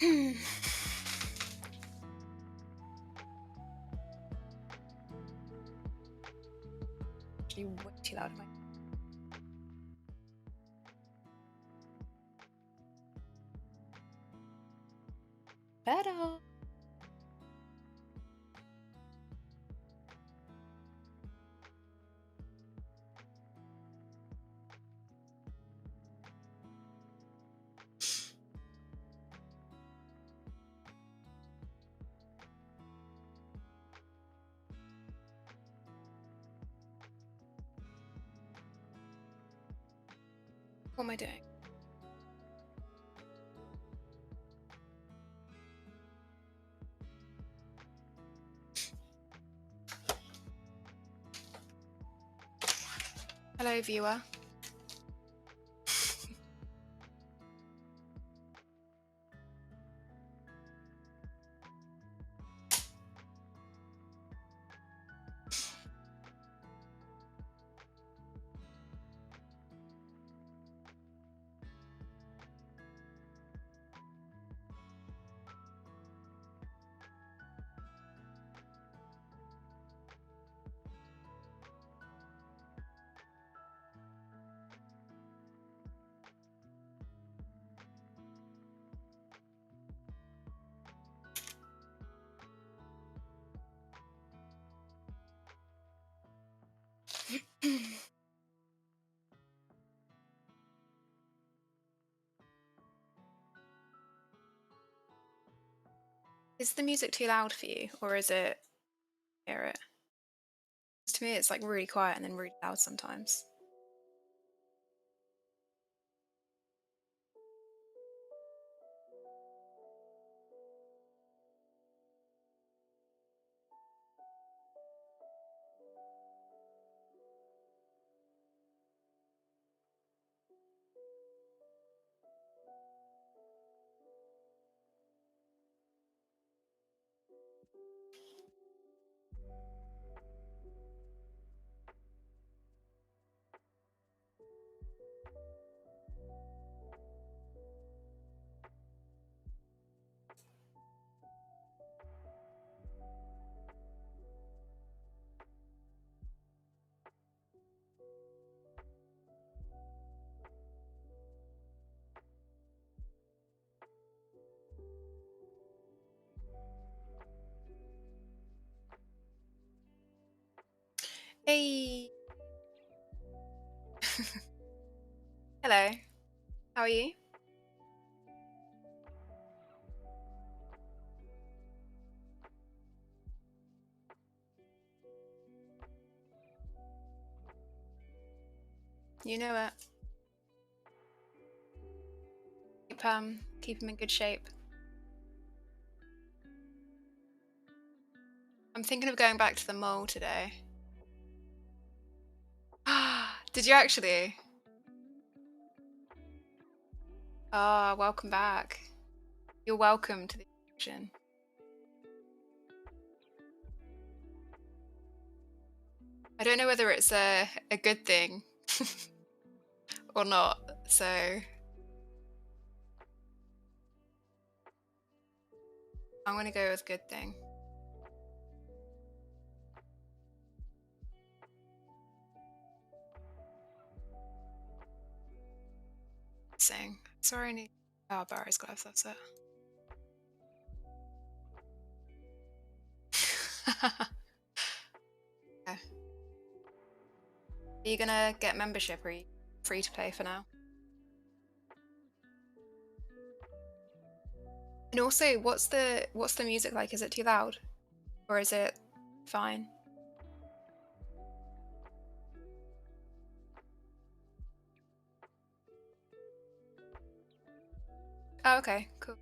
Actually, way too loud. Better. What am I doing? Hello, viewer. Is the music too loud for you, or is it hear it? 'Cause to me, it's like really quiet and then really loud sometimes. Hey. Hello. How are you? You know it. Keep him in good shape. I'm thinking of going back to the mall today. Did you actually? Ah, welcome back. You're welcome to the action. I don't know whether it's a good thing or not, so I'm gonna go with good thing. Sing. Sorry, I need. Oh, Barry's gloves. That's it. Okay. Are you gonna get membership, or are you free to play for now? And also, what's the music like? Is it too loud, or is it fine? Oh, okay, cool.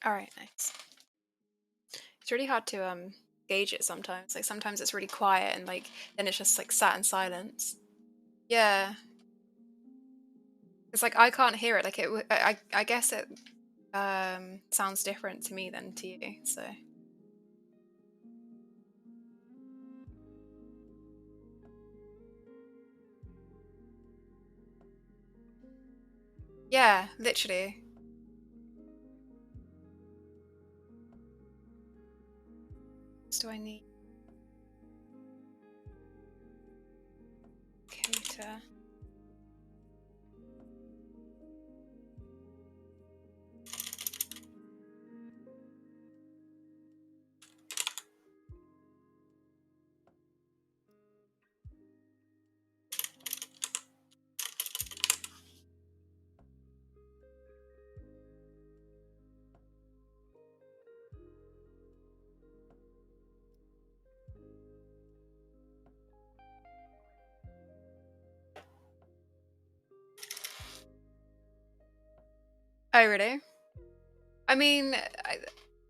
All right, nice. It's really hard to gauge it sometimes. Like sometimes it's really quiet and like then it's just like sat in silence. Yeah, it's like I can't hear it. Like I guess it sounds different to me than to you. So Yeah, literally. What do I need? Cater. Oh, really? I mean,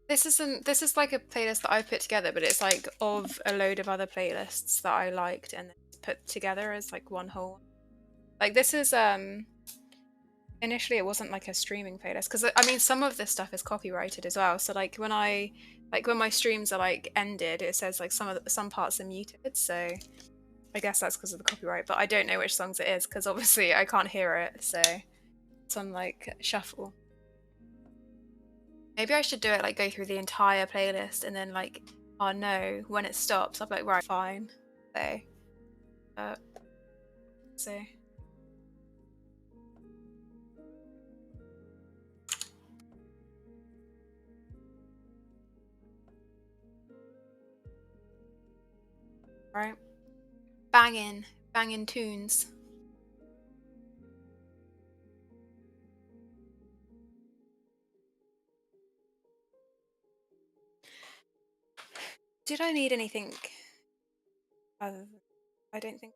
this is like a playlist that I put together, but it's like of a load of other playlists that I liked and then put together as like one whole. Like this is initially it wasn't like a streaming playlist because I mean some of this stuff is copyrighted as well. So like when my streams are like ended, it says like some parts are muted. So I guess that's because of the copyright. But I don't know which songs it is because obviously I can't hear it. So it's on like shuffle. Maybe I should do it like go through the entire playlist and then like, oh no, when it stops, I'm like, right, fine. So, uh, so right, banging, banging tunes. Did I need anything other than, I don't think.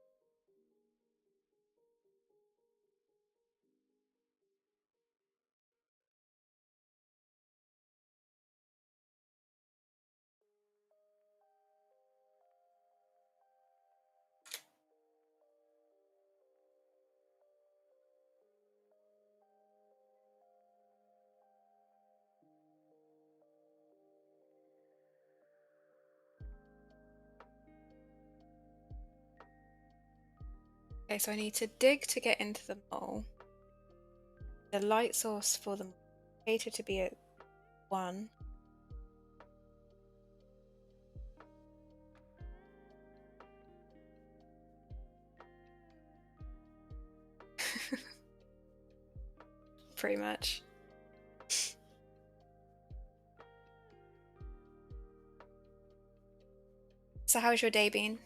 Okay, so I need to dig to get into the mall. The light source for the cater to be at 1. Pretty much. So how's your day been?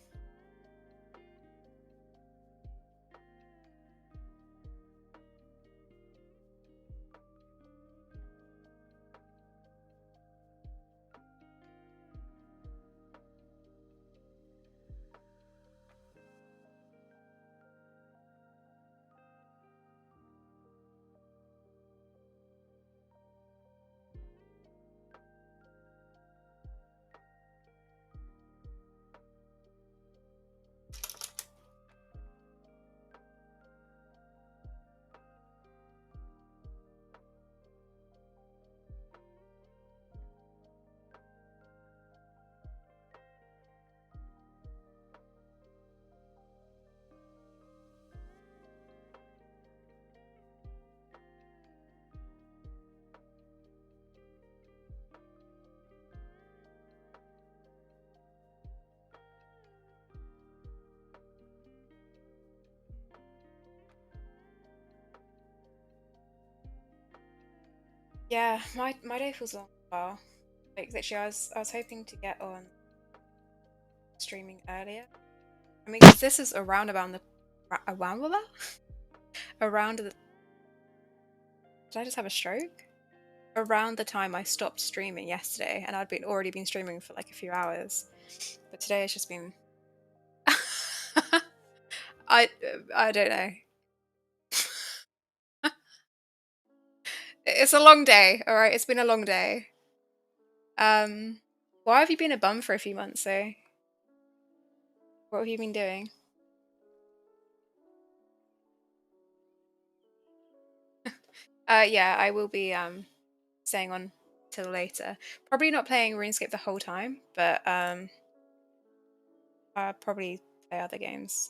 Yeah, my day feels long as well. Like literally, I was hoping to get on streaming earlier. I mean, 'cause this is around about the around around the. Did I just have a stroke? Around the time I stopped streaming yesterday, and I'd been already been streaming for like a few hours, but today it's just been. I I don't know. It's a long day. All right, it's been a long day. Why have you been a bum for a few months though? What have you been doing? Yeah, I will be staying on till later. Probably not playing RuneScape the whole time, but I'll probably play other games.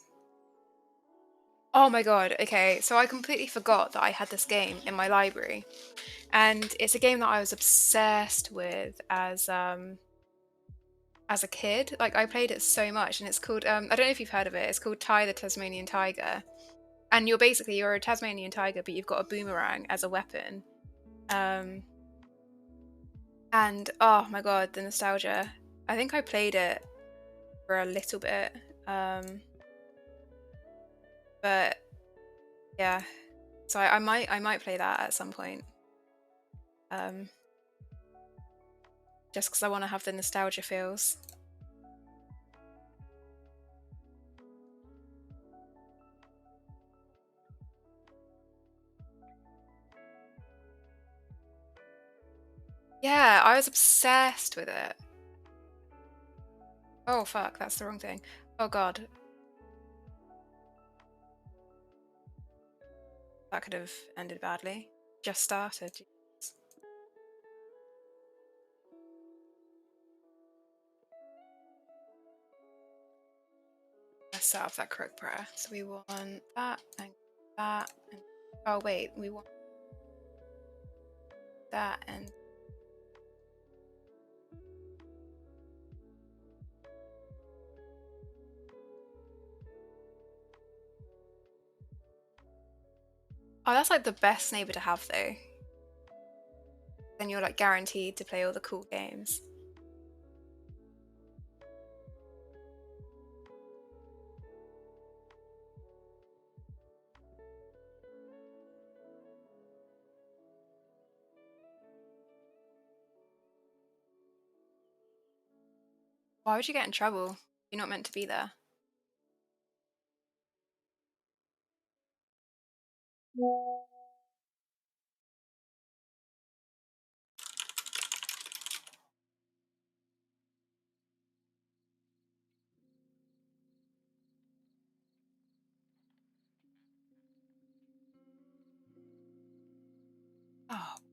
Oh my god, okay. So I completely forgot that I had this game in my library. And it's a game that I was obsessed with as a kid. Like I played it so much and it's called I don't know if you've heard of it. It's called Ty the Tasmanian Tiger. And you're a Tasmanian tiger, but you've got a boomerang as a weapon. Um and oh my god, the nostalgia. I think I played it for a little bit. But yeah. So I might play that at some point. Um just because I want to have the nostalgia feels. Yeah, I was obsessed with it. Oh fuck, that's the wrong thing. Oh god, that could have ended badly. Just started. Jesus. Let's set up that crook prayer. So we want that and that and oh wait, we want that and oh, that's like the best neighbor to have though. Then you're like guaranteed to play all the cool games. Why would you get in trouble? You're not meant to be there. Oh,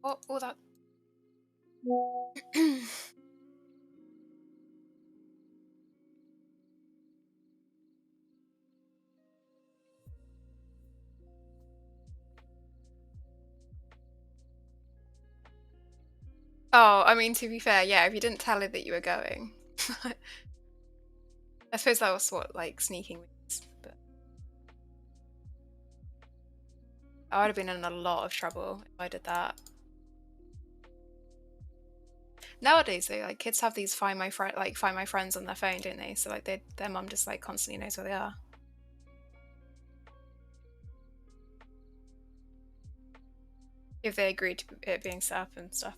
what all that Oh, I mean to be fair, yeah, if you didn't tell her that you were going. I suppose that was what like sneaking means, but I would have been in a lot of trouble if I did that. Nowadays, though, like kids have these find my friends on their phone, don't they? So like their mum just like constantly knows where they are. If they agreed to it being set up and stuff.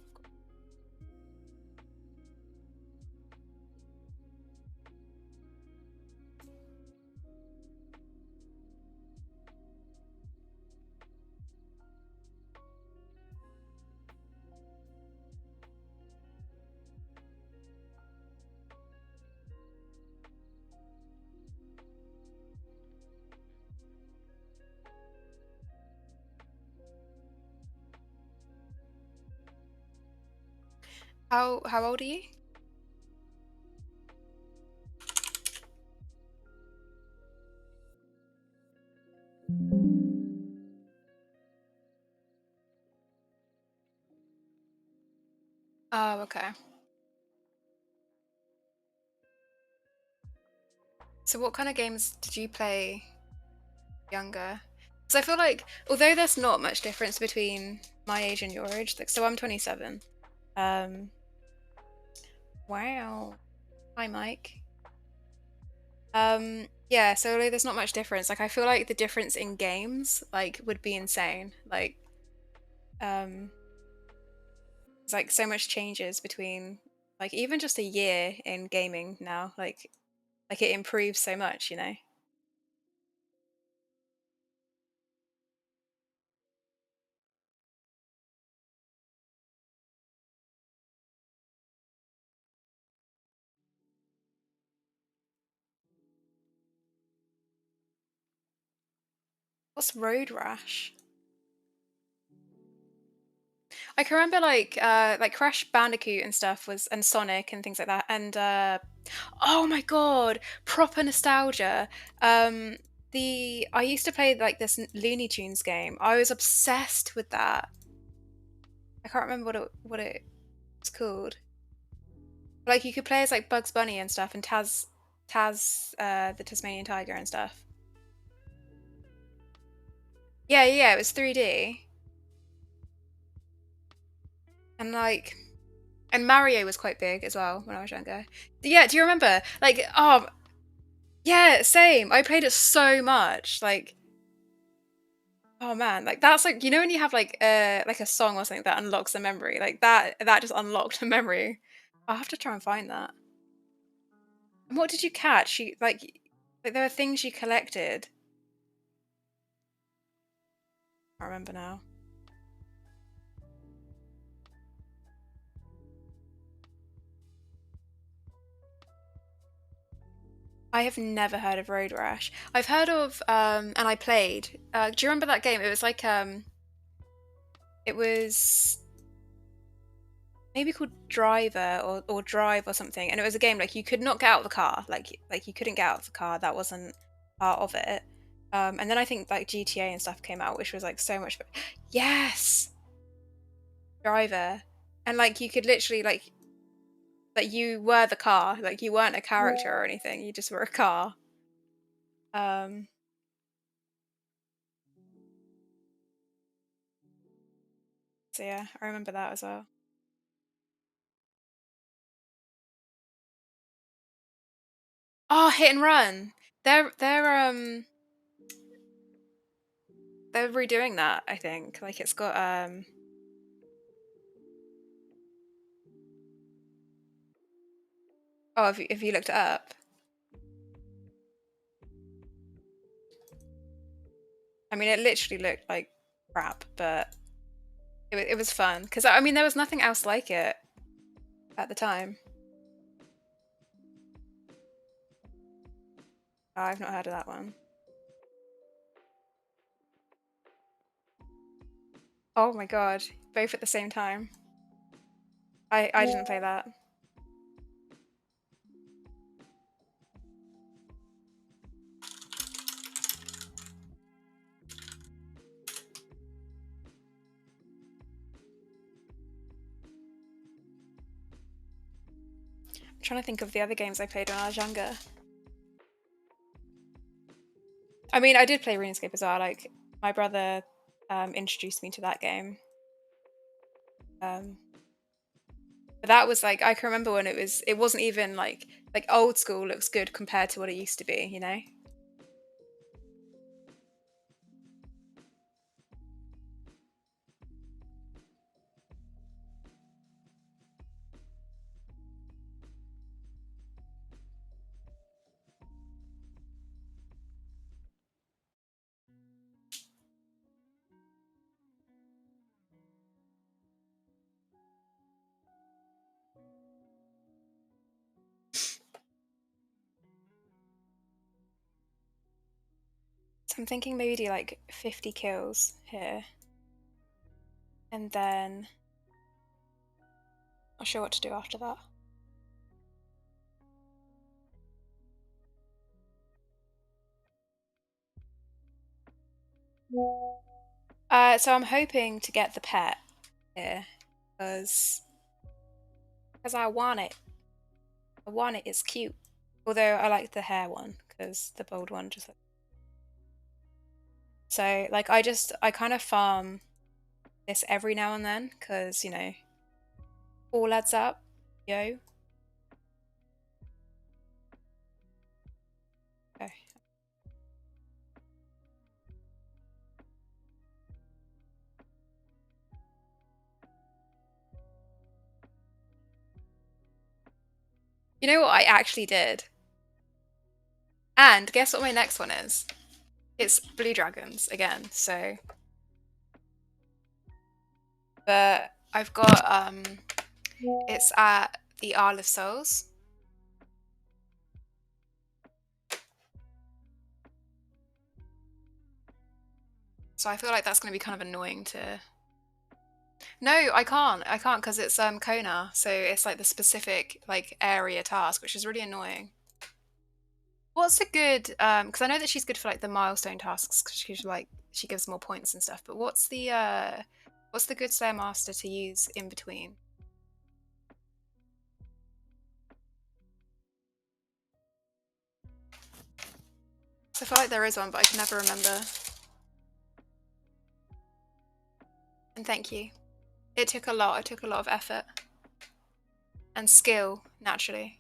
How old are you? Oh, okay. So what kind of games did you play younger? So I feel like although there's not much difference between my age and your age, like so I'm 27. Um, wow. Hi, Mike. Yeah, so like, there's not much difference. Like I feel like the difference in games like would be insane. Um, it's like so much changes between like even just a year in gaming now. Like it improves so much, you know. What's Road Rash? I can remember like Crash Bandicoot and stuff was and Sonic and things like that. And oh my god, proper nostalgia. Um I used to play like this Looney Tunes game. I was obsessed with that. I can't remember what it was called. Like you could play as like Bugs Bunny and stuff, and Taz, the Tasmanian Tiger and stuff. Yeah, yeah, it was 3D, and like, and Mario was quite big as well when I was younger. Yeah, do you remember? Like, oh, yeah, same. I played it so much. Like, oh man, like that's like when you have like a song or something that unlocks a memory, like that just unlocked a memory. I'll have to try and find that. And what did you catch? You like there were things you collected. I remember now. I have never heard of Road Rash. I've heard of and I played. Do you remember that game? It was like it was maybe called Driver or Drive or something, and it was a game like you could not get out of the car, like you couldn't get out of the car. That wasn't part of it. And then I think like GTA and stuff came out, which was like so much. Yes, Driver, and like you could literally like you were the car, like you weren't a character or anything. You just were a car. Um, so yeah, I remember that as well. Oh, Hit and Run. They're redoing that, I think. Like it's got oh, if you looked it up. I mean, it literally looked like crap, but it was fun because I mean there was nothing else like it at the time. Oh, I've not heard of that one. Oh my god, both at the same time. I didn't play that. I'm trying to think of the other games I played when I was younger. I mean, I did play RuneScape as well. Like my brother introduced me to that game. Um, but that was like I can remember when it wasn't even like old school looks good compared to what it used to be, you know? So I'm thinking maybe do like 50 kills here. And then not sure what to do after that. So I'm hoping to get the pet here because I want it. I want it. It's cute. Although I like the hair one because the bold one just. So like I kind of farm this every now and then because all adds up. Yo. Okay. You know what I actually did? And guess what my next one is? It's Blue Dragons again. So, but I've got it's at the Isle of Souls. So I feel like that's going to be kind of annoying to. No, I can't. I can't because it's Kona. So it's like the specific like area task, which is really annoying. What's a good, because I know that she's good for like the milestone tasks because she's like, she gives more points and stuff, but what's the good Slayer Master to use in between? So I feel like there is one, but I can never remember. And thank you. It took a lot. It took a lot of effort. And skill, naturally.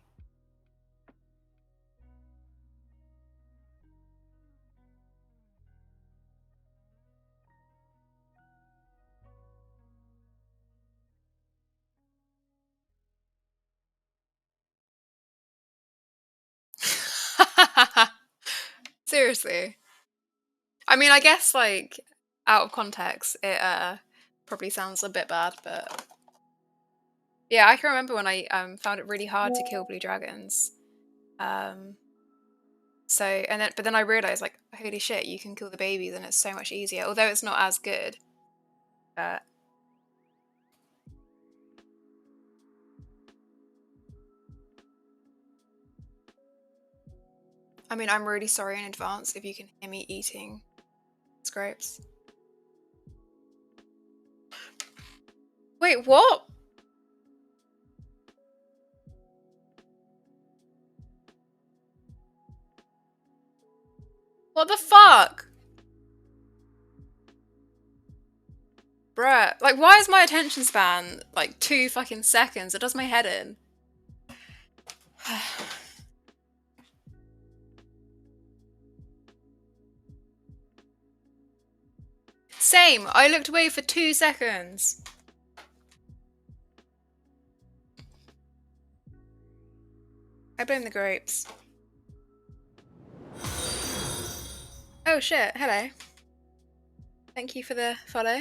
Seriously. I mean, I guess like out of context, it probably sounds a bit bad, but yeah, I can remember when I found it really hard to kill blue dragons. So but then I realized like, holy shit, you can kill the babies and it's so much easier. Although it's not as good. But I mean, I'm really sorry in advance if you can hear me eating scrapes. Wait, what? What the fuck? Bruh. Like, why is my attention span like 2 fucking seconds? It does my head in. Same. I looked away for 2 seconds. I blame the grapes. Oh shit, hello. Thank you for the follow.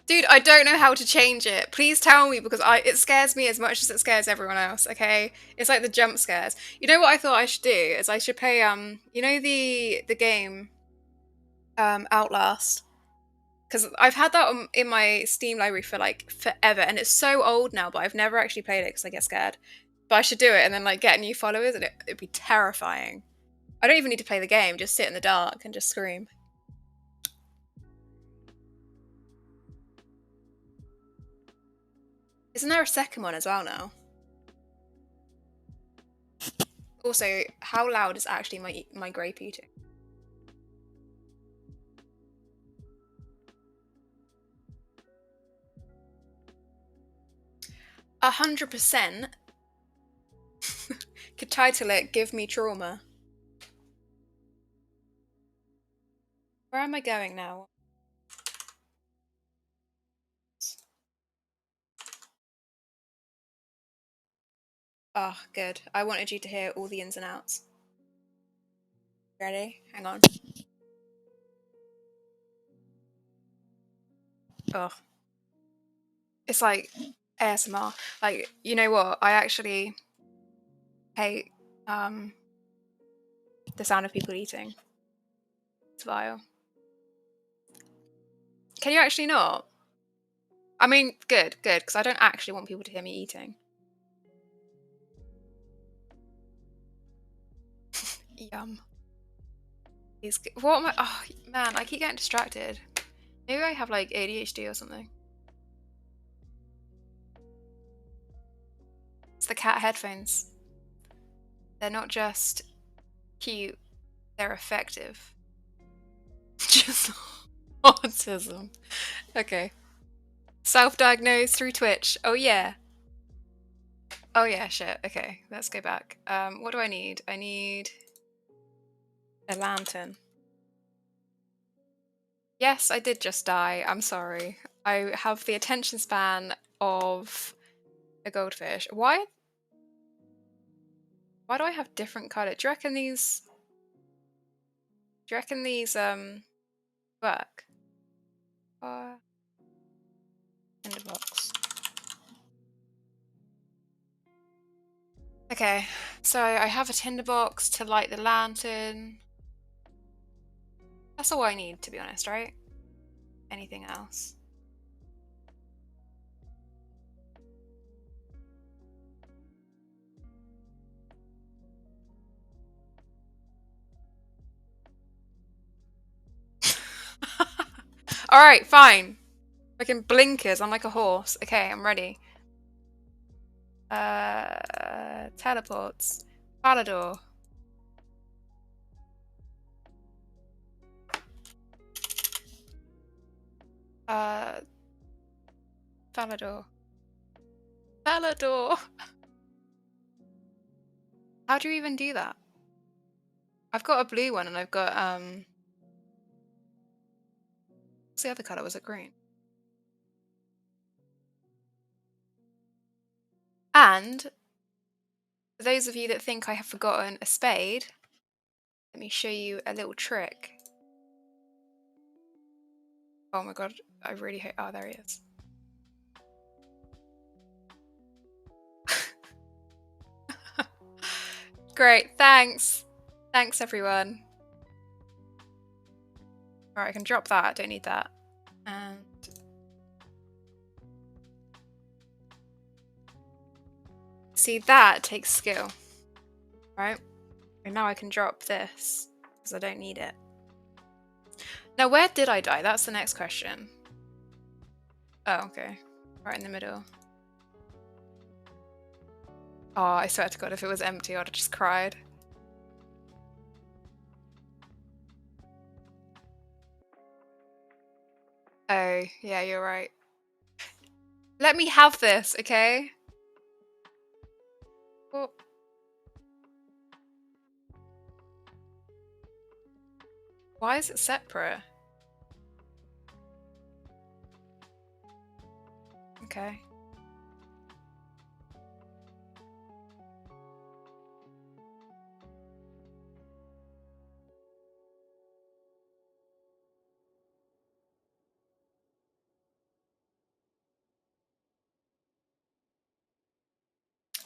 Dude, I don't know how to change it. Please tell me because it scares me as much as it scares everyone else, okay? It's like the jump scares. You know what I thought I should do is I should play you know the game Outlast. Because I've had that in my Steam library for like forever and it's so old now, but I've never actually played it because I get scared. But I should do it and then like get new followers and it'd be terrifying. I don't even need to play the game, just sit in the dark and just scream. Isn't there a second one as well now? Also, how loud is actually my grape eating? A 100% could title it "Give Me Trauma." Where am I going now? Oh, good. I wanted you to hear all the ins and outs. Ready? Hang on. Oh. It's like ASMR. Like, you know what? I actually hate the sound of people eating. It's vile. Can you actually not? I mean, good, because I don't actually want people to hear me eating. Yum. What am I? Oh, man, I keep getting distracted. Maybe I have like ADHD or something. It's the cat headphones. They're not just cute, they're effective. Just autism. Okay. Self-diagnosed through Twitch. Oh yeah. Oh yeah, shit. Okay, let's go back. What do I need? I need a lantern. Yes, I did just die. I'm sorry. I have the attention span of a goldfish. Why do I have different color? Do you reckon these work? In the box. Okay, so I have a tinderbox to light the lantern. That's all I need, to be honest, right? anything else. Alright, fine. Fucking blinkers, I'm like a horse. Okay, I'm ready. Teleports. Palador. Falador. Falador! How do you even do that? I've got a blue one and I've got, what's the other colour? Was it green? And for those of you that think I have forgotten a spade, let me show you a little trick. Oh my god, I really hate. Oh, there he is. Great, thanks. Thanks, everyone. Alright, I can drop that. I don't need that. And see, that takes skill. Right? And now I can drop this because I don't need it. Now, where did I die? That's the next question. Oh, okay. Right in the middle. Oh, I swear to God, if it was empty, I'd have just cried. Oh, yeah, you're right. Let me have this, okay? Well, why is it separate? Okay.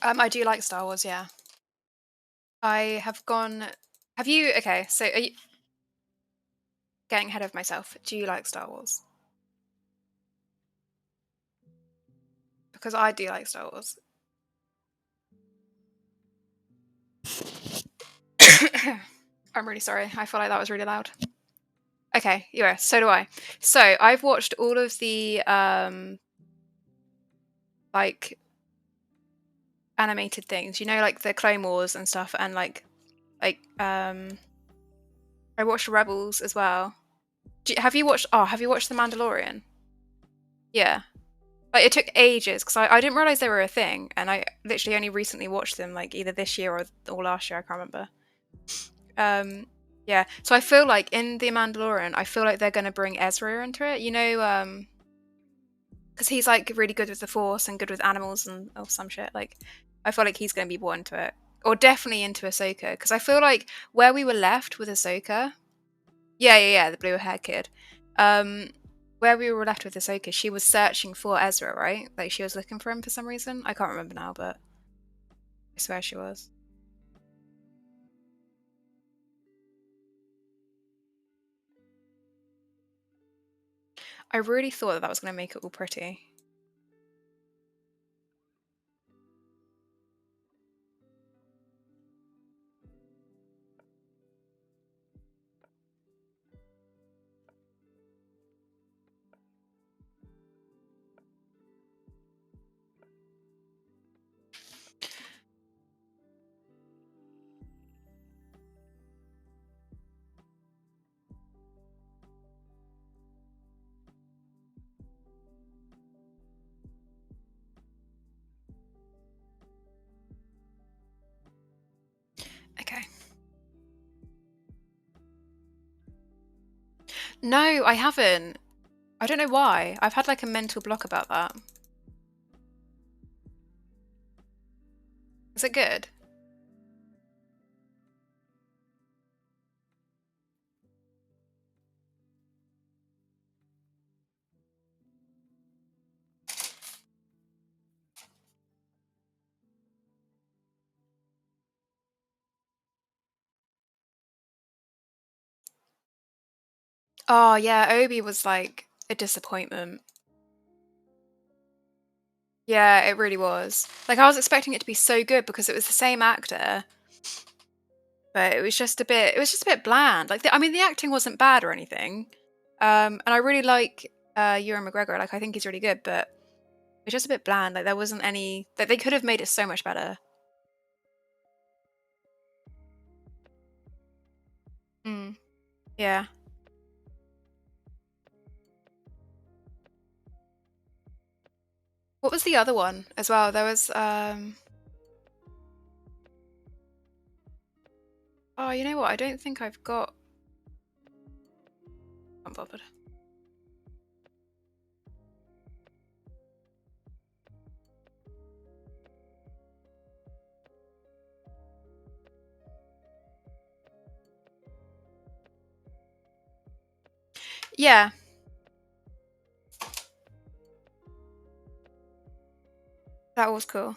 I do like Star Wars, yeah. I have gone. Have you? Okay, so are you getting ahead of myself? Do you like Star Wars? Because I do like Star Wars. I'm really sorry. I feel like that was really loud. Okay, yeah, so do I. So I've watched all of the like animated things, you know, like the Clone Wars and stuff, and like I watched Rebels as well. Have you watched? Oh, have you watched The Mandalorian? Yeah. Like it took ages because I didn't realize they were a thing, and I literally only recently watched them, like either this year or last year. I can't remember. Yeah. So I feel like in The Mandalorian, I feel like they're gonna bring Ezra into it. You know, because he's like really good with the Force and good with animals and or some shit. Like, I feel like he's gonna be brought into it, or definitely into Ahsoka. Because I feel like where we were left with Ahsoka, yeah, the blue hair kid. Um, where we were left with Ahsoka, she was searching for Ezra, right? Like she was looking for him for some reason. I can't remember now, but I swear she was. I really thought that was going to make it all pretty. Okay. No, I haven't. I don't know why. I've had like a mental block about that. Is it good? Oh yeah, Obi was like a disappointment. Yeah, it really was. Like, I was expecting it to be so good because it was the same actor, but it was just a bit bland. Like, I mean, the acting wasn't bad or anything. And I really like Ewan McGregor. Like, I think he's really good, but it's just a bit bland. Like, there wasn't any. Like, they could have made it so much better. Mm, yeah. What was the other one as well? There was. Oh, you know what? I don't think I've got. I'm bothered. Yeah, that was cool.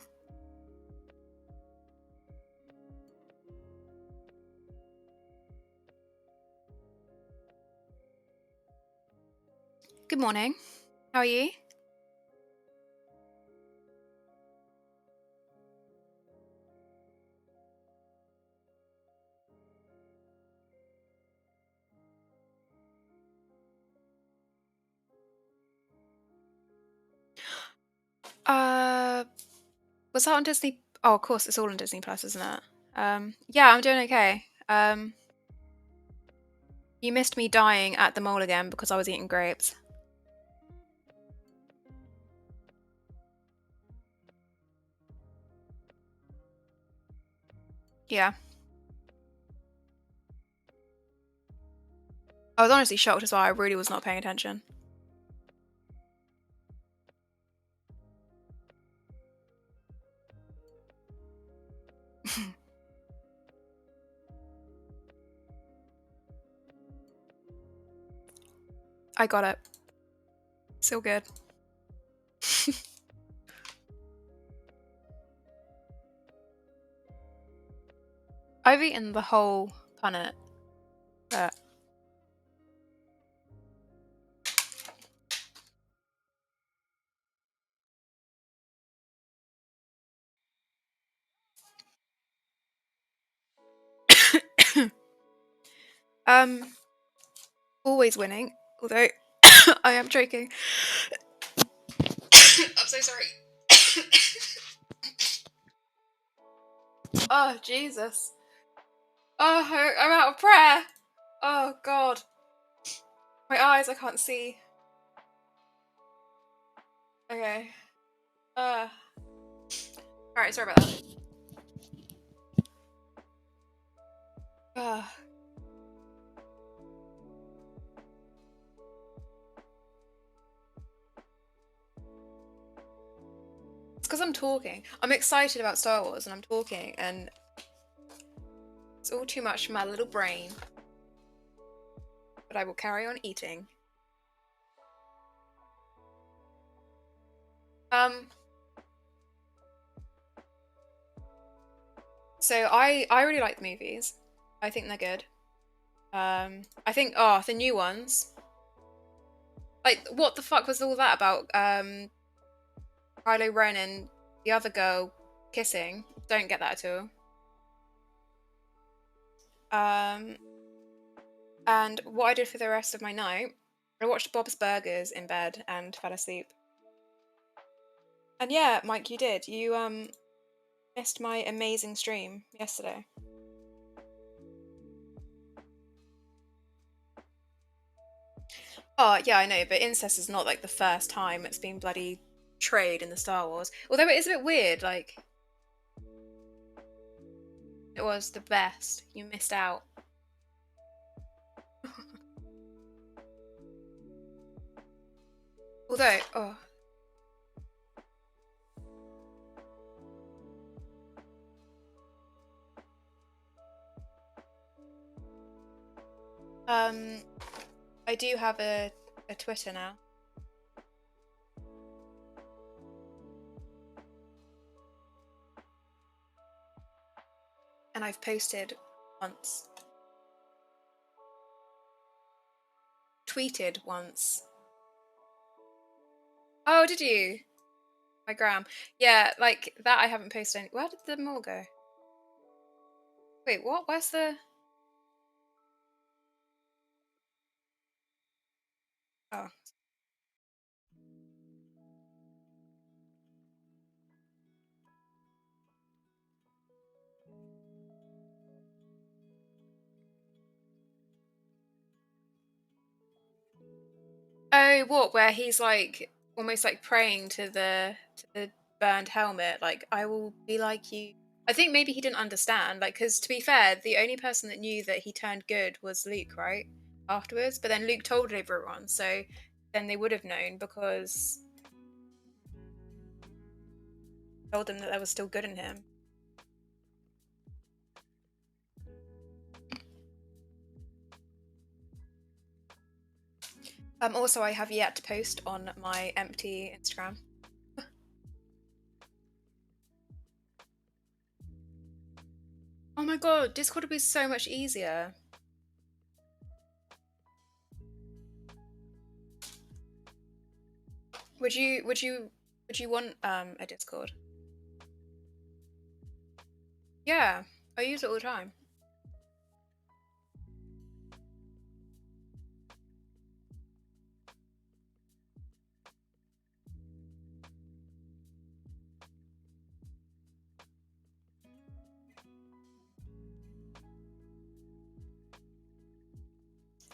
Good morning. How are you? Uh, was that on Disney? Oh, of course, it's all on Disney Plus, isn't it? Yeah, I'm doing okay. You missed me dying at the mall again because I was eating grapes. Yeah. I was honestly shocked as well. I really was not paying attention. I got it. So good. I've eaten the whole punnet, but um, always winning. Although I am joking. I'm so sorry. Oh Jesus. Oh, I'm out of prayer. Oh God. My eyes, I can't see. Okay. Uh. All right. Sorry about that. Uh. It's because I'm talking. I'm excited about Star Wars, and I'm talking, and it's all too much for my little brain. But I will carry on eating. Um. So I really like the movies. I think they're good. I think the new ones. Like, what the fuck was all that about? Kylo Ren and the other girl kissing. Don't get that at all. Um, and what I did for the rest of my night, I watched Bob's Burgers in bed and fell asleep. And yeah, Mike, you did. You missed my amazing stream yesterday. Oh yeah, I know, but incest is not like the first time it's been bloody trade in the Star Wars. Although it is a bit weird, like it was the best. You missed out. Although, um, I do have a Twitter now. And I've posted once. Tweeted once. Oh, did you? My gram. Yeah, like that I haven't posted any. Where did the more go? Wait, what? Where's the... Oh. Oh, what? Where he's like almost like praying to the burned helmet, like I will be like you. I think maybe he didn't understand, like, because to be fair, the only person that knew that he turned good was Luke, right? Afterwards, but then Luke told everyone, so then they would have known because he told them that there was still good in him. Also, I have yet to post on my empty Instagram. Oh my god, Discord would be so much easier. Would you want a Discord? Yeah, I use it all the time.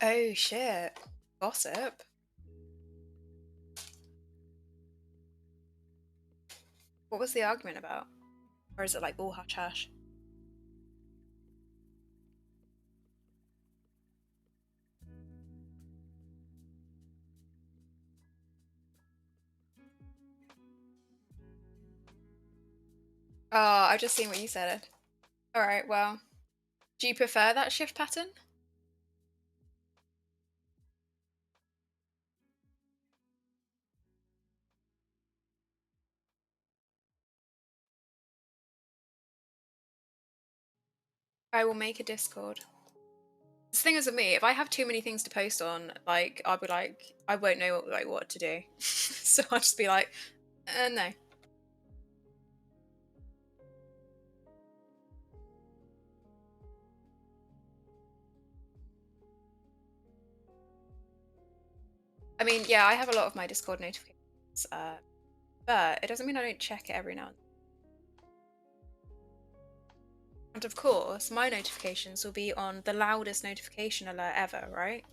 Oh shit. Gossip. What was the argument about? Or is it like all hush hush? Oh, I've just seen what you said. Alright, well. Do you prefer that shift pattern? I will make a Discord. The thing is with me, if I have too many things to post on, like I'll be like, I won't know what to do. So I'll just be like, no. I mean, yeah, I have a lot of my Discord notifications, but it doesn't mean I don't check it every now and then. And of course, my notifications will be on the loudest notification alert ever, right?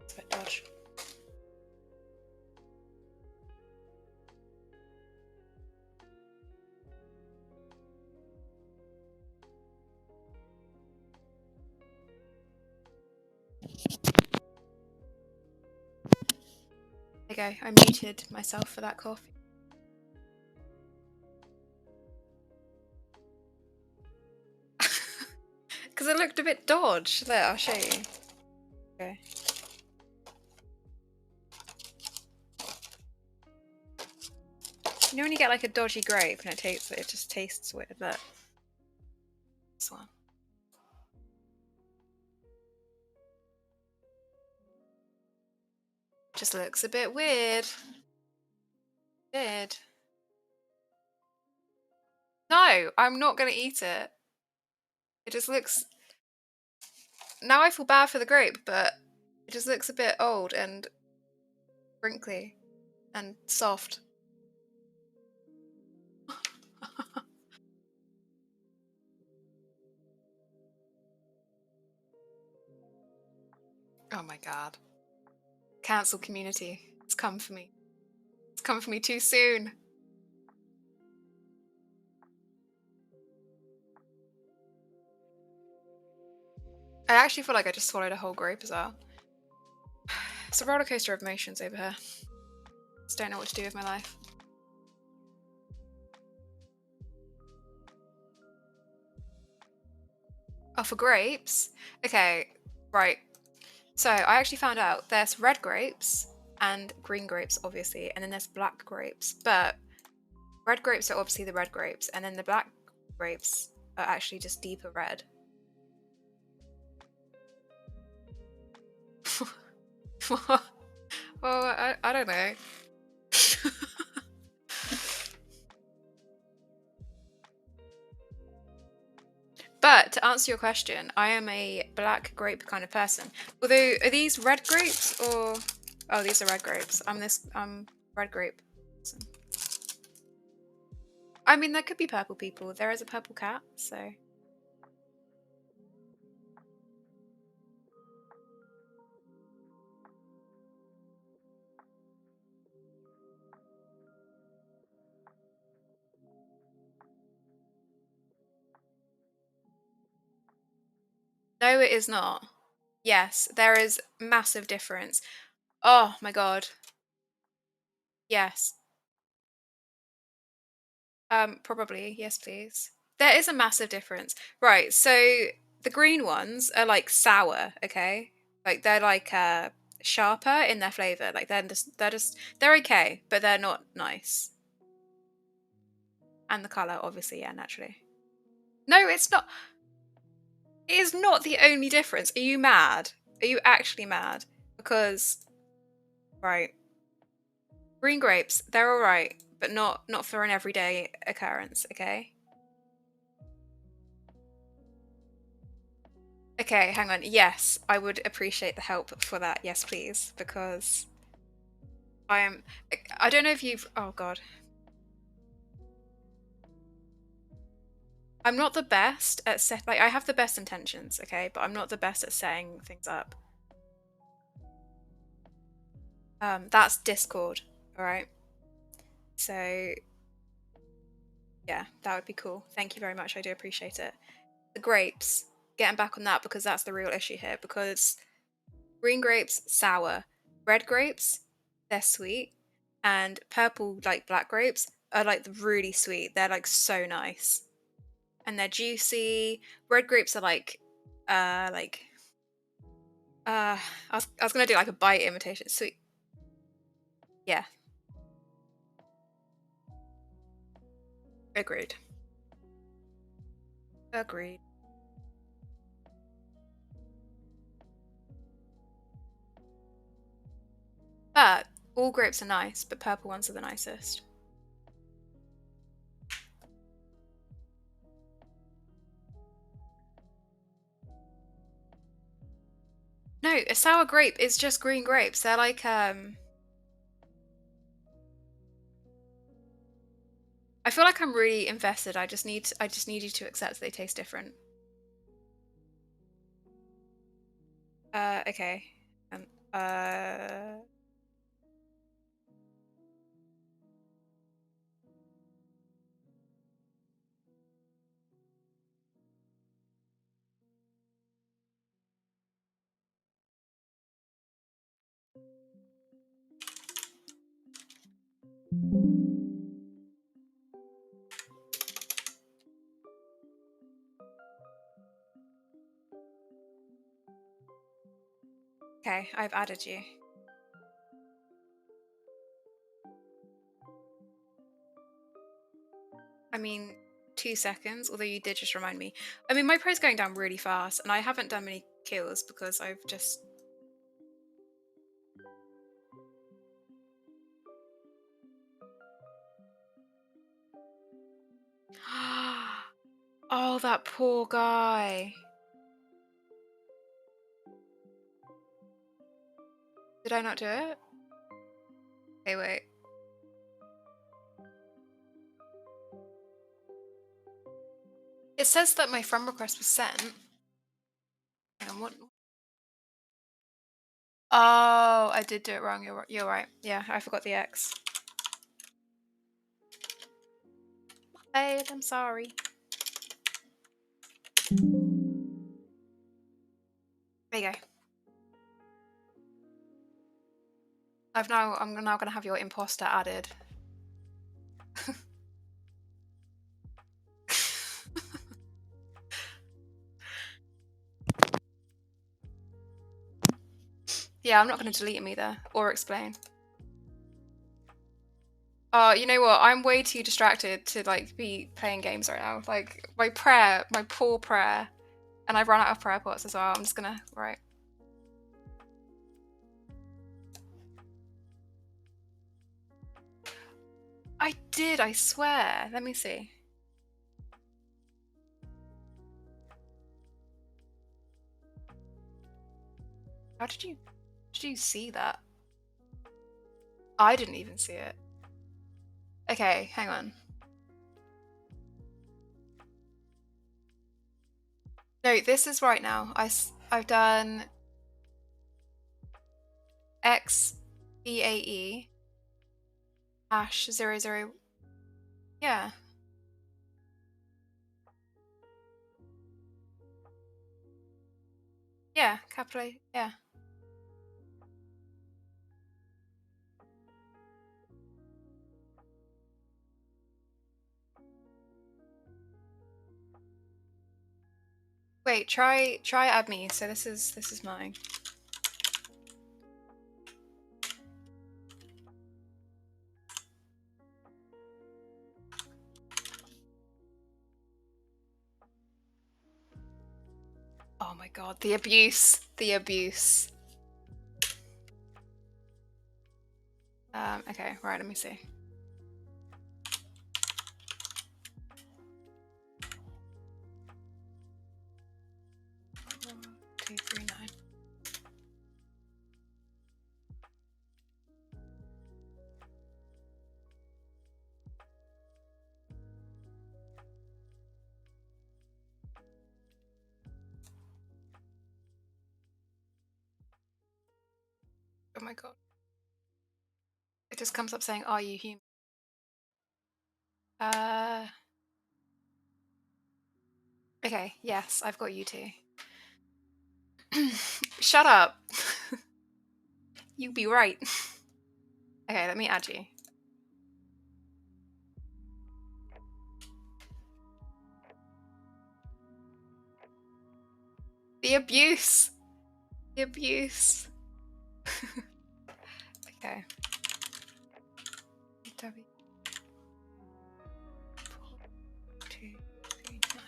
It's a bit dodge. There you go. I muted myself for that coffee. Because it looked a bit dodge. There, I'll show you. Okay. You know when you get like a dodgy grape and it just tastes weird. Look. This one. Just looks a bit weird. Weird. No, I'm not gonna eat it. It just looks... Now I feel bad for the grape, but it just looks a bit old and wrinkly and soft. Oh my god. Cancel community. It's come for me. It's come for me too soon. I actually feel like I just swallowed a whole grape as well. It's a roller coaster of emotions over here. Just don't know what to do with my life. Oh, for grapes? Okay, Right. So I actually found out there's red grapes and green grapes, obviously, and then there's black grapes. But red grapes are obviously the red grapes, and then the black grapes are actually just deeper red. Well, I don't know. But to answer your question, I am a black grape kind of person. Although, are these red grapes or? Oh, these are red grapes. I'm red grape person. I mean, there could be purple people. There is a purple cat, so. No, it is not. Yes, there is massive difference. Oh my god. Yes. Probably. Yes, please. There is a massive difference. Right, so the green ones are like sour, okay? Like they're like sharper in their flavor. Like they're okay, but they're not nice. And the color, obviously, yeah, naturally. No, it's not. It is not the only difference. Are you mad? Are you actually mad? Because right, green grapes, they're all right, but not for an everyday occurrence, okay? Okay, hang on. Yes, I would appreciate the help for that. Yes, please, because I am. I don't know if you've. Oh God, I'm not the best at set. Like I have the best intentions, okay, but I'm not the best at setting things up. That's Discord, all right. So yeah, that would be cool. Thank you very much. I do appreciate it. The grapes, getting back on that because that's the real issue here. Because green grapes, sour. Red grapes, they're sweet. And purple, like black grapes, are like really sweet. They're like so nice. And they're juicy. Red grapes are like, I was gonna do like a bite imitation. Sweet. Yeah, agreed. Agreed. But all grapes are nice, but purple ones are the nicest. No, a sour grape is just green grapes. They're like I feel like I'm really invested. I just need you to accept they taste different. Okay. Um uh okay, I've added you. I mean, 2 seconds, although you did just remind me. I mean, my pro's going down really fast, and I haven't done many kills because I've just. Oh, that poor guy. Did I not do it? Okay, wait. It says that my friend request was sent. Hang on, what? Oh, I did do it wrong. You're right. Yeah, I forgot the X. Babe, I'm sorry. There you go. I'm now gonna have your imposter added. Yeah, I'm not going to delete him either or explain. You know what? I'm way too distracted to like be playing games right now. Like my poor prayer, and I've run out of prayer pots as well. I'm just gonna right. I did, I swear. Let me see. How did you see that? I didn't even see it. Okay, hang on. No, this is right now. I've done XEAE #00. Yeah. Yeah, capital A. Yeah. Wait, try add me. So this is mine. Oh my god, the abuse. The abuse. Okay, right, let me see. One, 2, 3, 9. Oh my god. It just comes up saying, "Are you human?" Okay, yes, I've got you too. Shut up. You be right. Okay, let me add you. The abuse. The abuse. Okay. W 4, 2, 3, 9.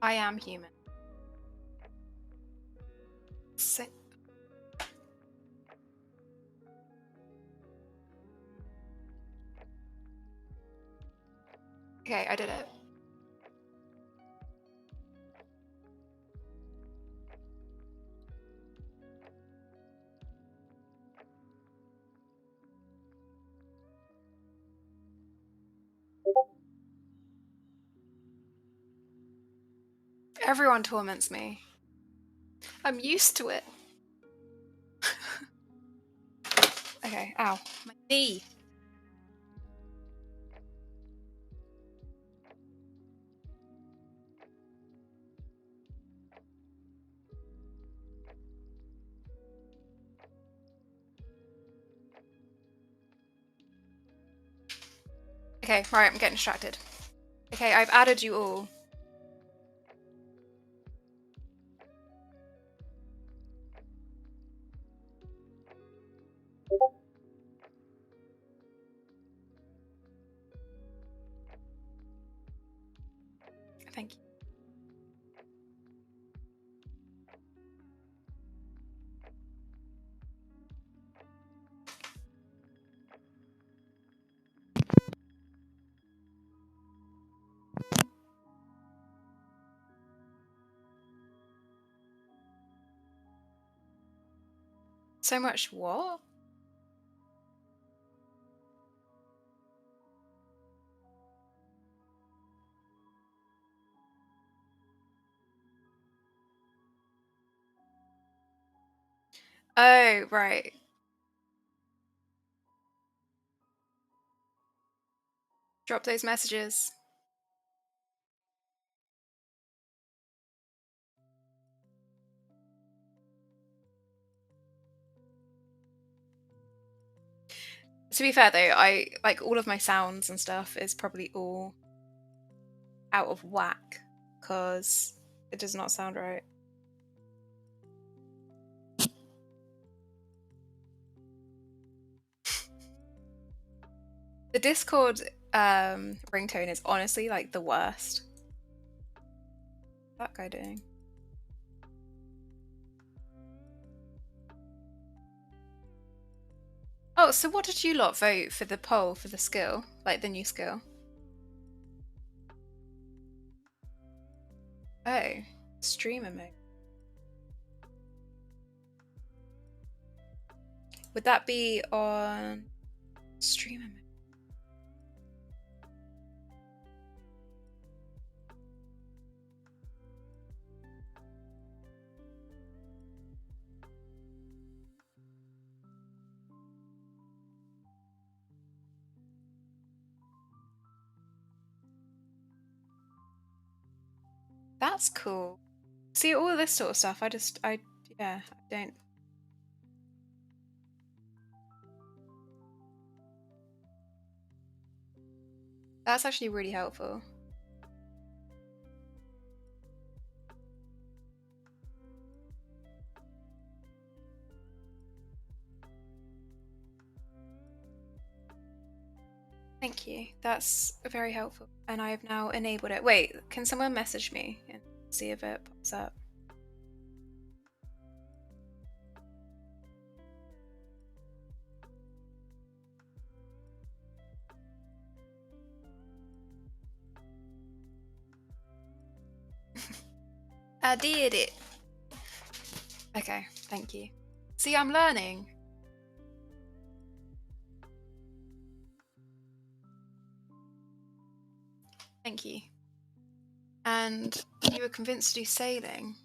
I am human. Okay, I did it. Everyone torments me. I'm used to it. Okay, ow. My knee. Okay, right, I'm getting distracted. Okay, I've added you all. Thank you. So much what? Oh, right. Drop those messages. To be fair though, I like all of my sounds and stuff is probably all out of whack because it does not sound right. The Discord ringtone is honestly like the worst. What's that guy doing? Oh, so what did you lot vote for the poll for the skill? Like the new skill? Oh, streamer mode. Would that be on streamer mode? That's cool. See, all of this sort of stuff, yeah, I don't. That's actually really helpful. Thank you. That's very helpful. And I have now enabled it. Wait, can someone message me and see if it pops up? I did it. Okay, thank you. See, I'm learning. Thank you. And you were convinced to do sailing?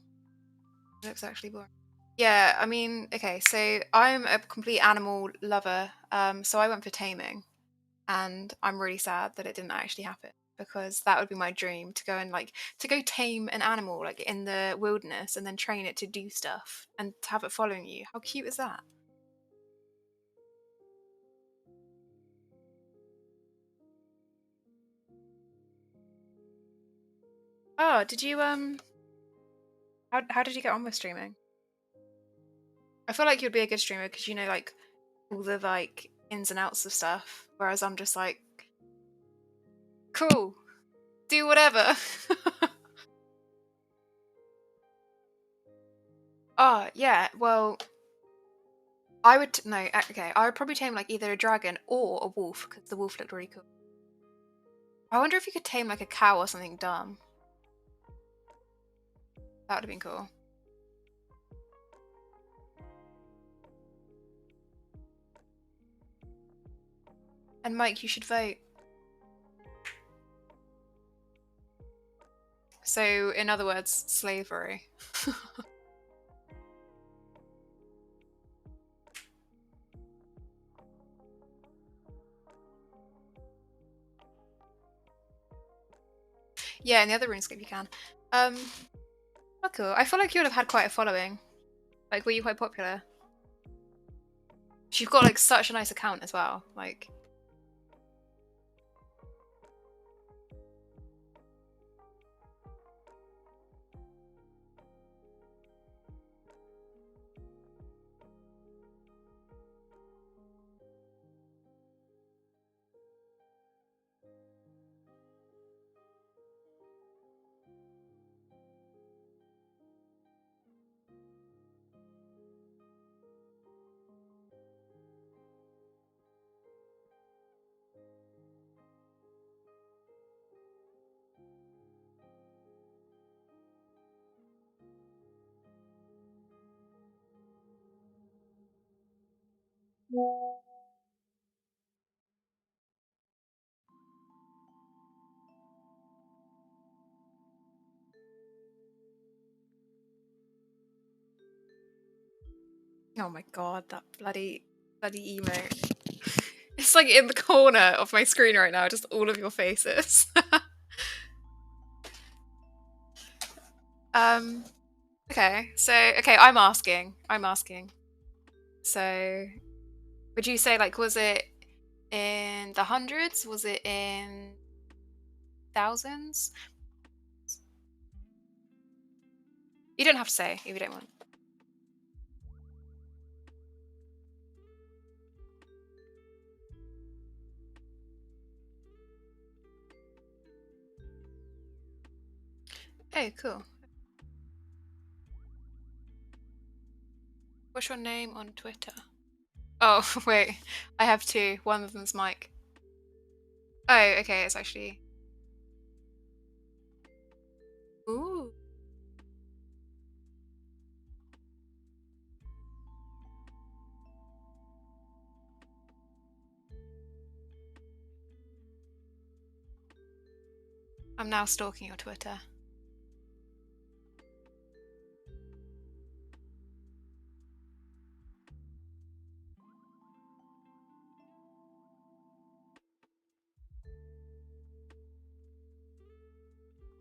It looks actually boring. Yeah, I mean, okay, so I'm a complete animal lover, so I went for taming, and I'm really sad that it didn't actually happen because that would be my dream to go and to go tame an animal like in the wilderness and then train it to do stuff and to have it following you. How cute is that? Oh, did you how did you get on with streaming? I feel like you'd be a good streamer because you know like all the like ins and outs of stuff, whereas I'm just like, cool, do whatever. Oh yeah, well, I would no, okay, I would probably tame like either a dragon or a wolf because the wolf looked really cool. I wonder if you could tame like a cow or something dumb. That would have been cool. And Mike, you should vote. So, in other words, slavery. Yeah, in the other RuneScape you can. Oh, cool. I feel like you would have had quite a following. Like, were you quite popular? You've got like such a nice account as well. Like, oh my god, that bloody emote. It's like in the corner of my screen right now, just all of your faces. Okay, so I'm asking. So, would you say like was it in the hundreds? Was it in thousands? You don't have to say if you don't want. Oh, cool. What's your name on Twitter? Oh, wait. I have two. One of them's Mike. Oh, okay. It's actually... Ooh. I'm now stalking your Twitter.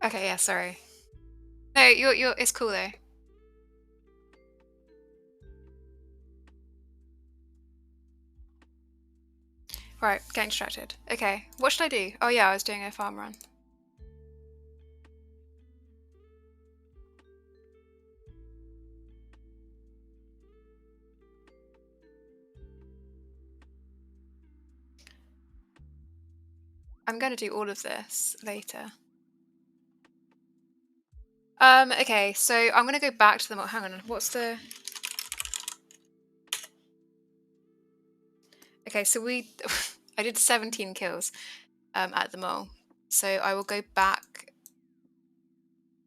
Okay, yeah, sorry. No, you're it's cool though. Right, getting distracted. Okay, what should I do? Oh yeah, I was doing a farm run. I'm gonna do all of this later. Okay, so I'm gonna go back to the hang on, what's the... Okay, so I did 17 kills at the mole. So I will go back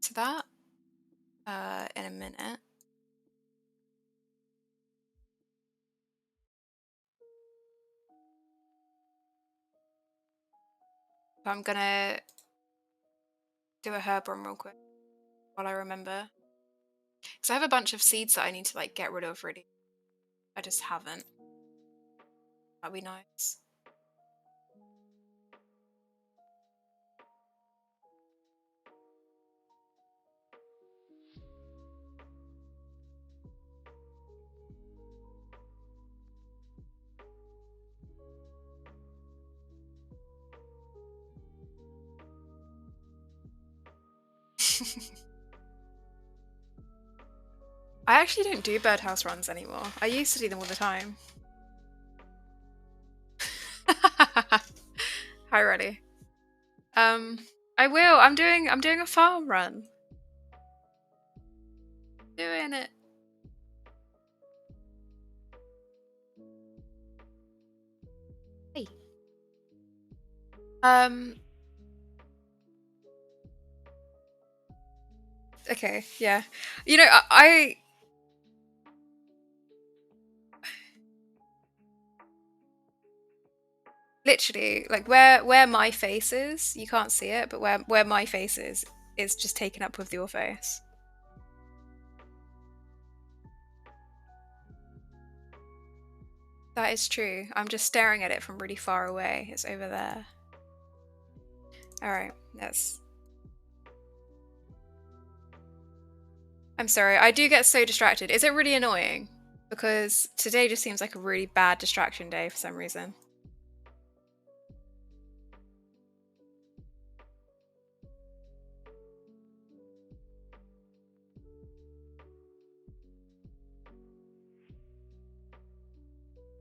to that in a minute. I'm gonna do a herb run real quick while I remember. Because I have a bunch of seeds that I need to like get rid of really. I just haven't. That'd be nice. I actually don't do birdhouse runs anymore. I used to do them all the time. Hi, ready. I will. I'm doing a farm run. Doing it. Hey. Okay, yeah. You know, I literally like where my face is, you can't see it, but where my face is just taken up with your face. That is true. I'm just staring at it from really far away. It's over there. Alright, that's... I'm sorry, I do get so distracted. Is it really annoying? Because today just seems like a really bad distraction day for some reason.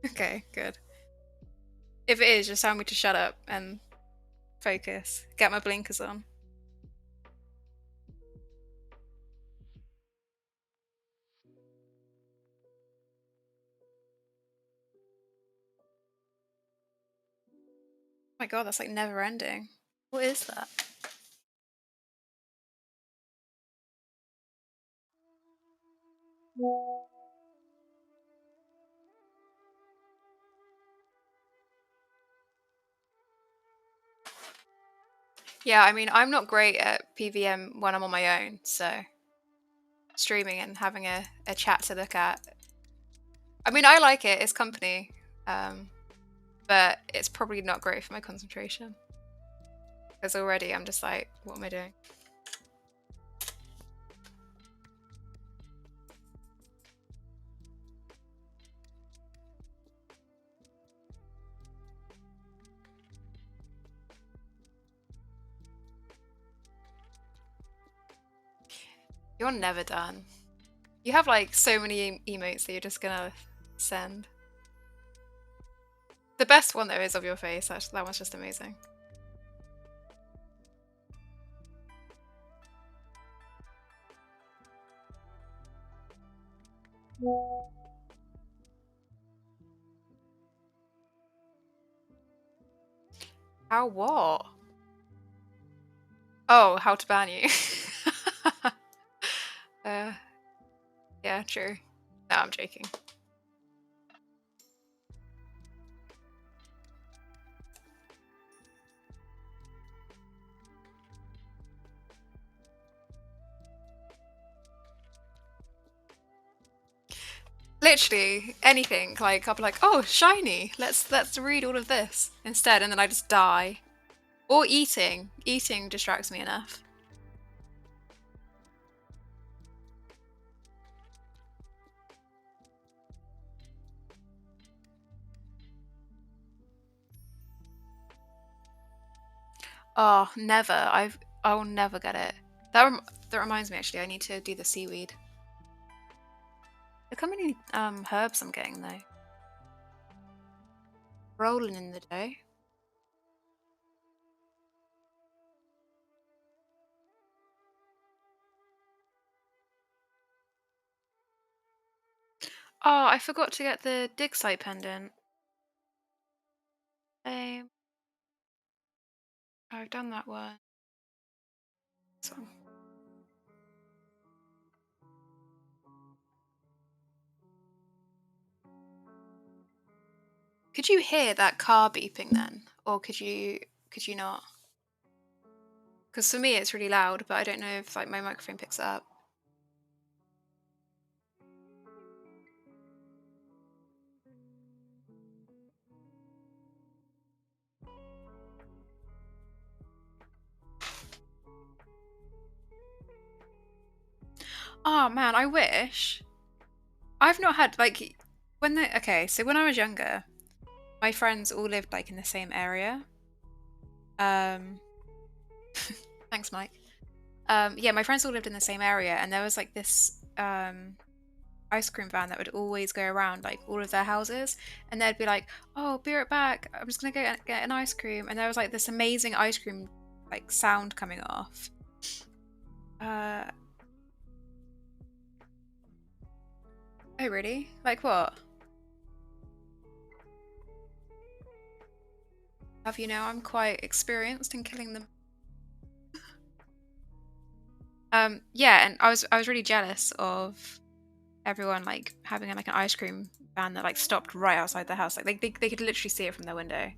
Okay, good. If it is, just tell me to shut up and focus. Get my blinkers on. Oh my god, that's like never ending. What is that? Yeah, I mean, I'm not great at PVM when I'm on my own, so streaming and having a chat to look at. I mean, I like it, it's company, but it's probably not great for my concentration. Because already I'm just like, what am I doing? You're never done. You have like so many emotes that you're just gonna send. The best one though is of your face. That one's just amazing. How what? Oh, how to ban you. uh, yeah, true. No, I'm joking. Literally anything. Like I'll be like, oh, shiny. Let's read all of this instead, and then I just die. Or eating. Eating distracts me enough. Oh, never. I will never get it. That reminds me. Actually, I need to do the seaweed. Look how many herbs I'm getting though. Rolling in the dough. Oh, I forgot to get the dig site pendant. I've done that one. This one. Could you hear that car beeping then, or could you not? Because for me it's really loud, but I don't know if like my microphone picks it up. Oh man, I wish. I've not had like so when I was younger, my friends all lived like in the same area. Um, thanks, Mike. Yeah, my friends all lived in the same area, and there was like this ice cream van that would always go around like all of their houses, and they'd be like, "Oh, be right back. I'm just gonna go get an ice cream," and there was like this amazing ice cream like sound coming off. Uh, oh really? Like what? Have you know? I'm quite experienced in killing them. Yeah, and I was really jealous of everyone like having like an ice cream van that like stopped right outside the house. Like they could literally see it from their window.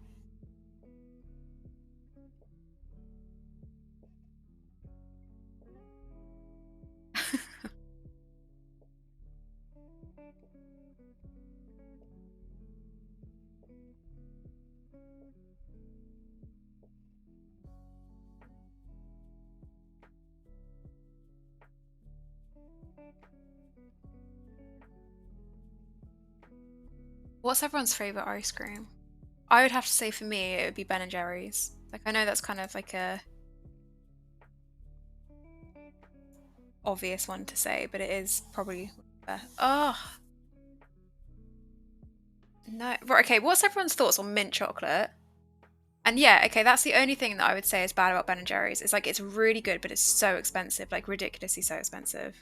What's everyone's favorite ice cream? I would have to say for me it would be Ben and Jerry's. Like I know that's kind of like a obvious one to say, but it is probably. Oh no! Right, okay, what's everyone's thoughts on mint chocolate? And yeah, okay, that's the only thing that I would say is bad about Ben and Jerry's. It's like it's really good, but it's so expensive, like ridiculously so expensive.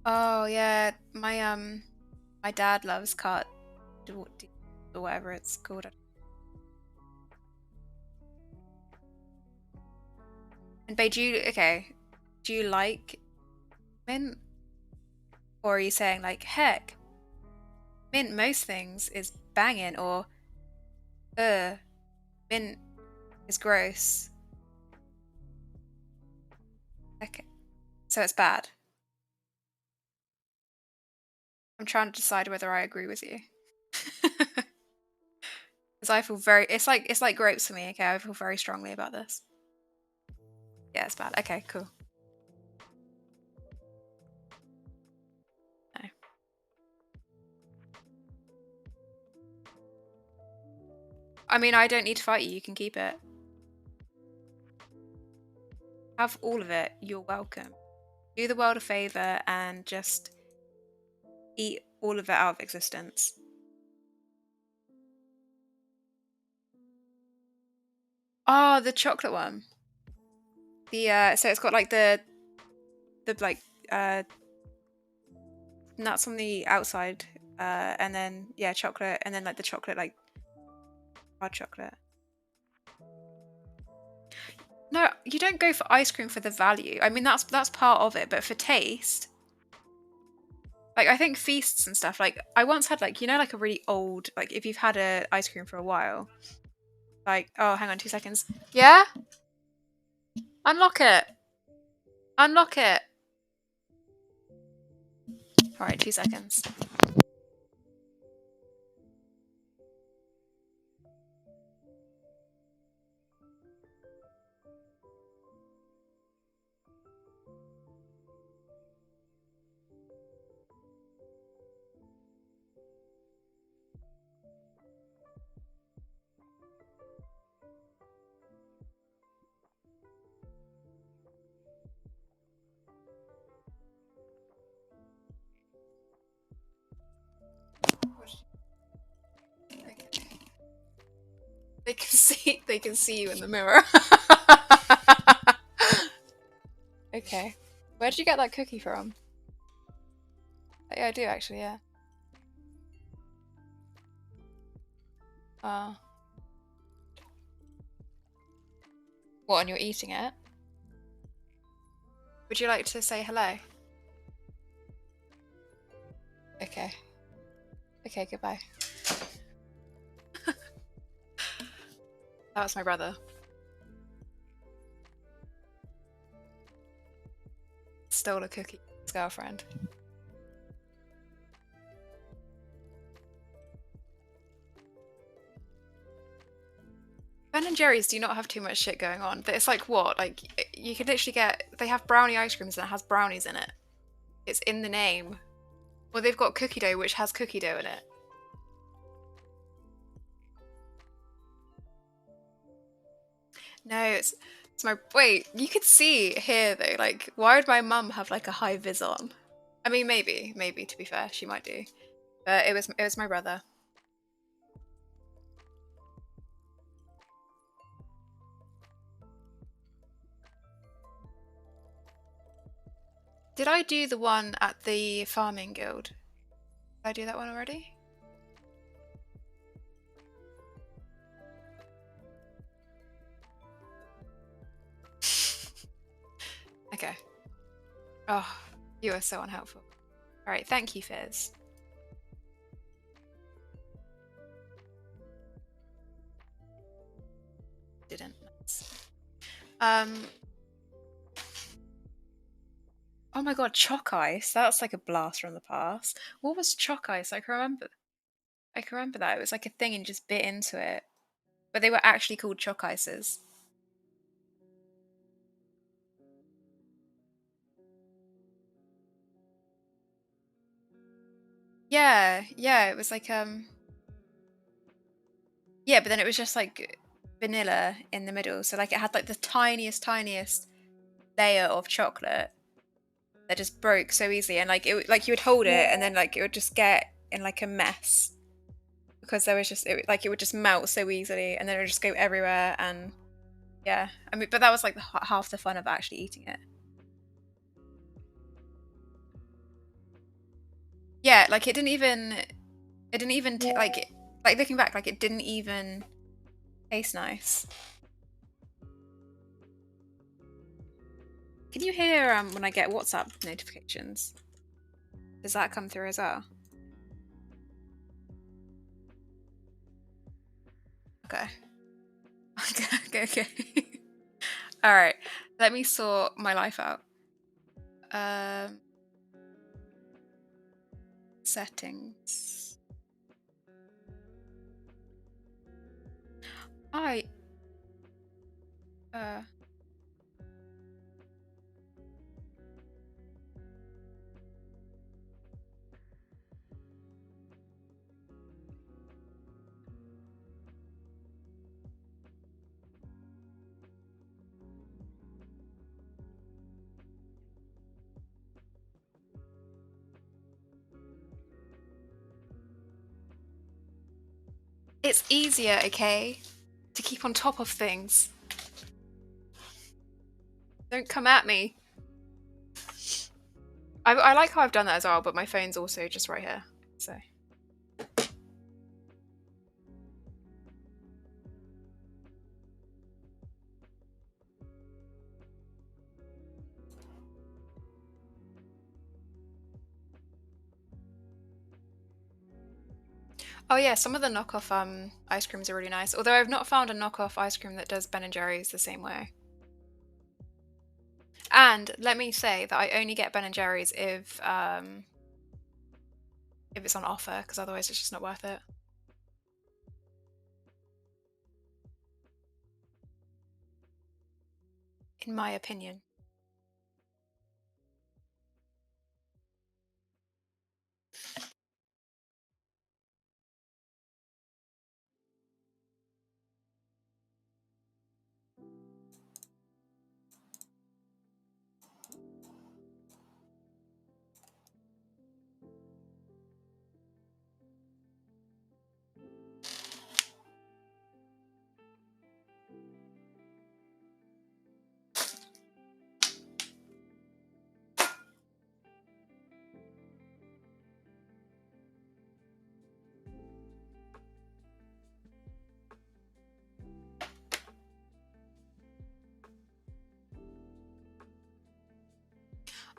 Oh yeah, my dad loves cut or whatever it's called. And babe, do you like mint, or are you saying like heck, mint most things is banging, or mint is gross? Okay, so it's bad. I'm trying to decide whether I agree with you. Because I feel very, it's like grapes for me. Okay, I feel very strongly about this. Yeah, it's bad. Okay, cool. No. I mean, I don't need to fight you. You can keep it. Have all of it. You're welcome. Do the world a favor and just eat all of it out of existence. Oh, the chocolate one. The so it's got like the like nuts on the outside, and then yeah, chocolate, and then like the chocolate, like hard chocolate. No, you don't go for ice cream for the value. I mean, that's part of it, but for taste, like I think feasts and stuff. Like I once had like, you know, like a really old, like if you've had a ice cream for a while, like, oh, hang on 2 seconds. Yeah, unlock it. Unlock it. All right, 2 seconds. Okay. They can see you in the mirror. Okay. Where did you get that cookie from? Yeah, I do actually, yeah. Uh, what, and you're eating it? Would you like to say hello? Okay. Okay, goodbye. That was my brother. Stole a cookie from his girlfriend. Ben and Jerry's do not have too much shit going on. But it's like what? Like you could literally get. They have brownie ice creams and it has brownies in it. It's in the name. Well, they've got cookie dough, which has cookie dough in it. No, it's my. Wait, you could see here though. Like, why would my mum have like a high vis on? I mean, maybe to be fair, she might do. But it was my brother. Did I do the one at the farming guild? Did I do that one already? Okay. Oh, you are so unhelpful. All right, thank you, Fizz. Didn't. Um. Oh my god, chalk ice. That's like a blast from the past. What was chalk ice? I can remember. I can remember that. It was like a thing and you just bit into it. But they were actually called chalk ices. Yeah, yeah, it was like yeah, but then it was just like vanilla in the middle. So like it had like the tiniest layer of chocolate that just broke so easily, and like like you would hold it and then like it would just get in like a mess because there was just like it would just melt so easily and then it would just go everywhere. And yeah, I mean, but that was like half the fun of actually eating it. Yeah, like it didn't even like looking back, like it didn't even taste nice. Can you hear when I get WhatsApp notifications? Does that come through as well? Okay. Okay. All right. Let me sort my life out. Um, settings. I. Uh. It's easier, okay, to keep on top of things. Don't come at me. I like how I've done that as well, but my phone's also just right here, so. Oh yeah, some of the knockoff ice creams are really nice. Although I've not found a knockoff ice cream that does Ben and Jerry's the same way. And let me say that I only get Ben and Jerry's if it's on offer, because otherwise it's just not worth it. In my opinion.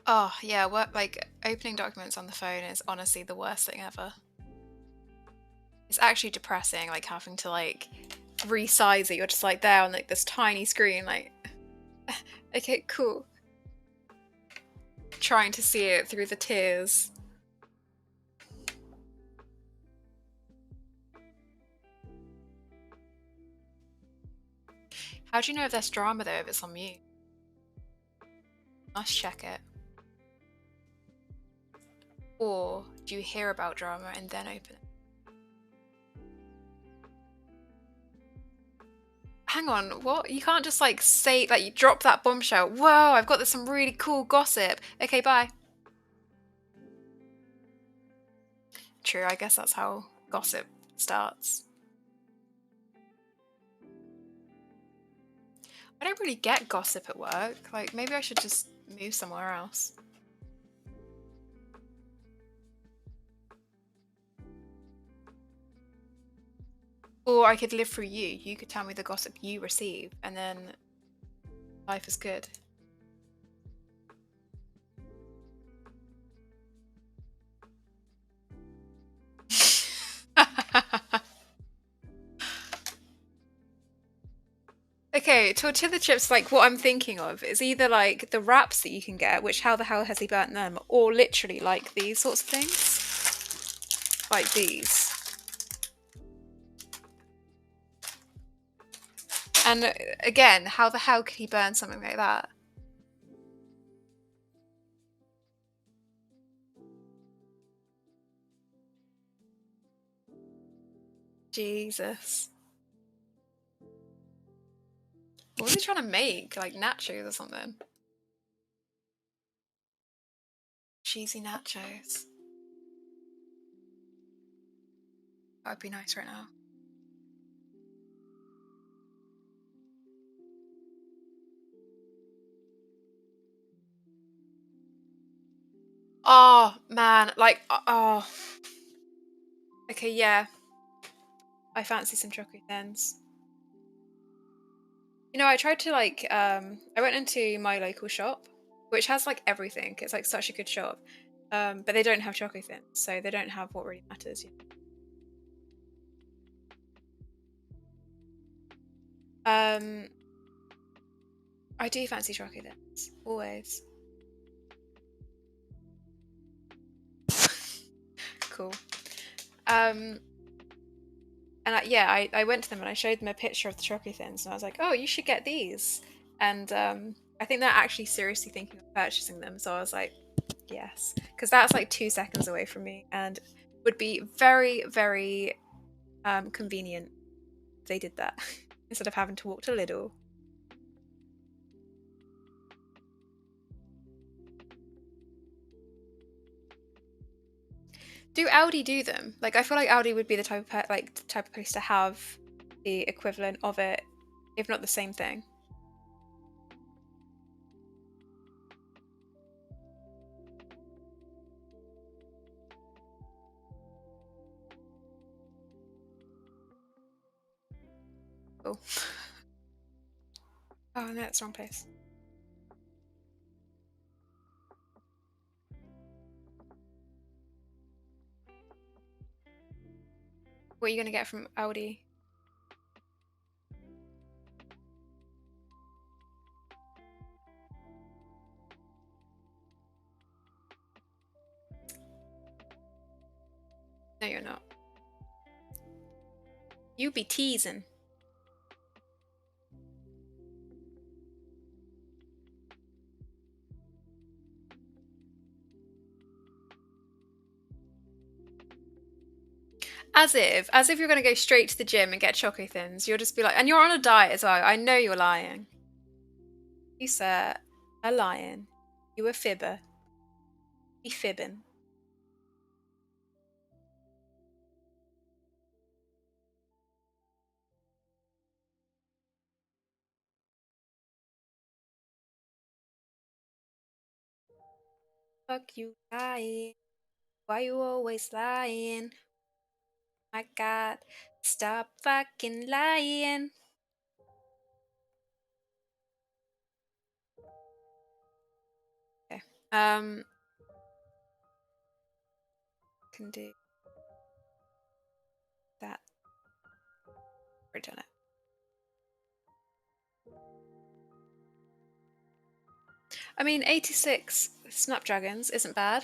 Oh yeah, like opening documents on the phone is honestly the worst thing ever. It's actually depressing, like having to like resize it. You're just like there on like this tiny screen, like okay, cool. Trying to see it through the tears. How do you know if there's drama though if it's on mute? Must check it. Or do you hear about drama and then open it? Hang on, what? You can't just like say, like you drop that bombshell. Whoa, I've got some really cool gossip. Okay, bye. True, I guess that's how gossip starts. I don't really get gossip at work. Like, maybe I should just move somewhere else. Or I could live through you. You could tell me the gossip you receive, and then life is good. Okay, tortilla chips, like what I'm thinking of is either like the wraps that you can get, which how the hell has he burnt them, or literally like these sorts of things. Like these. And again, how the hell could he burn something like that? Jesus. What was he trying to make? Like nachos or something? Cheesy nachos. That would be nice right now. Oh, man. Like, oh. Okay, yeah. I fancy some chocolate thins. You know, I tried to like, I went into my local shop, which has like everything. It's like such a good shop. But they don't have chocolate thins, so they don't have what really matters. I do fancy chocolate thins, always. Cool. And I went to them and I showed them a picture of the chocolate thins, and I was like, "Oh, you should get these." And I think they're actually seriously thinking of purchasing them. So I was like, "Yes," because that's like 2 seconds away from me, and would be very, very convenient if they did that instead of having to walk to Lidl. Do Aldi do them? Like, I feel like Aldi would be the type of type of place to have the equivalent of it, if not the same thing. Cool. Oh no, that's the wrong place. What are you gonna get from Aldi? No, you're not. You be teasing. As if you're gonna go straight to the gym and get choco thins. You'll just be like, and you're on a diet as well. I know you're lying. You sir, a lion. You a fibber. Be fibbing. Fuck you lying. Why you always lying? My God, stop fucking lying. Okay. Can do that. We're done it. I mean, 86 Snapdragons isn't bad.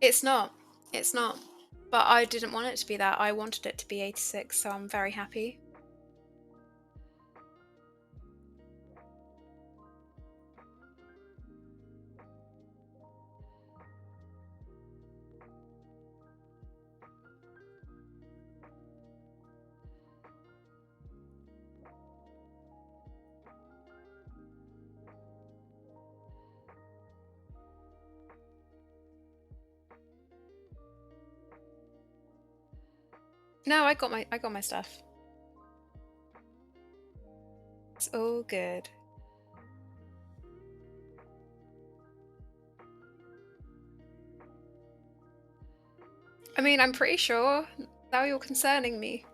It's not. It's not. But I didn't want it to be that. I wanted it to be 86, so I'm very happy. No, I got my stuff. It's all good. I mean, I'm pretty sure now you're concerning me.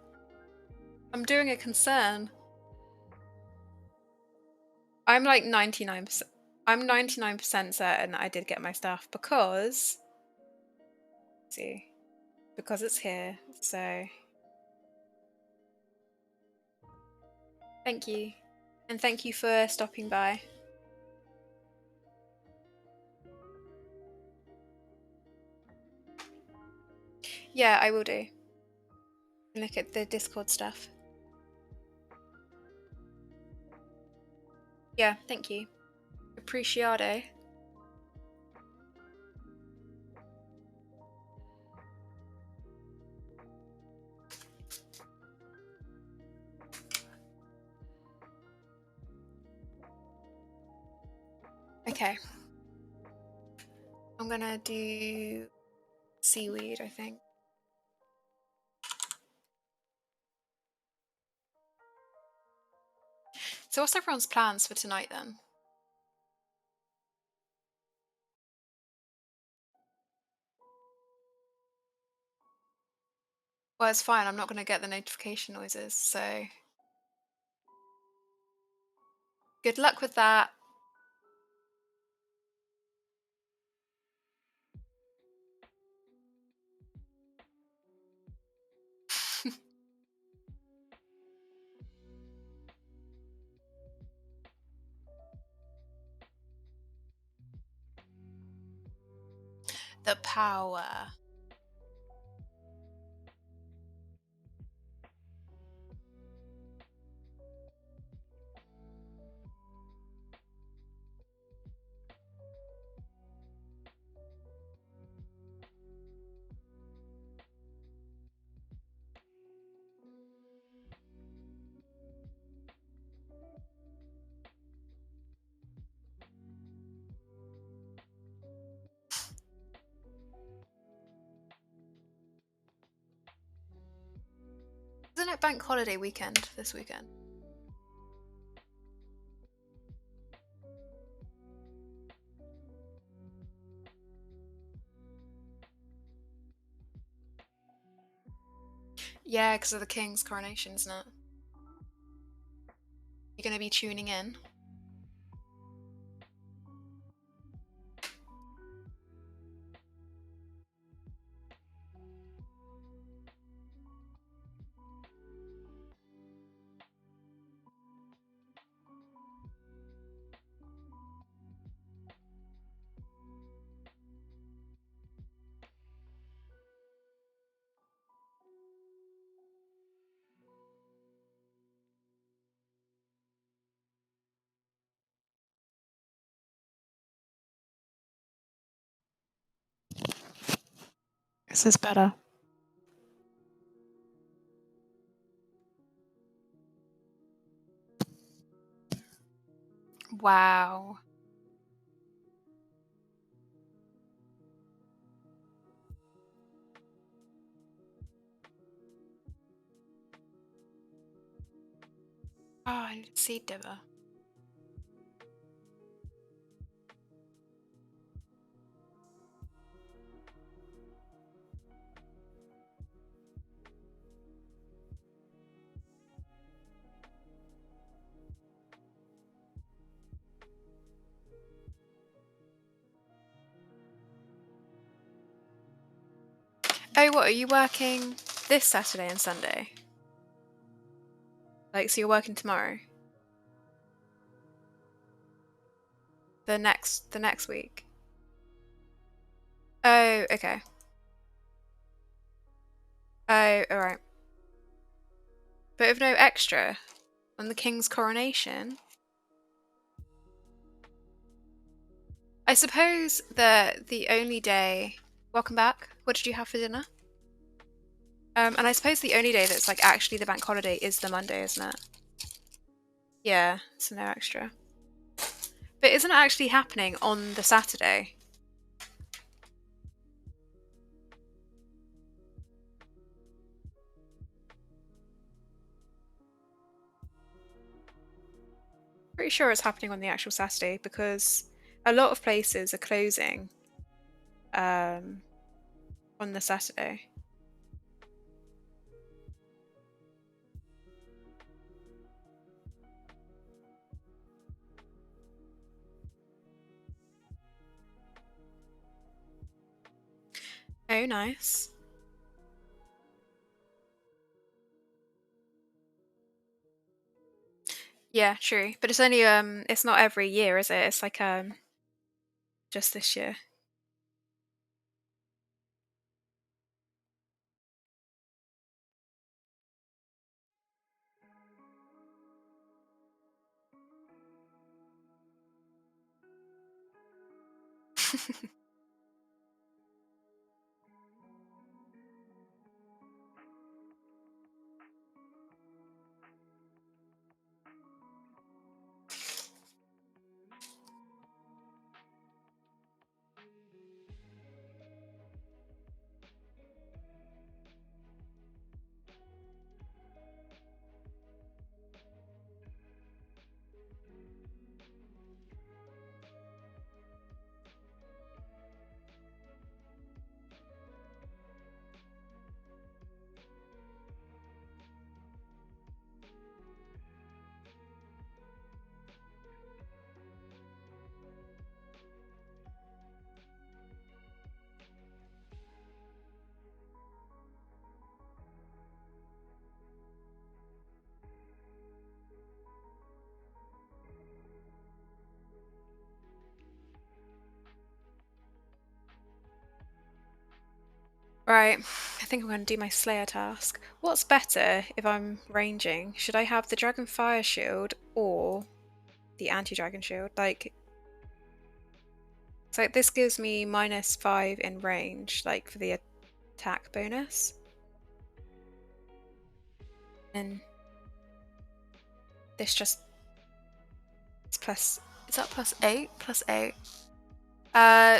I'm doing a concern. I'm like 99%. I'm 99% certain I did get my stuff because let's see. Because it's here. So thank you. And thank you for stopping by. Yeah, I will do. Look at the Discord stuff. Yeah, thank you. Appreciado. Okay. I'm gonna do seaweed, I think. So what's everyone's plans for tonight then? Well, it's fine. I'm not going to get the notification noises, so good luck with that. The power. Isn't it bank holiday weekend this weekend? Yeah, because of the king's coronation, isn't it? You're going to be tuning in? This is better. Wow. Oh, I need a seed dibber. Oh, what, are you working this Saturday and Sunday? Like, so you're working tomorrow? The next week? Oh, okay. Oh, alright. But with no extra on the king's coronation? I suppose that the only day... Welcome back. What did you have for dinner? And I suppose the only day that's like actually the bank holiday is the Monday, isn't it? Yeah, so no extra. But isn't it actually happening on the Saturday? Pretty sure it's happening on the actual Saturday because a lot of places are closing on the Saturday. Oh, nice. Yeah, true. But it's only it's not every year, is it? It's like just this year. Right, I think I'm going to do my Slayer task. What's better if I'm ranging? Should I have the Dragon Fire Shield or the Anti-Dragon Shield? Like, so this gives me -5 in range, like for the attack bonus. And this just it's plus. Is that +8? +8.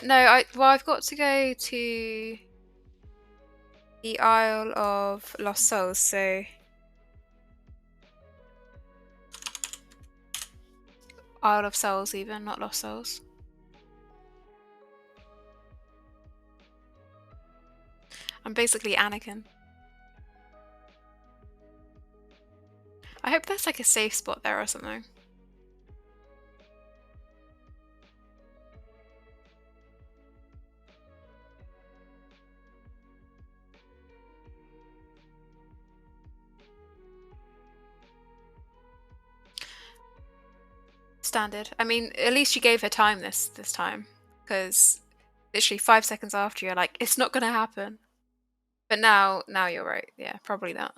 No, I've got to go to the Isle of Lost Souls, so Isle of Souls even, not Lost Souls. I'm basically Anakin. I hope there's like a safe spot there or something. Standard. I mean, at least you gave her time this time, because literally 5 seconds after you're like, it's not gonna happen. But now you're right. Yeah, probably not.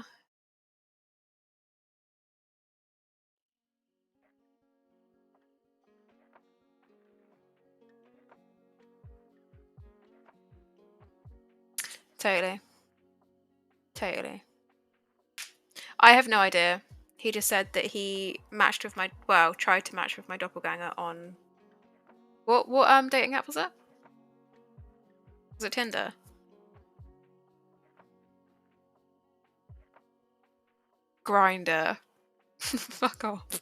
Totally. Totally. I have no idea. He just said that he matched with tried to match with my doppelganger on what dating app was that? Was it Tinder? Grinder. Fuck off.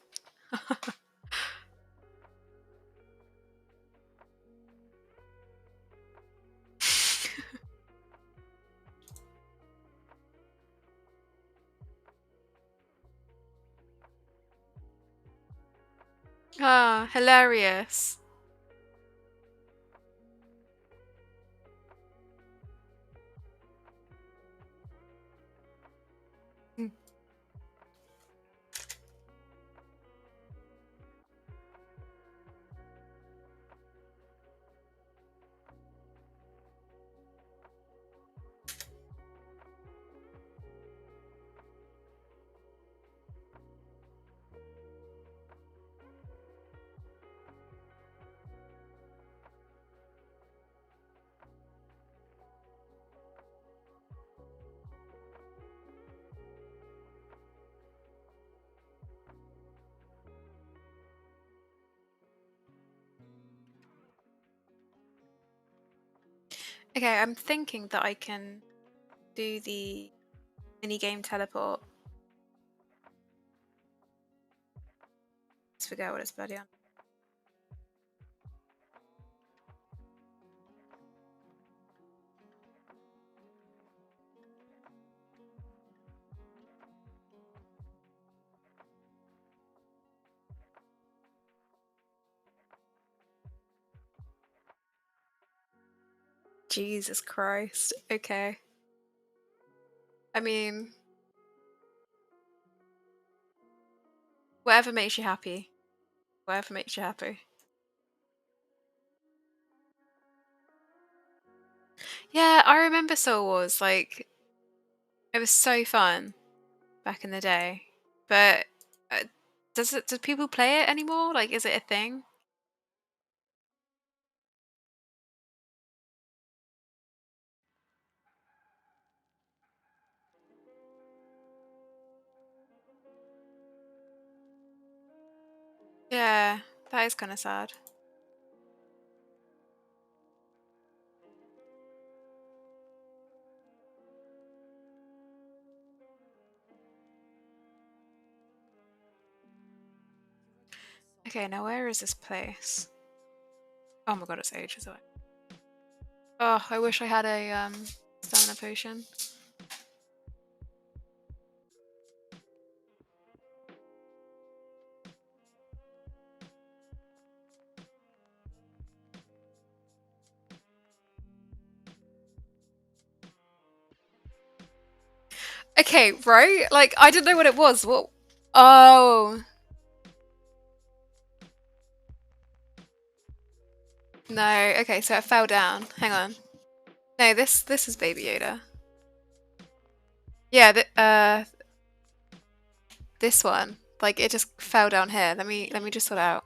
Ah, hilarious. Okay, I'm thinking that I can do the minigame teleport. Let's forget what it's bloody on. Jesus Christ. Okay. I mean, whatever makes you happy. Whatever makes you happy. Yeah, I remember Soul Wars. Like, it was so fun back in the day. But do people play it anymore? Like, is it a thing? Yeah, that is kind of sad. Okay, now where is this place? Oh my god, it's ages away. Oh, I wish I had a stamina potion. Okay, right? Like, I didn't know what it was. What? Oh. No, okay, so it fell down. Hang on. No, this is Baby Yoda. Yeah, this one. Like, it just fell down here. Let me just sort it out.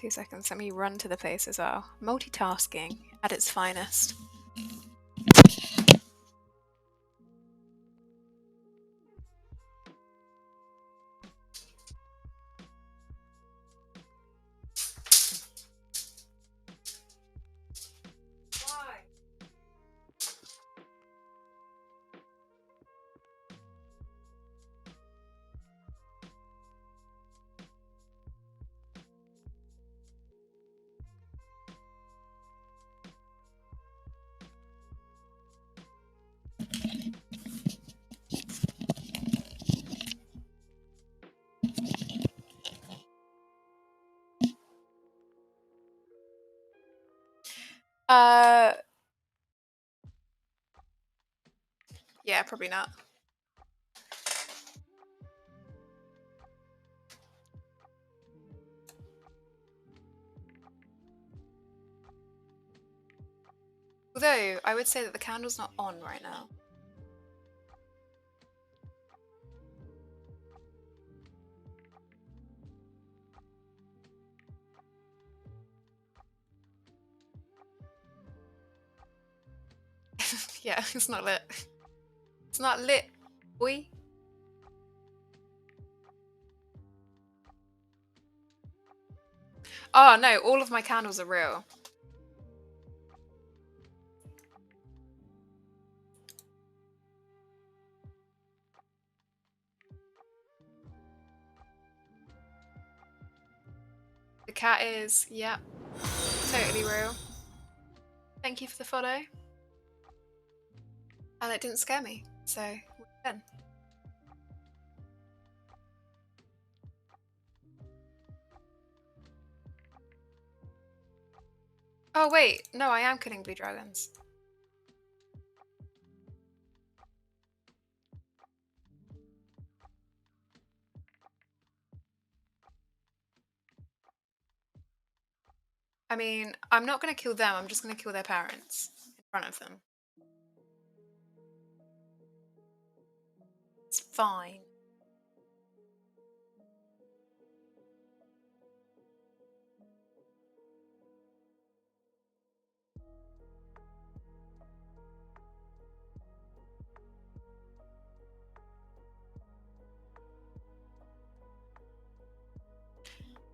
2 seconds. Let me run to the place as well. Multitasking at its finest. Yeah, probably not. Although, I would say that the candle's not on right now. Yeah, it's not lit. It's not lit, boy. Oh no, all of my candles are real. The cat is, yeah, totally real. Thank you for the follow. And it didn't scare me, so we're good. Oh wait, no, I am killing blue dragons. I mean, I'm not going to kill them, I'm just going to kill their parents in front of them. It's fine.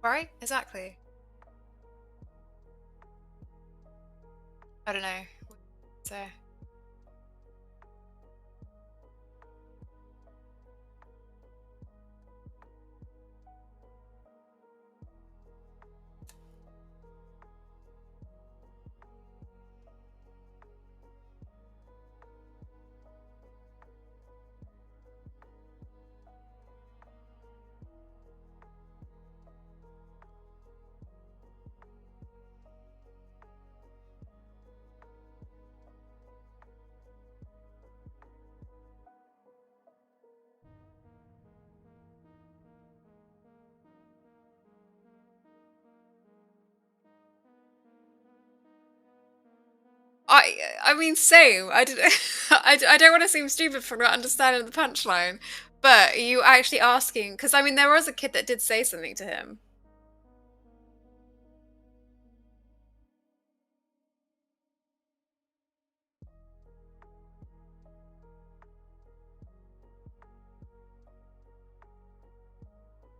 Right? Exactly. I don't know. So. I mean, same. I did. I don't want to seem stupid for not understanding the punchline, but you actually asking because I mean there was a kid that did say something to him.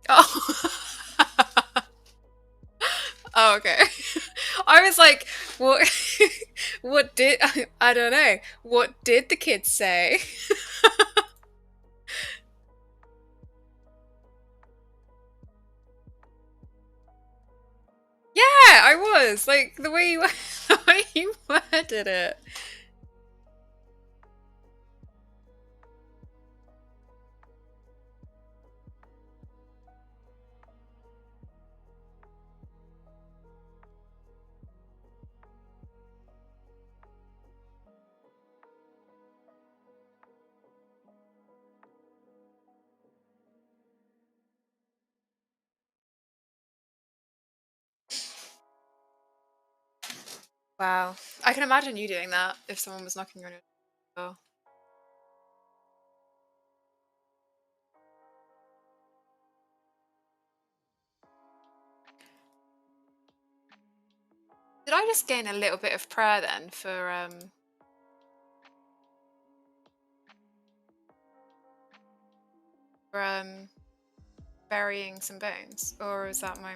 Oh. Oh, okay. I was like, what? What did I don't know. What did the kids say? Yeah, I was like the way you the way you worded it. Wow, I can imagine you doing that if someone was knocking on your door. Did I just gain a little bit of prayer then for burying some bones, or is that my?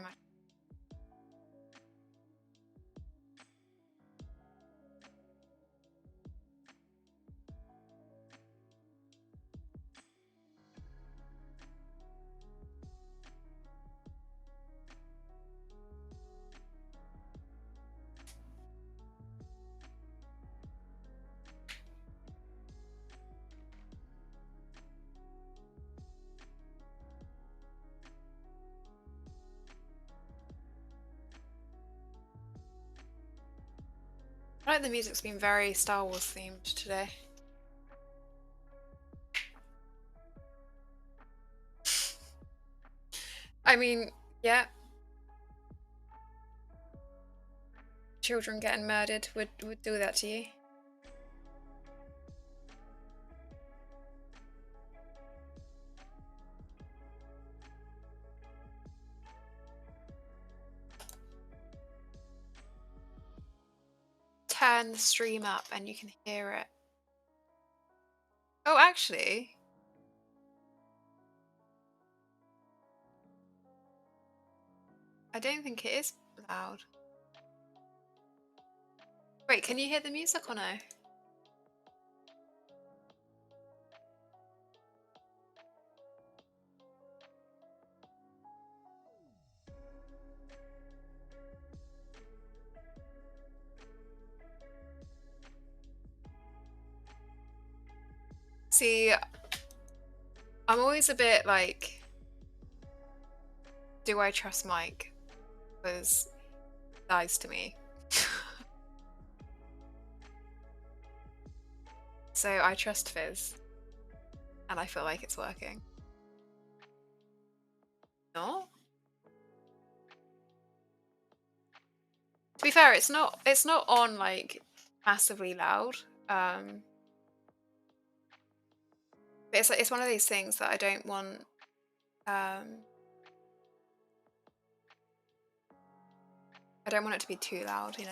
I feel like the music's been very Star Wars themed today. I mean, yeah. Children getting murdered would do that to you. Turn the stream up and you can hear it. Oh, actually. I don't think it is loud. Wait, can you hear the music or no? See, I'm always a bit like, do I trust Mike? Because he lies to me. So I trust Fizz. And I feel like it's working. No? To be fair, it's not on like massively loud. But it's one of these things that I don't want I don't want it to be too loud, you know.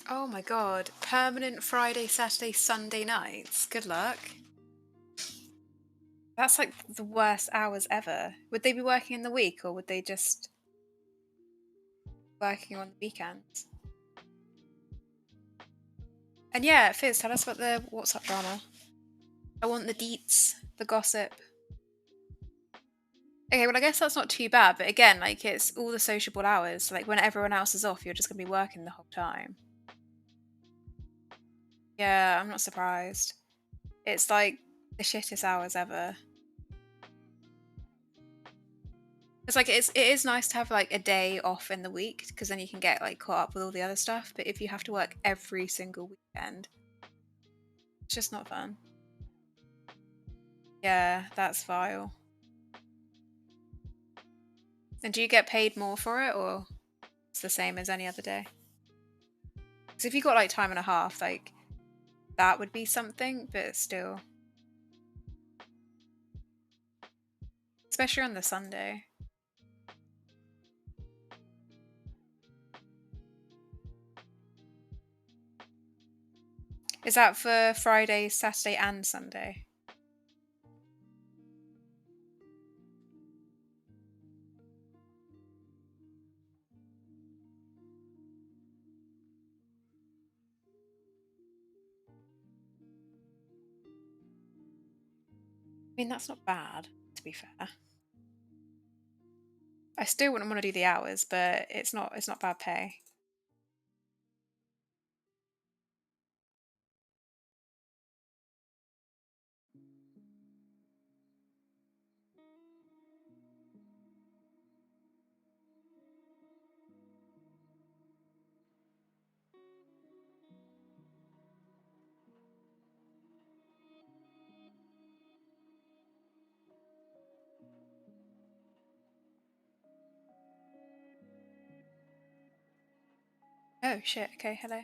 Oh my god. Permanent Friday, Saturday, Sunday nights. Good luck. That's like the worst hours ever. Would they be working in the week or would they just working on the weekends? And yeah, Fizz, tell us about the WhatsApp drama. I want the deets, the gossip. Okay, well I guess that's not too bad, but again, like it's all the sociable hours. So, like when everyone else is off, you're just gonna be working the whole time. Yeah, I'm not surprised. It's like the shittest hours ever. It's like it is nice to have like a day off in the week because then you can get like caught up with all the other stuff. But if you have to work every single weekend, it's just not fun. Yeah, that's vile. And do you get paid more for it or it's the same as any other day? Because if you got like time and a half, like that would be something, but still. Especially on the Sunday. Is that for Friday, Saturday, and Sunday? I mean, that's not bad, to be fair. I still wouldn't want to do the hours, but it's not bad pay. Oh shit, okay, hello.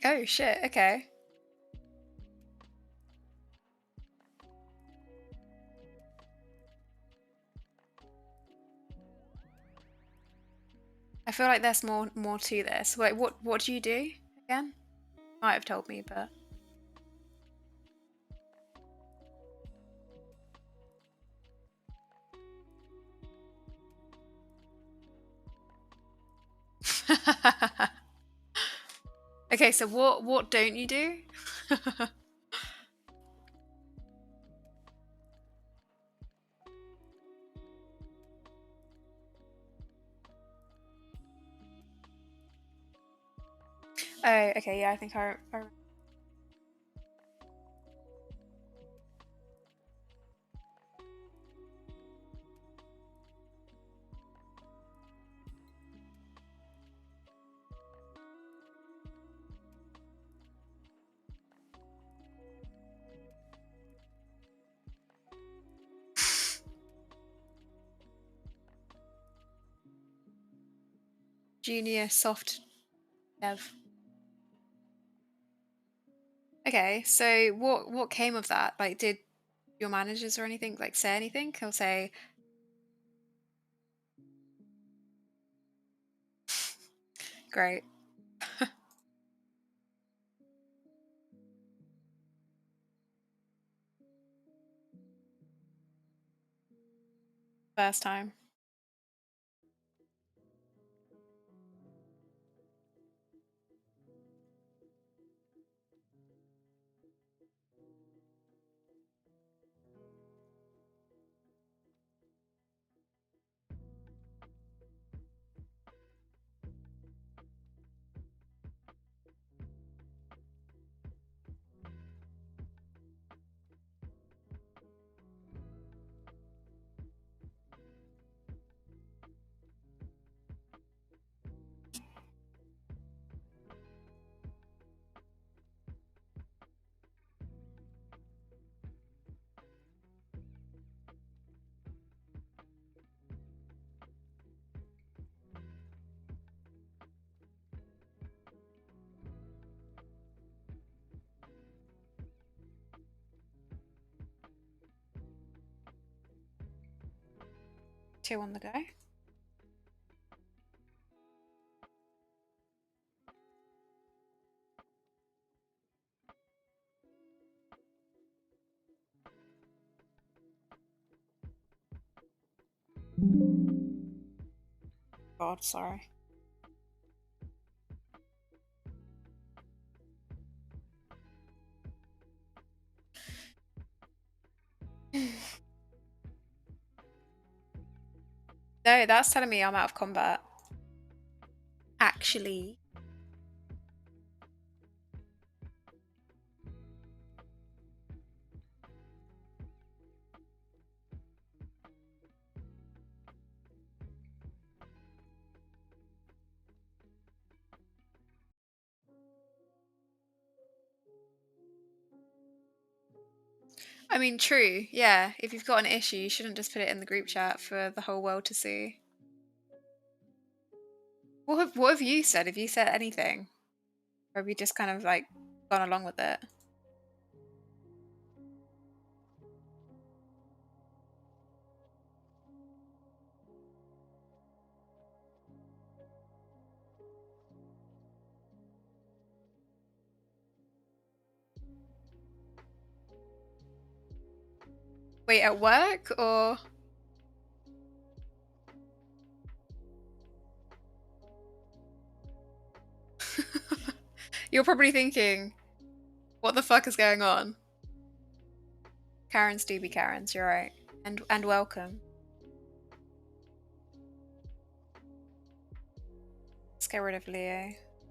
Oh shit, okay. I feel like there's more to this. Wait, what do you do again? Might have told me, but okay, so what don't you do? Oh, okay, yeah, I think I junior soft dev. Okay, so what came of that? Like, did your managers or anything like say anything? Or say, great, first time. Two on the go. God, sorry. No, that's telling me I'm out of combat. Actually. I mean, true. Yeah, if you've got an issue, you shouldn't just put it in the group chat for the whole world to see. What have you said? Have you said anything? Or have you just kind of like gone along with it? Wait, at work or? You're probably thinking, what the fuck is going on? Karens do be Karens, you're right. And welcome. Let's get rid of Leo.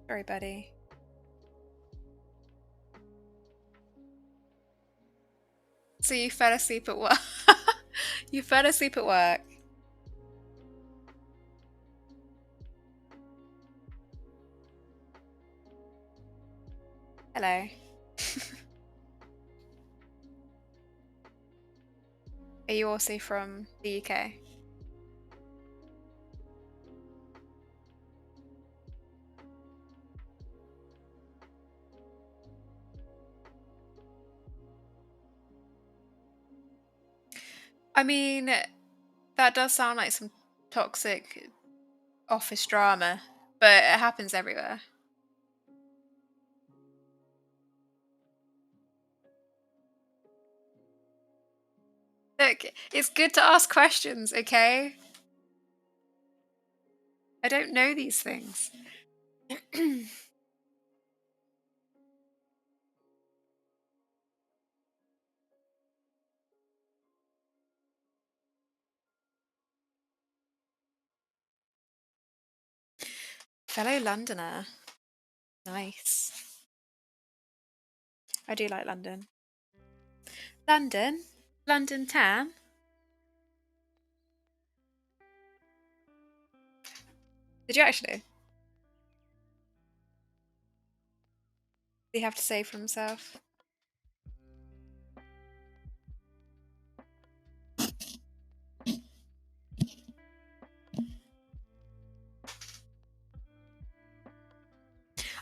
Sorry, buddy. So you fell asleep at work. You fell asleep at work. Hello. Are you also from the UK? I mean, that does sound like some toxic office drama, but it happens everywhere. Look, it's good to ask questions, okay? I don't know these things. Fellow Londoner. Nice. I do like London. London? London town? Did you actually? Did he have to say for himself?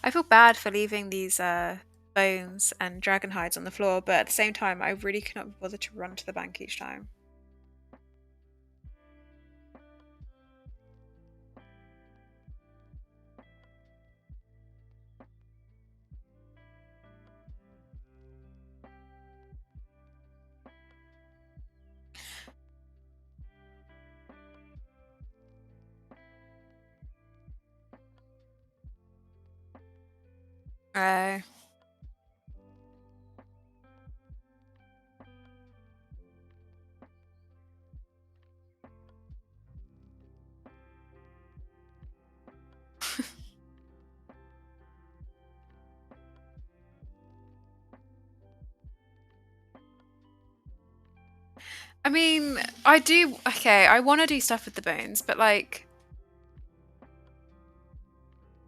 I feel bad for leaving these bones and dragon hides on the floor, but at the same time, I really cannot be bothered to run to the bank each time. Uh, I mean, I do. Okay, I want to do stuff with the bones, but like,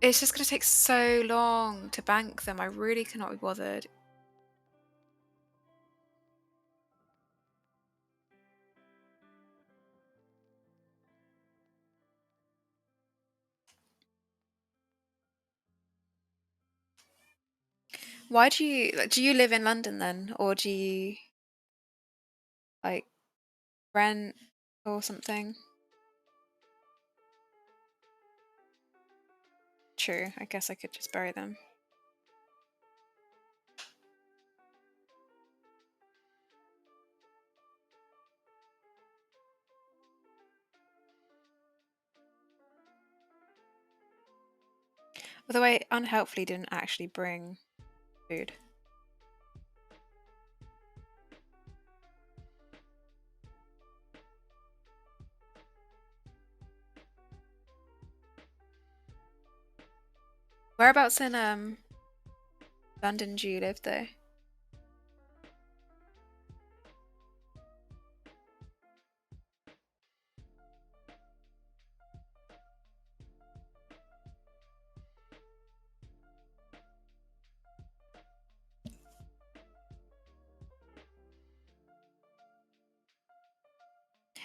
it's just going to take so long to bank them. I really cannot be bothered. Why do you like, do you live in London then, or do you like rent or something? True. I guess I could just bury them. Although I unhelpfully didn't actually bring food. Whereabouts in London do you live though?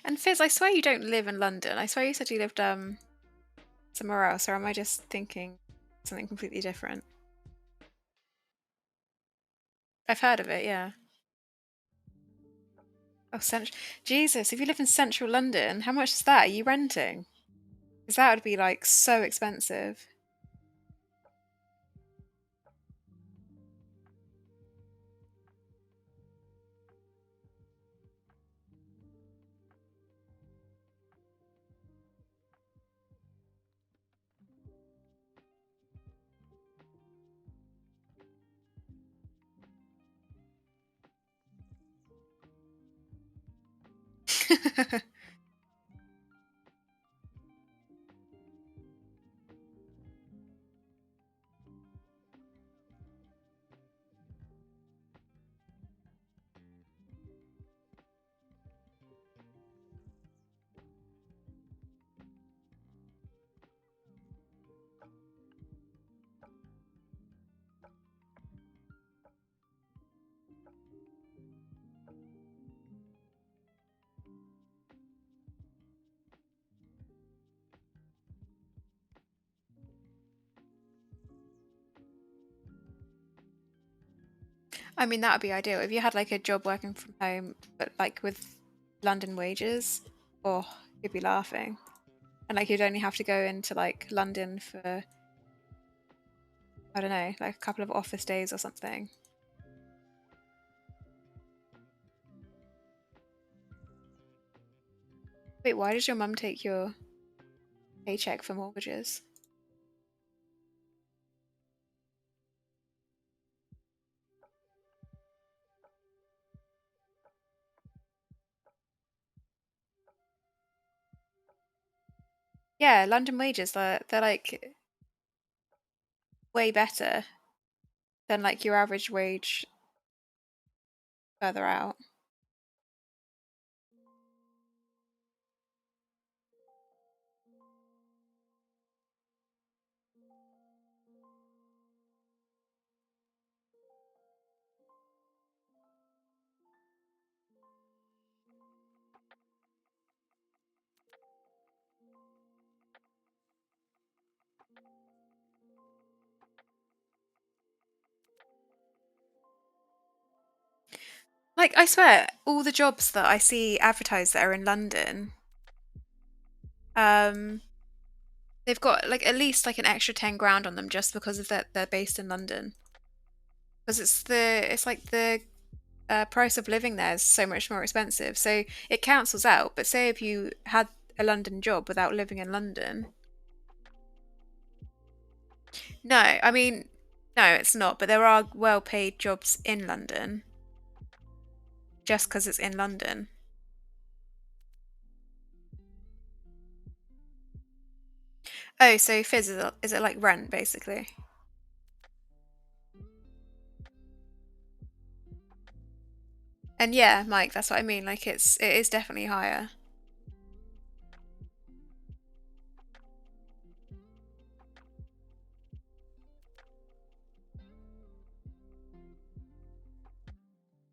And Fizz, I swear you don't live in London. I swear you said you lived somewhere else, or am I just thinking something completely different? I've heard of it, yeah. Oh, Jesus, if you live in central London, how much is that? Are you renting? Because that would be like so expensive. I mean, that would be ideal. If you had like a job working from home, but like with London wages, oh, you'd be laughing. And like you'd only have to go into like London for, I don't know, like a couple of office days or something. Wait, why does your mum take your paycheck for mortgages? Yeah, London wages, they're like way better than like your average wage further out. Like, I swear, all the jobs that I see advertised that are in London, um, they've got like at least like an extra 10 grand on them just because of that they're based in London. Because it's like the price of living there is so much more expensive. So it cancels out. But say if you had a London job without living in London. No, I mean, no, it's not. But there are well-paid jobs in London just because it's in London. Oh, so Fizz is it like rent basically? And yeah, Mike, that's what I mean. Like it is definitely higher.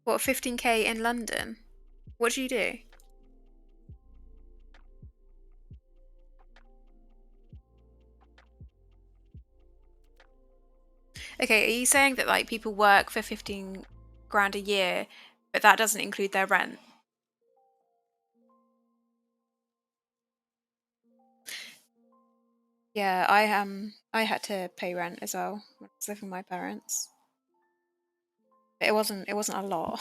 What, 15K in London? What do you do? Okay, are you saying that like people work for 15 grand a year, but that doesn't include their rent? Yeah, I had to pay rent as well when I was living with my parents. But it wasn't a lot.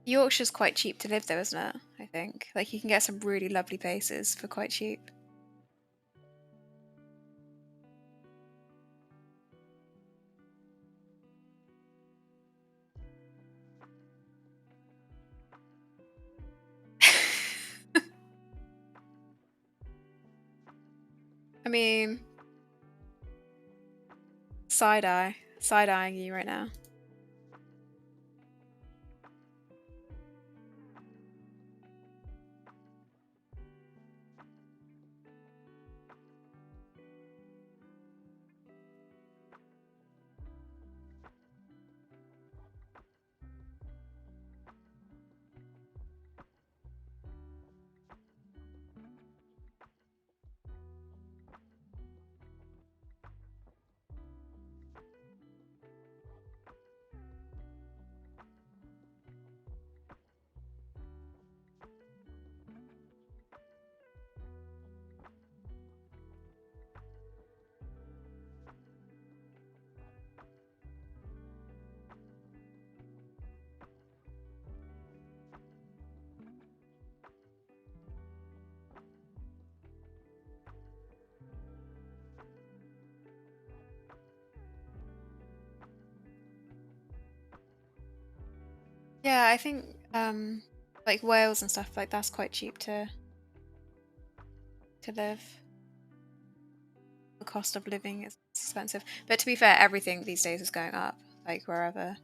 Yorkshire's quite cheap to live though, isn't it? I think. Like you can get some really lovely places for quite cheap. I mean, side eyeing you right now. Yeah, I think like Wales and stuff like that's quite cheap to live. The cost of living is expensive. But to be fair, everything these days is going up, like wherever.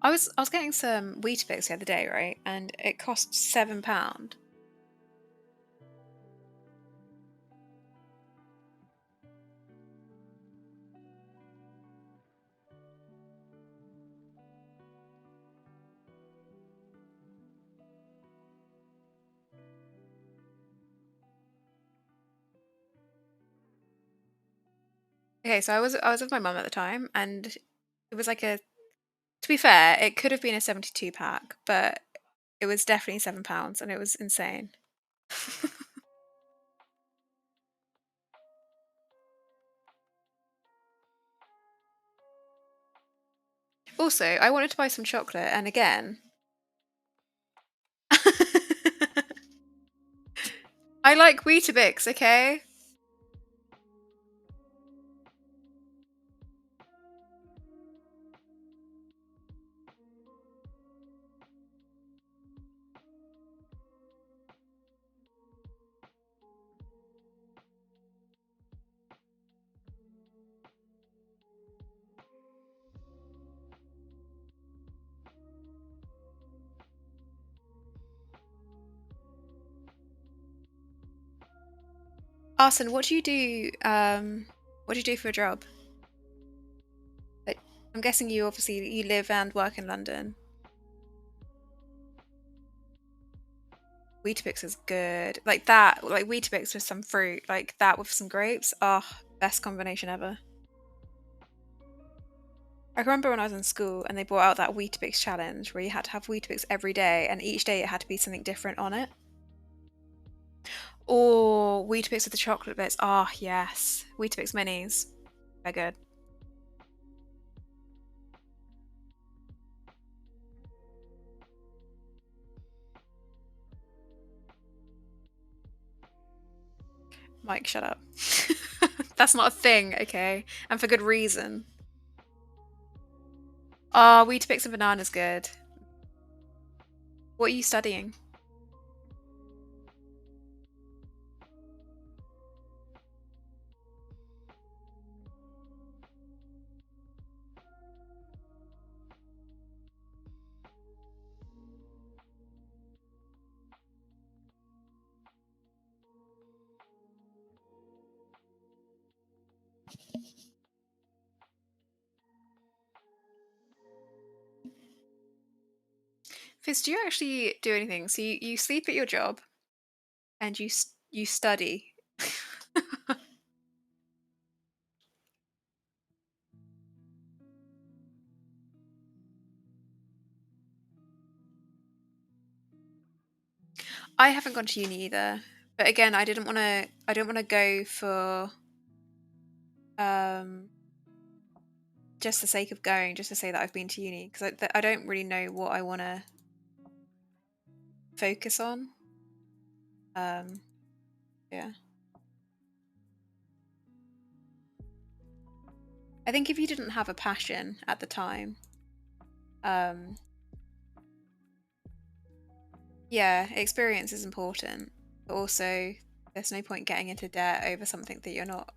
I was getting some Weetabix the other day, right? And it cost £7. Okay, so I was with my mum at the time, and it was like a. To be fair, it could have been a 72 pack, but it was definitely £7, and it was insane. Also, I wanted to buy some chocolate, and again, I like Weetabix, okay? Arson, what do you do? What do you do for a job? Like, I'm guessing you obviously you live and work in London. Weetabix is good. Like that, like Weetabix with some fruit, like that with some grapes. Oh, best combination ever. I remember when I was in school and they brought out that Weetabix challenge where you had to have Weetabix every day, and each day it had to be something different on it. Or Weetabix with the chocolate bits. Ah, yes. Weetabix minis. They're good. Mike, shut up. That's not a thing, okay? And for good reason. Ah, Weetabix and banana's good. What are you studying? Fizz, do you actually do anything? So you sleep at your job and you study. I haven't gone to uni either, but again, I didn't want to. I don't want to go for um just the sake of going, just to say that I've been to uni, because I don't really know what I want to focus on. Um, yeah, I think if you didn't have a passion at the time, um, yeah, experience is important, but also there's no point getting into debt over something that you're not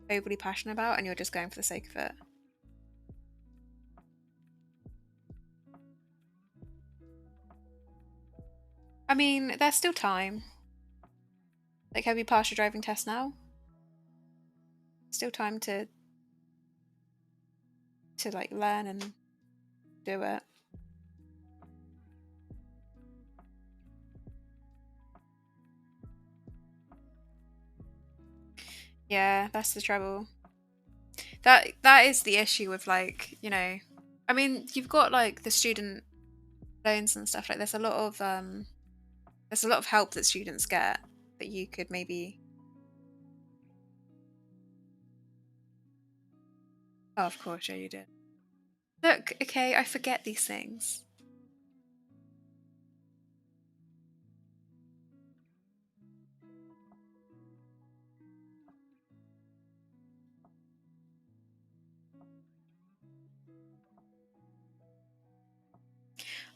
overly passionate about and you're just going for the sake of it. I mean, there's still time. Like, have you passed your driving test now? Still time to like learn and do it. Yeah, that's the trouble. That is the issue with, like, I mean, you've got like the student loans and stuff. Like there's a lot of help that students get that you could maybe. Oh, of course, yeah, you did. Look, okay, I forget these things.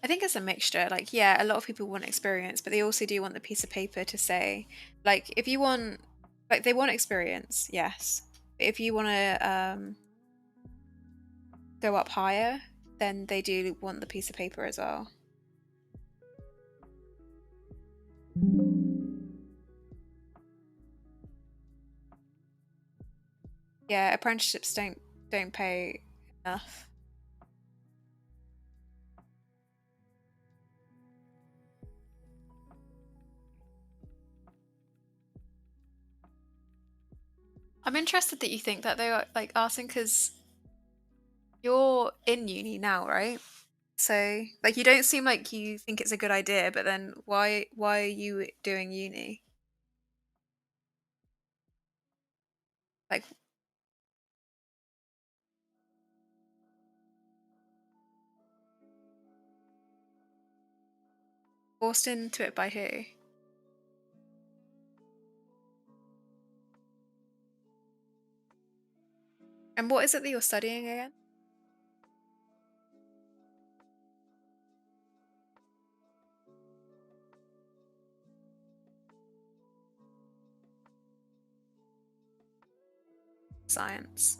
I think it's a mixture. Like, yeah, a lot of people want experience, but they also do want the piece of paper to say, like, if you want, like, they want experience, yes. But if you want to go up higher, then they do want the piece of paper as well. Yeah, apprenticeships don't pay enough. I'm interested that you think that they are like Arson, because you're in uni now, right? So like you don't seem like you think it's a good idea, but then why are you doing uni? Like forced into it by who? And what is it that you're studying again? Science.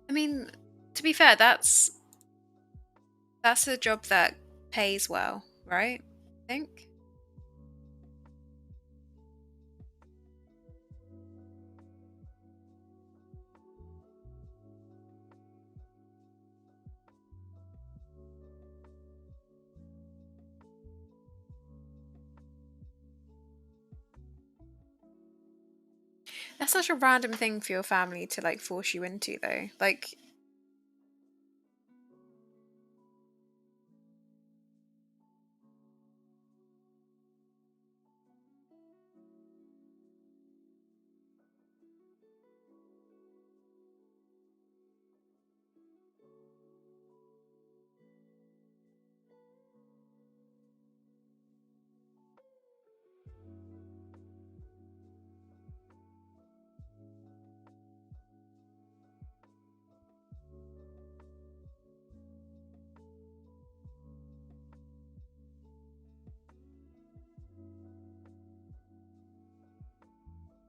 I mean, to be fair, that's a job that pays well, right? I think. That's such a random thing for your family to like force you into though. Like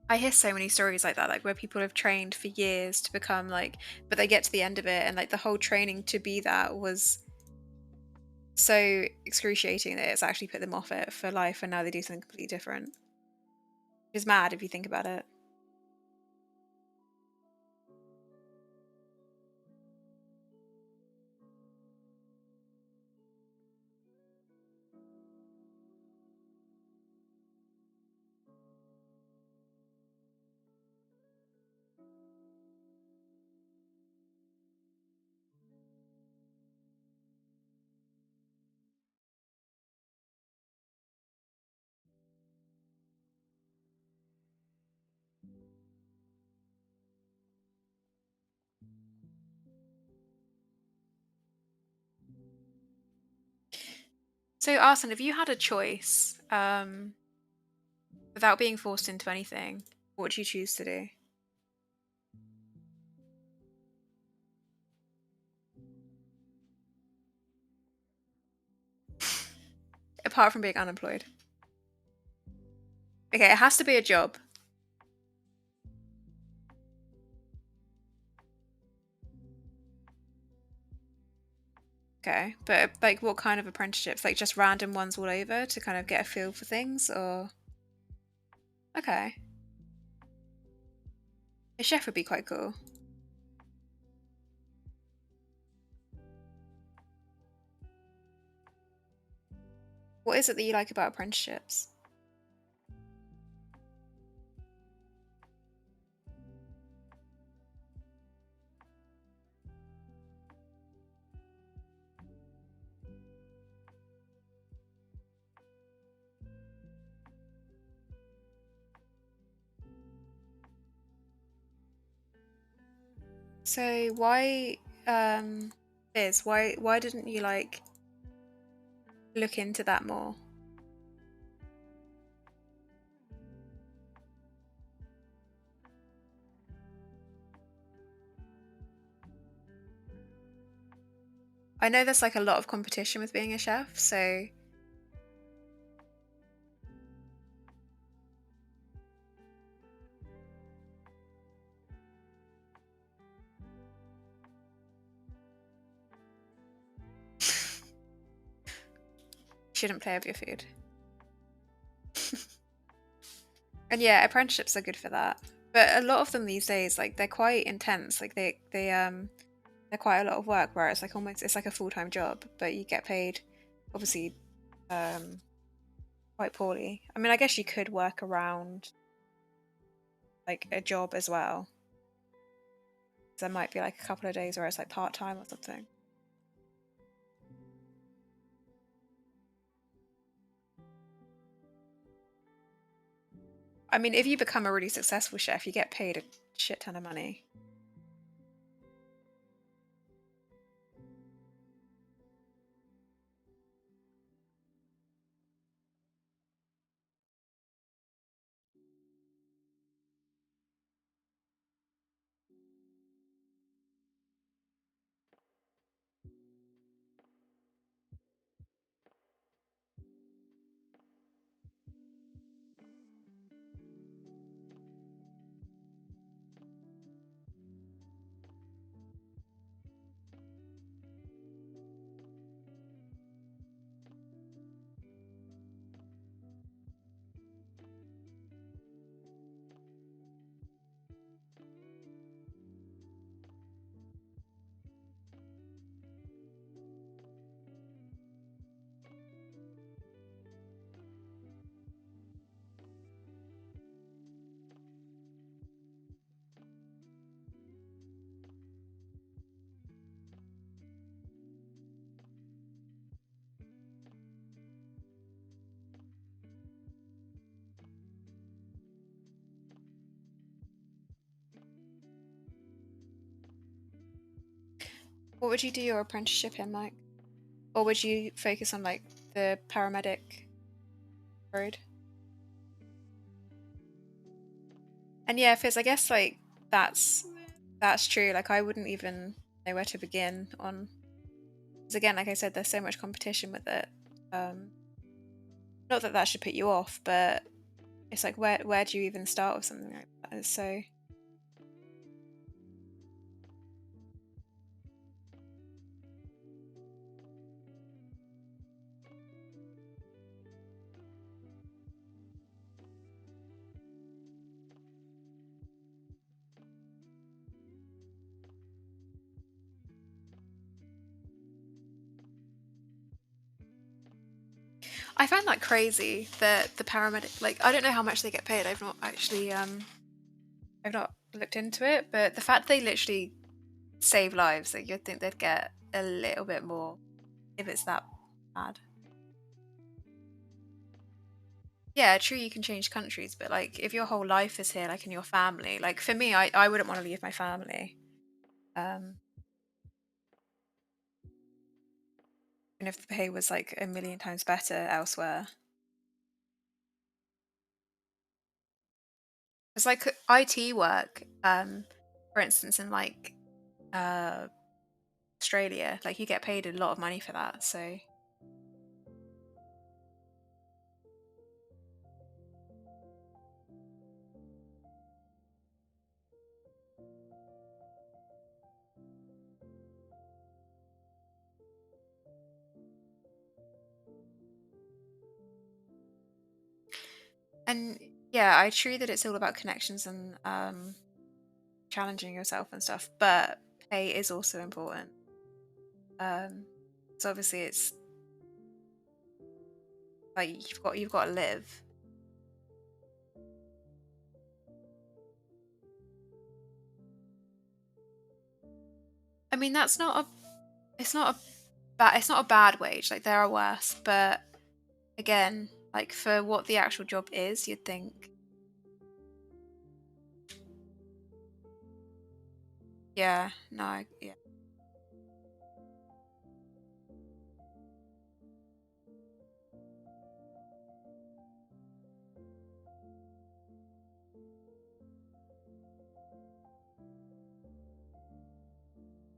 I hear so many stories like that, like where people have trained for years to become like, but they get to the end of it and like the whole training to be that was so excruciating that it's actually put them off it for life and now they do something completely different. Which is mad if you think about it. So Arson, if you had a choice, without being forced into anything, what would you choose to do? Apart from being unemployed. Okay, it has to be a job. Okay, but like what kind of apprenticeships? Like just random ones all over to kind of get a feel for things, or okay, a chef would be quite cool. What is it that you like about apprenticeships? So why, Liz, why didn't you like look into that more? I know there's like a lot of competition with being a chef, so you shouldn't play with your food. And yeah, apprenticeships are good for that. But a lot of them these days, like they're quite intense. Like they're quite a lot of work where it's like almost it's like a full-time job, but you get paid obviously um quite poorly. I mean, I guess you could work around like a job as well. There might be like a couple of days where it's like part-time or something. I mean, if you become a really successful chef, you get paid a shit ton of money. What would you do your apprenticeship in, Mike? Or would you focus on like the paramedic road? And yeah, Fizz, I guess like that's true. Like I wouldn't even know where to begin on, because again, like I said, there's so much competition with it. Not that that should put you off, but it's like where do you even start with something like that? So I find that crazy that the paramedic, like I don't know how much they get paid. I've not actually I've not looked into it, but the fact they literally save lives, like you'd think they'd get a little bit more if it's that bad. Yeah, true, you can change countries, but like if your whole life is here, like in your family, like for me, I wouldn't want to leave my family. Um, and if the pay was like a million times better elsewhere. It's like IT work, for instance, in like uh Australia, like you get paid a lot of money for that. So and yeah, I true that it's all about connections and challenging yourself and stuff, but pay is also important. So obviously it's like you've got to live. I mean, that's not a it's not a bad wage. Like there are worse, but again, like for what the actual job is, you'd think, yeah, no, yeah,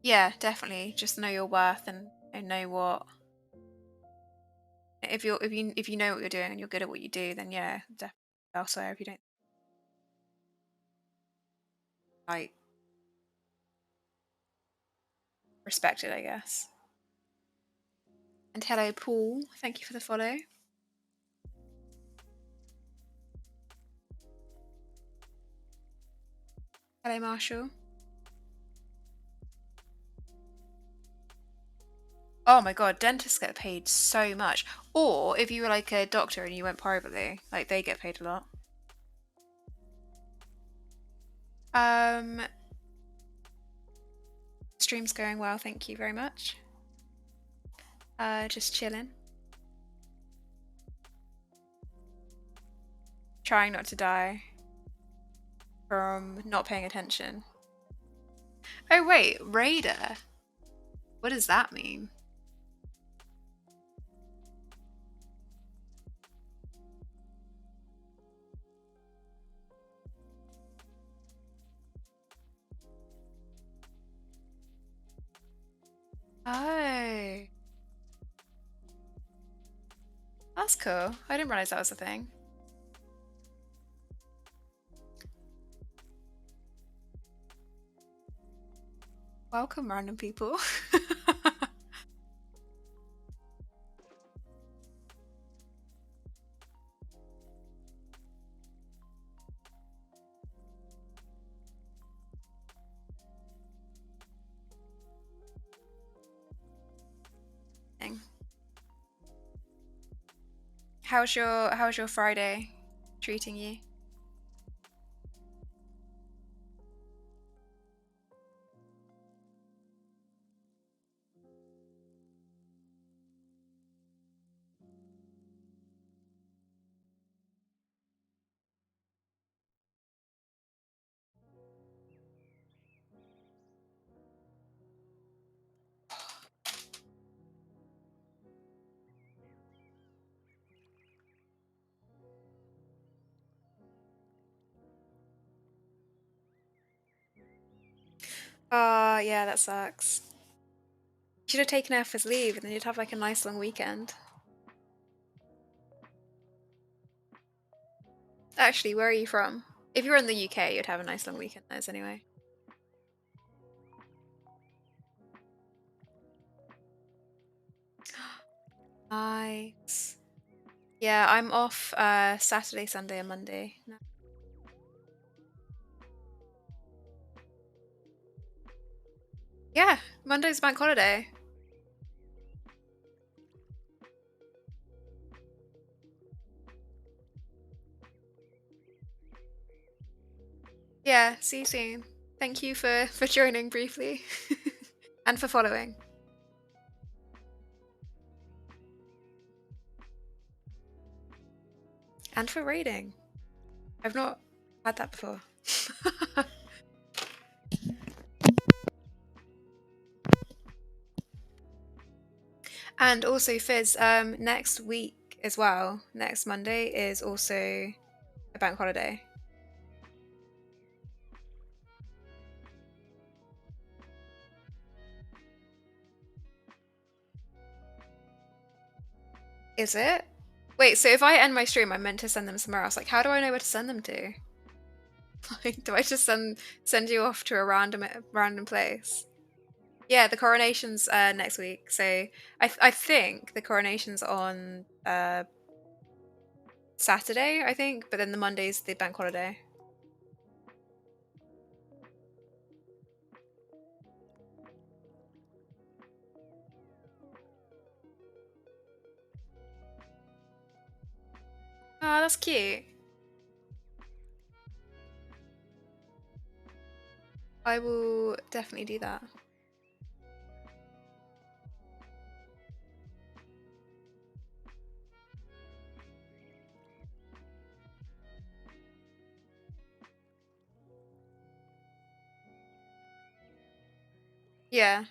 yeah, definitely. Just know your worth and know what if you know what you're doing and you're good at what you do, then yeah, definitely elsewhere. If you don't like respect it, I guess. And hello, Paul. Thank you for the follow. Hello, Marshall. Oh my god, dentists get paid so much. Or if you were like a doctor and you went privately, like they get paid a lot. Stream's going well, thank you very much. Just chilling. Trying not to die from not paying attention. Oh wait, Raider. What does that mean? Oh. That's cool. I didn't realize that was a thing. Welcome, random people. How's your Friday treating you? Oh, yeah, that sucks. You should have taken off his leave and then you'd have like a nice long weekend. Actually, where are you from? If you're in the UK, you'd have a nice long weekend there anyway. Nice. Yeah, I'm off Saturday, Sunday, and Monday. No. Yeah, Monday's bank holiday. Yeah, see you soon. Thank you for joining briefly and for following and for raiding. I've not had that before. And also, Fizz, next week as well, next Monday is also a bank holiday. Is it? Wait, so if I end my stream, I'm meant to send them somewhere else. Like, how do I know where to send them to? Like, do I just send you off to a random place? Yeah, the coronation's next week. So I think the coronation's on Saturday, I think, but then the Monday's the bank holiday. Oh, that's cute. I will definitely do that. Yeah.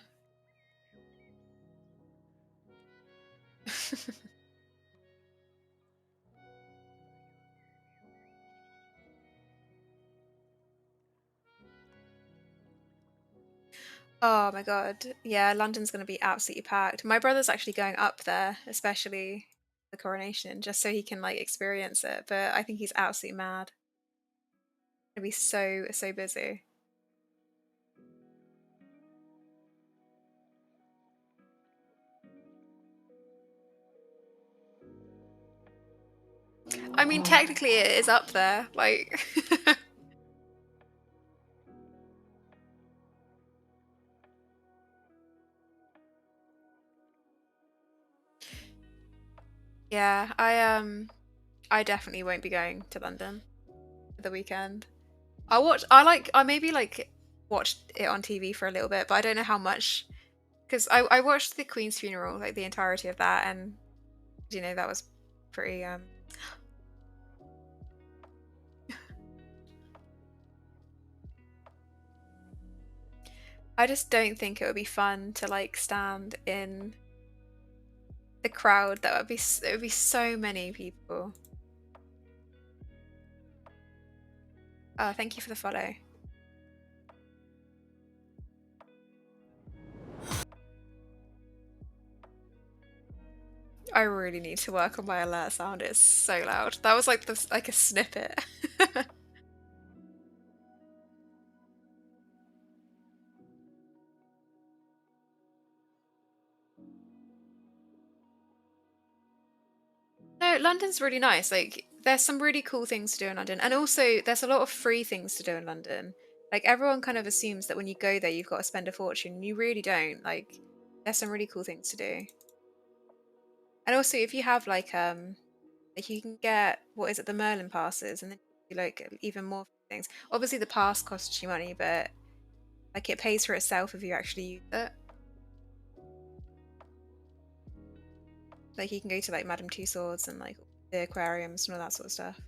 Oh my god. Yeah, London's going to be absolutely packed. My brother's actually going up there, especially the coronation, just so he can like experience it. But I think he's absolutely mad. It'll be so busy. I mean, technically it is up there. Like yeah, I definitely won't be going to London for the weekend. I maybe like watched it on TV for a little bit, but I don't know how much because I watched the Queen's funeral, like the entirety of that, and you know that was pretty. I just don't think it would be fun to like stand in the crowd. It would be so many people. Thank you for the follow. I really need to work on my alert sound. It's so loud. That was like like a snippet. No, London's really nice. Like, there's some really cool things to do in London, and also there's a lot of free things to do in London. Like, everyone kind of assumes that when you go there, you've got to spend a fortune. You really don't. Like, there's some really cool things to do. And also, if you have like you can get what is it, the Merlin passes, and then you like even more things. Obviously, the pass costs you money, but like it pays for itself if you actually use it. Like, you can go to like Madame Tussauds and like the aquariums and all that sort of stuff.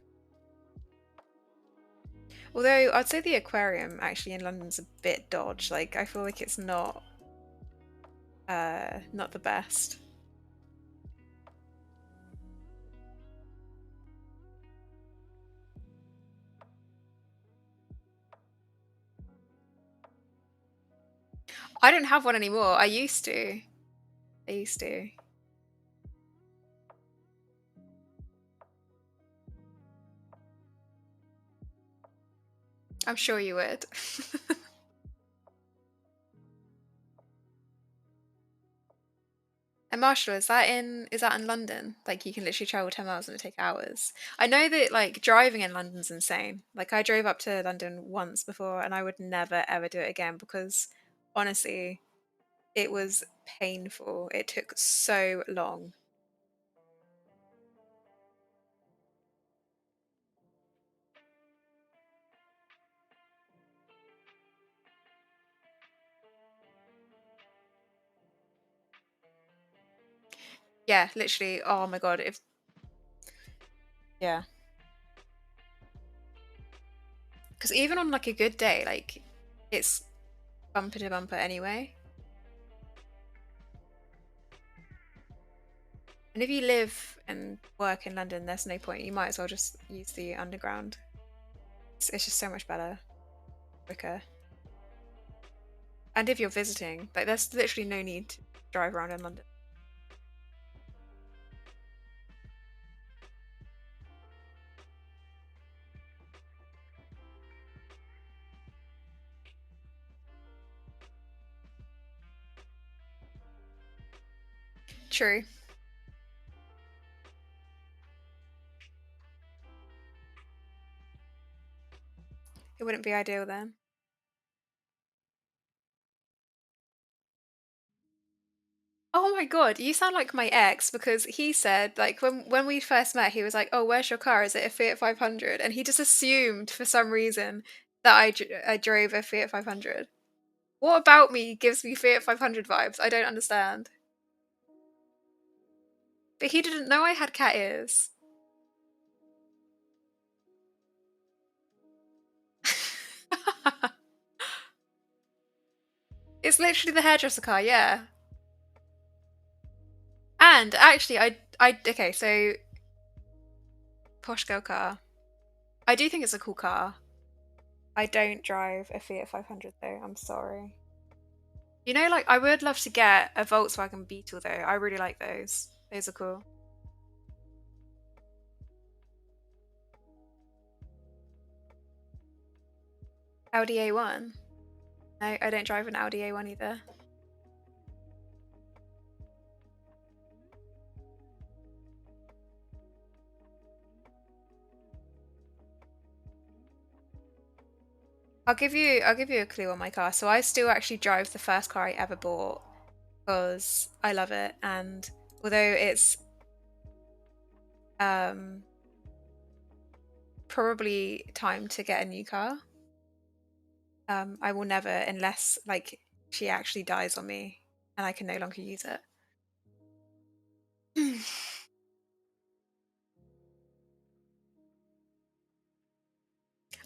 Although I'd say the aquarium actually in London's a bit dodge. Like, I feel like it's not the best. I don't have one anymore. I used to. I used to. I'm sure you would. And Marshall, is that in London? Like, you can literally travel 10 miles and it take hours. I know that like driving in London's insane. Like, I drove up to London once before and I would never ever do it again because honestly, it was painful. It took so long. Yeah, literally. Oh my God. If Yeah. Because even on like a good day, like it's bumper to bumper anyway. And if you live and work in London, there's no point. You might as well just use the underground. It's just so much better, quicker. And if you're visiting, like there's literally no need to drive around in London. True. It wouldn't be ideal then. Oh my God, you sound like my ex because he said like when we first met, he was like, "Oh, where's your car? Is it a Fiat 500?" And he just assumed for some reason that I drove a Fiat 500. What about me gives me Fiat 500 vibes? I don't understand. But he didn't know I had cat ears. It's literally the hairdresser car, yeah. And actually, okay, so posh girl car. I do think it's a cool car. I don't drive a Fiat 500 though. I'm sorry. You know, like I would love to get a Volkswagen Beetle though. I really like those. Those are cool. Audi A1. No, I don't drive an Audi A1 either. I'll give you a clue on my car. So I still actually drive the first car I ever bought because I love it. And although it's um probably time to get a new car, I will never, unless like she actually dies on me and I can no longer use it.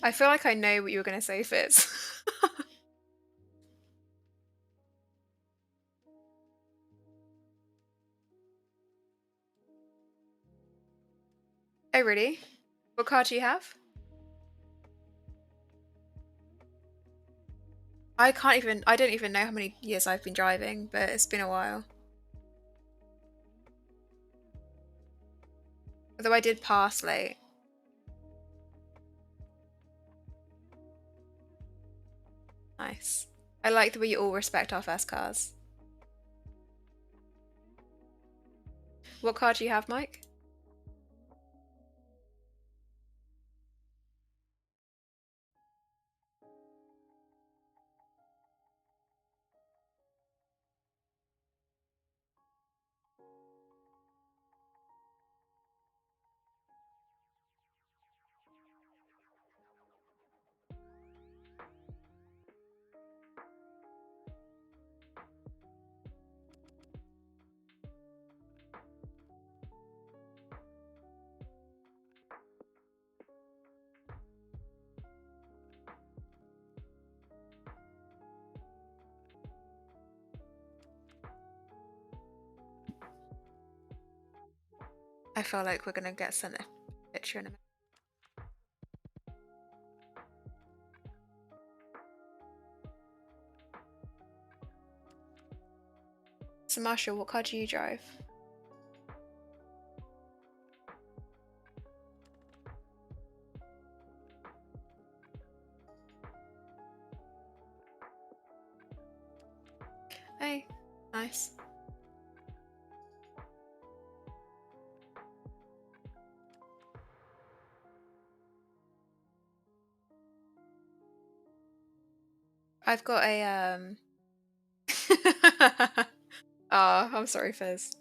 I feel like I know what you were going to say, Fitz. Oh, really? What card do you have? I don't even know how many years I've been driving, but it's been a while. Although I did pass late. Nice. I like the way you all respect our first cars. What car do you have, Mike? I feel like we're gonna get sent a picture in a minute. So Marshall, what car do you drive? Hey, nice. I've got a Oh, I'm sorry, Fizz.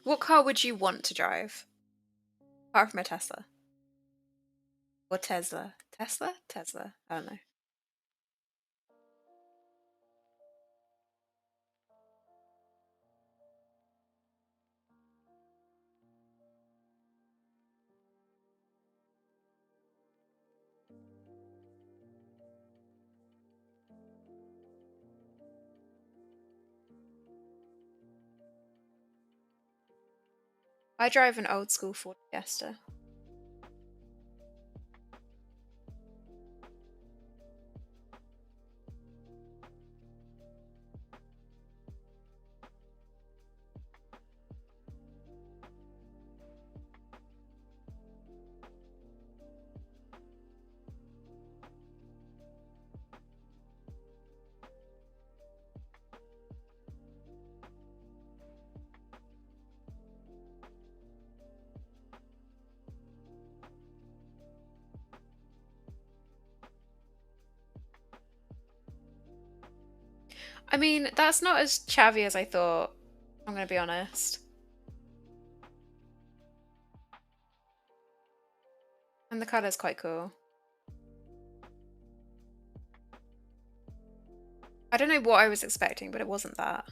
What car would you want to drive? Apart from a Tesla. Or Tesla. Tesla? Tesla. I don't know. I drive an old school Ford Fiesta. I mean, that's not as chavvy as I thought. I'm gonna be honest. And the colour's quite cool. I don't know what I was expecting, but it wasn't that.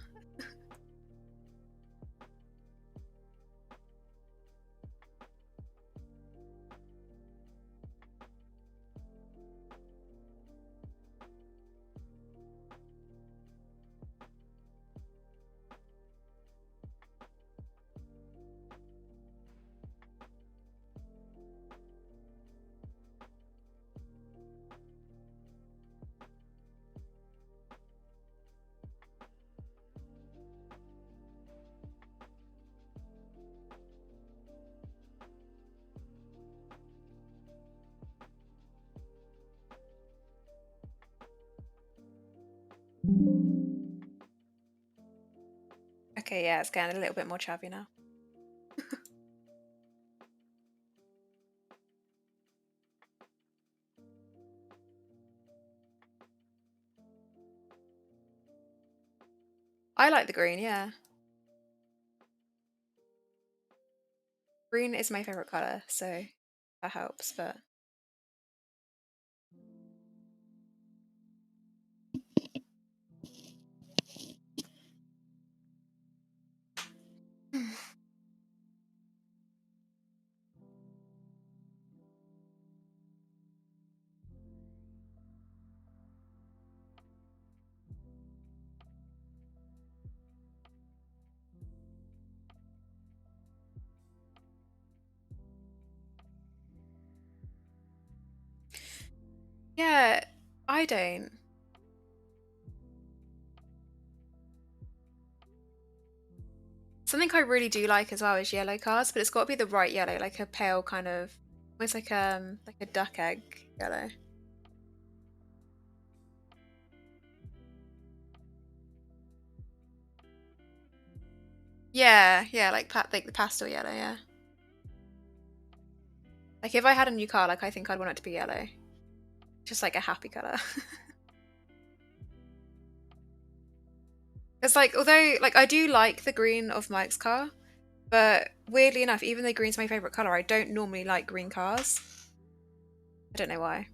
Okay, yeah, it's getting a little bit more chavvy now. I like the green, yeah. Green is my favorite color, so that helps, but Yeah, I don't. Something I really do like as well is yellow cars, but it's got to be the right yellow, like a pale kind of, almost like a duck egg yellow. Yeah, yeah, like the pastel yellow, yeah. Like if I had a new car, like I think I'd want it to be yellow. Just like a happy color. It's like, although like I do like the green of Mike's car, but weirdly enough, even though green's my favorite color, I don't normally like green cars. I don't know why.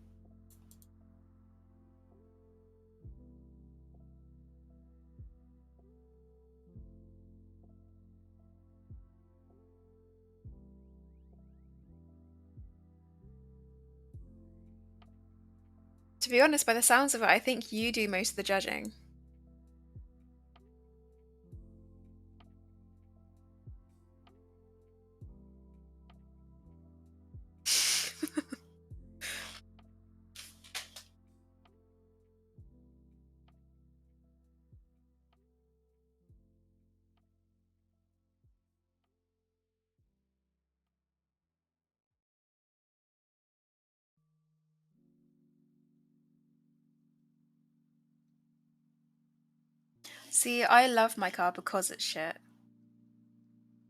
To be honest, by the sounds of it, I think you do most of the judging. See, I love my car because it's shit.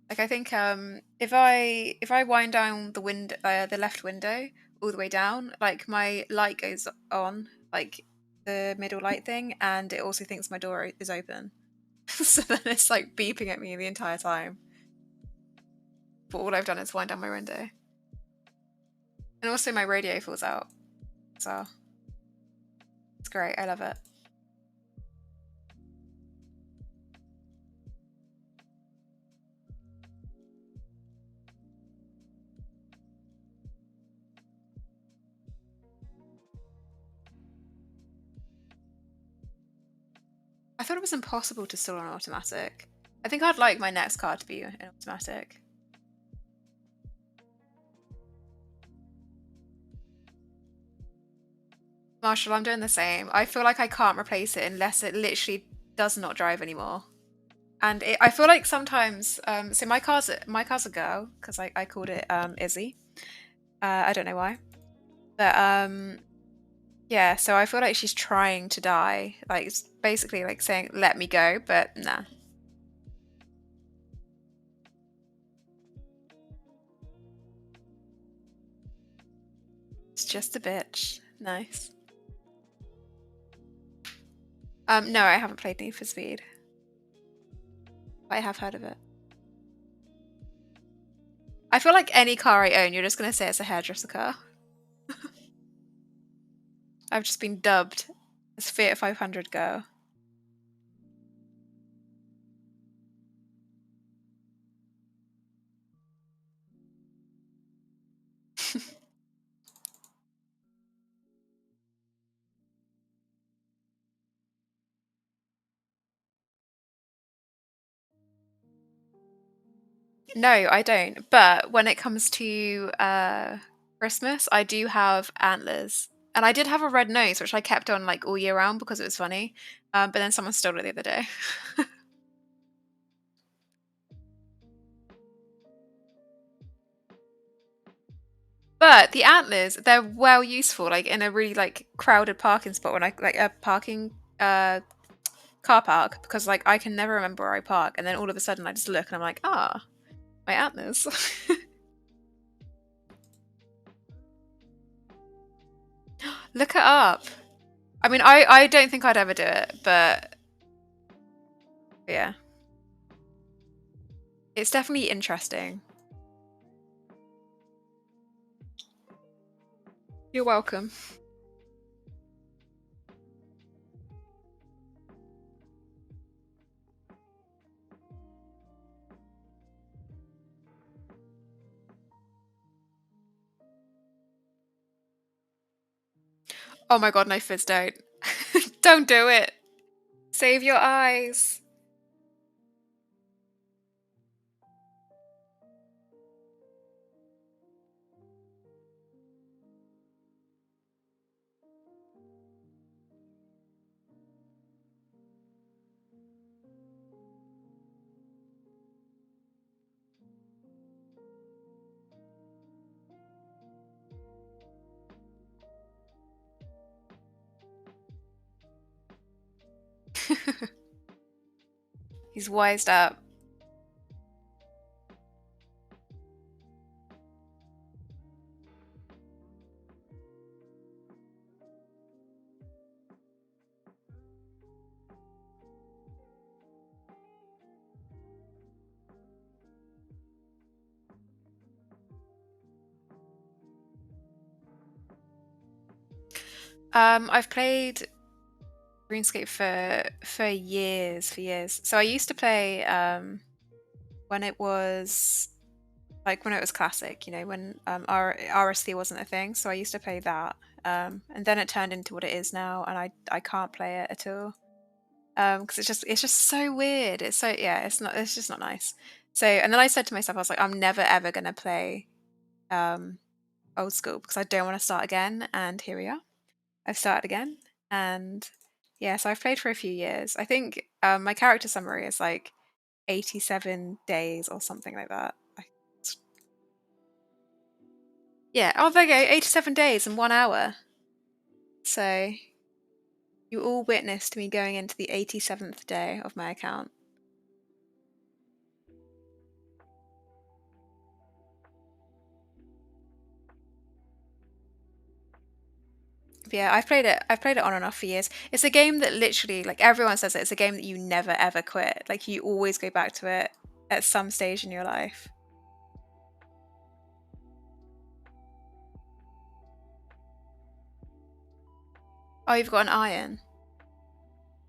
Like I think if I wind down the window the left window all the way down, like my light goes on, like the middle light thing, and it also thinks my door is open. So then it's like beeping at me the entire time. But all I've done is wind down my window. And also my radio falls out. So it's great. I love it. I thought it was impossible to store an automatic. I think I'd like my next car to be an automatic. Marshall, I'm doing the same. I feel like I can't replace it unless it literally does not drive anymore. And I feel like sometimes, so my car's a girl because I called it Izzy. I don't know why, but yeah. So I feel like she's trying to die, like it's basically like saying "let me go," but nah, it's just a bitch. Nice. No, I haven't played Need for Speed. I have heard of it. I feel like any car I own, you're just gonna say it's a hairdresser car. I've just been dubbed as Fiat 500 girl. No, I don't. But when it comes to Christmas, I do have antlers. And I did have a red nose, which I kept on like all year round because it was funny. But then someone stole it the other day. But the antlers, they're well useful, like in a really like crowded parking spot when I like a parking car park because like I can never remember where I park, and then all of a sudden I just look and I'm like, ah, my antlers. Look it up. I mean, I don't think I'd ever do it, but yeah, it's definitely interesting. You're welcome. Oh my god, no, Fizz, don't. Don't do it. Save your eyes. He's wised up. I've played RuneScape for years. So I used to play when it was classic, when RSC wasn't a thing. So I used to play that. And then it turned into what it is now, and I can't play it at all. Because it's just so weird. It's so yeah, it's just not nice. So and then I said to myself, I was like, I'm never ever gonna play um old school because I don't want to start again. And here we are. I've started again, and yeah, so I've played for a few years. I think my character summary is like 87 days or something like that. Yeah, oh, there you go, 87 days and 1 hour. So you all witnessed me going into the 87th day of my account. Yeah, I've played it on and off for years. It's a game that literally, like everyone says it's a game that you never ever quit. Like you always go back to it at some stage in your life. Oh, you've got an iron.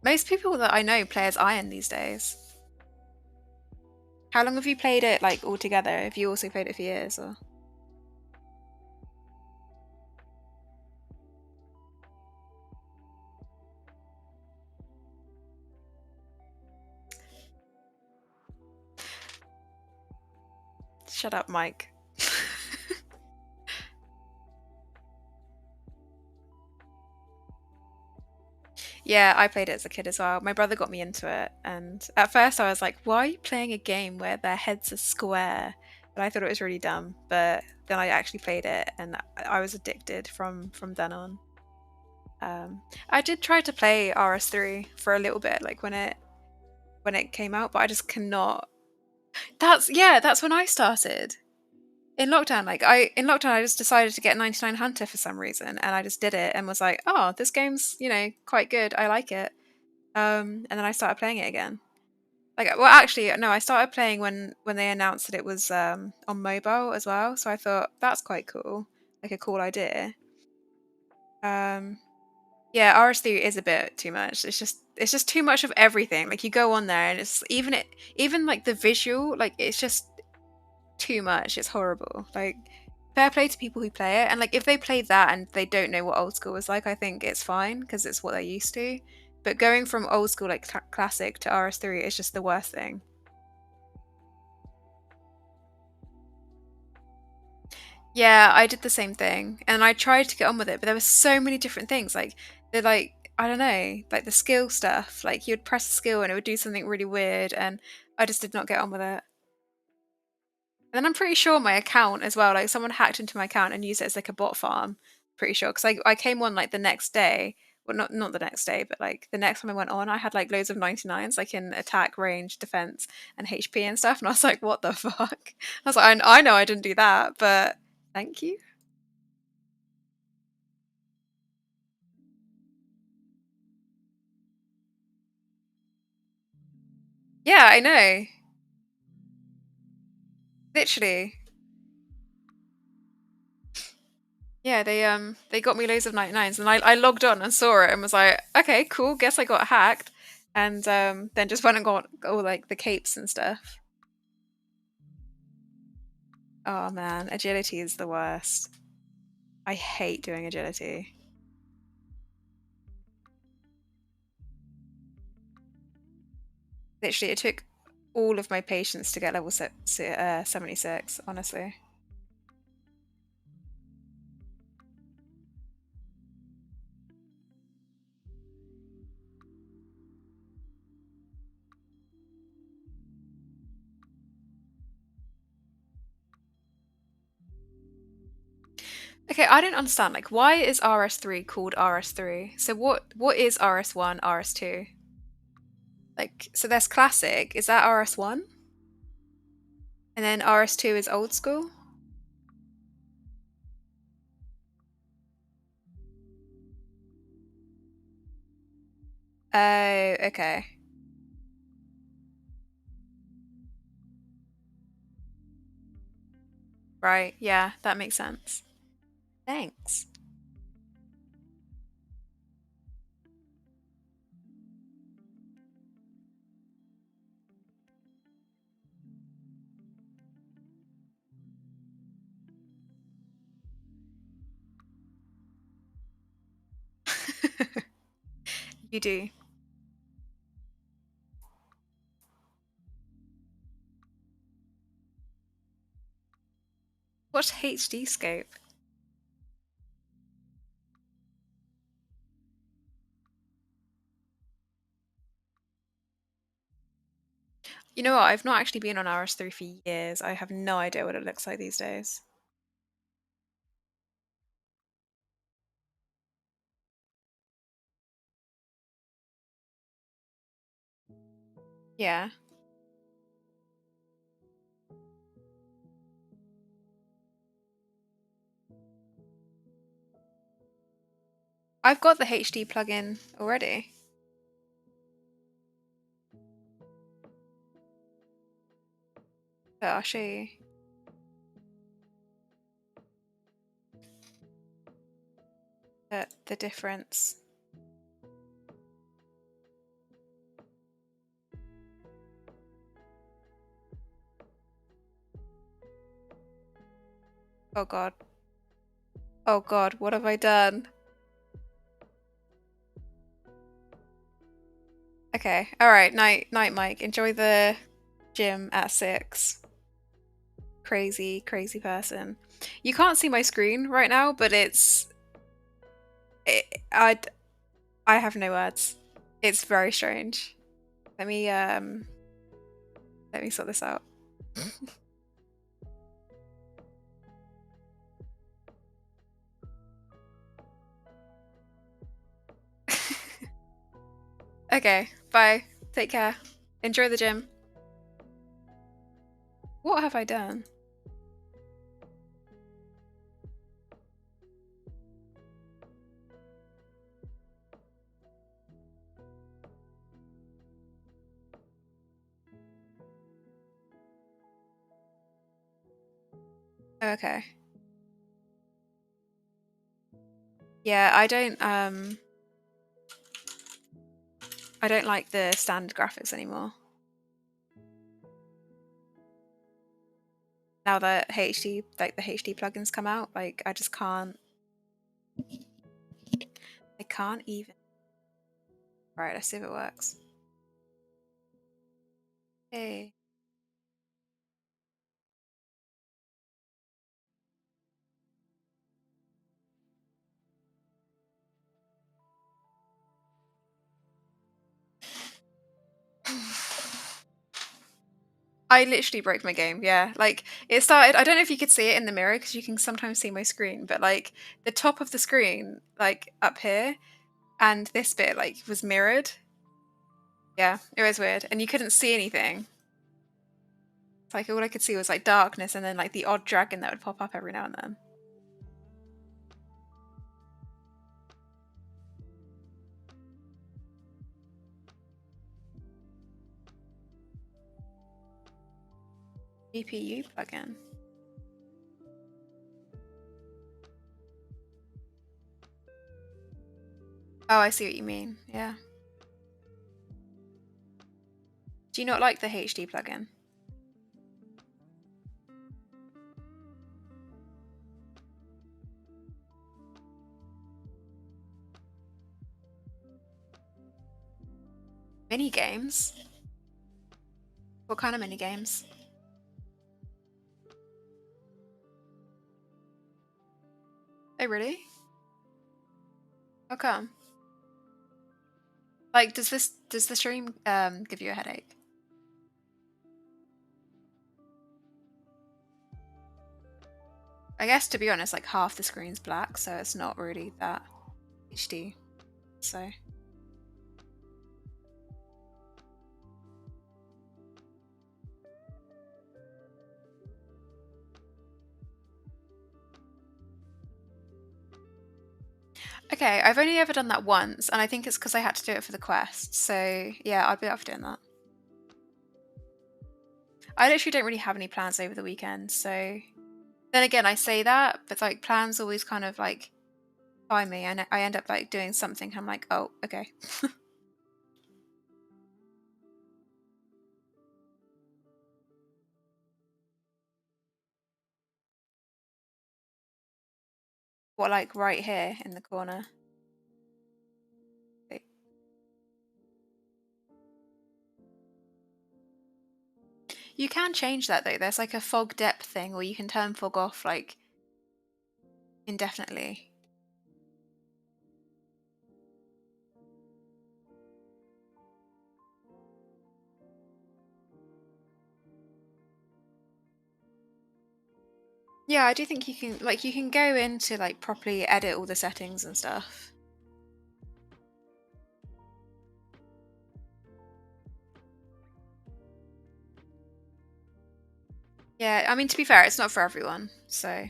Most people that I know play as iron these days. How long have you played it, like, all together? Have you also played it for years, or? Shut up, Mike. Yeah, I played it as a kid as well. My brother got me into it, and at first I was like, why are you playing a game where their heads are square? But I thought it was really dumb. But then I actually played it, and I was addicted from then on. I did try to play RS3 for a little bit, like when it came out, but I just cannot. That's when I started. In lockdown, I just decided to get 99 Hunter for some reason, and I just did it and was like, oh, this game's quite good. I like it. And then I started playing it again. Like, well, actually, no, I started playing when they announced that it was on mobile as well. So I thought that's quite cool, like a cool idea. Um, yeah, RS3 is a bit too much. It's just too much of everything. Like you go on there and it's even like the visual, like it's just too much. It's horrible. Like fair play to people who play it, and like if they play that and they don't know what old school is like, I think it's fine because it's what they're used to. But going from old school like classic to RS3 is just the worst thing. Yeah, I did the same thing, and I tried to get on with it, but there were so many different things. Like they're like I don't know, like the skill stuff. Like you'd press a skill and it would do something really weird, and I just did not get on with it. And then I'm pretty sure my account as well, like someone hacked into my account and used it as like a bot farm. Pretty sure because I came on like the next day. Well, not the next day, but like the next time I went on, I had like loads of 99s, like in attack, range, defense, and HP and stuff. And I was like, what the fuck? I was like, I know I didn't do that, but thank you. Yeah, I know. Literally. Yeah, they got me loads of 99s, and I logged on and saw it and was like, okay, cool, guess I got hacked. And then just went and got all like the capes and stuff. Oh man, agility is the worst. I hate doing agility. Literally, it took all of my patience to get level 76, honestly. Okay, I don't understand. Like, why is RS3 called RS3? So what is RS1, RS2? Like, so there's classic. Is that RS1? And then RS2 is old school? Oh, okay. Right, yeah, that makes sense. Thanks. You do. What's HD scope? You know what? I've not actually been on RS3 for years. I have no idea what it looks like these days. Yeah. I've got the HD plugin already. But I'll show you. The difference. Oh god. Oh god, what have I done? Okay, alright, night, Mike. Enjoy the gym at 6. Crazy, crazy person. You can't see my screen right now, but I have no words. It's very strange. Let me sort this out. Okay, bye. Take care. Enjoy the gym. What have I done? Oh, okay. Yeah, I don't like the standard graphics anymore. Now that HD, like the HD plugins come out, like I just can't. I can't even. Right, let's see if it works. Hey. I literally broke my game, yeah. Like, it started, I don't know if you could see it in the mirror because you can sometimes see my screen, but like the top of the screen, like up here, and this bit, like, was mirrored. Yeah, it was weird. And you couldn't see anything. It's like all I could see was like darkness and then like the odd dragon that would pop up every now and then. GPU plugin. Oh, I see what you mean. Yeah. Do you not like the HD plugin? Mini games? What kind of mini games? Oh, really? How come? Like, does the stream give you a headache? I guess to be honest, like half the screen's black, so it's not really that HD. So Okay, I've only ever done that once, and I think it's because I had to do it for the quest. So yeah, I'd be up for doing that. I literally don't really have any plans over the weekend, so then again, I say that, but like plans always kind of like find me, and I end up like doing something. I'm like, oh, okay. What, like right here in the corner? Wait. You can change that though. There's like a fog depth thing, or you can turn fog off like indefinitely. Yeah, I do think you can go into like properly edit all the settings and stuff. Yeah, I mean to be fair, it's not for everyone. So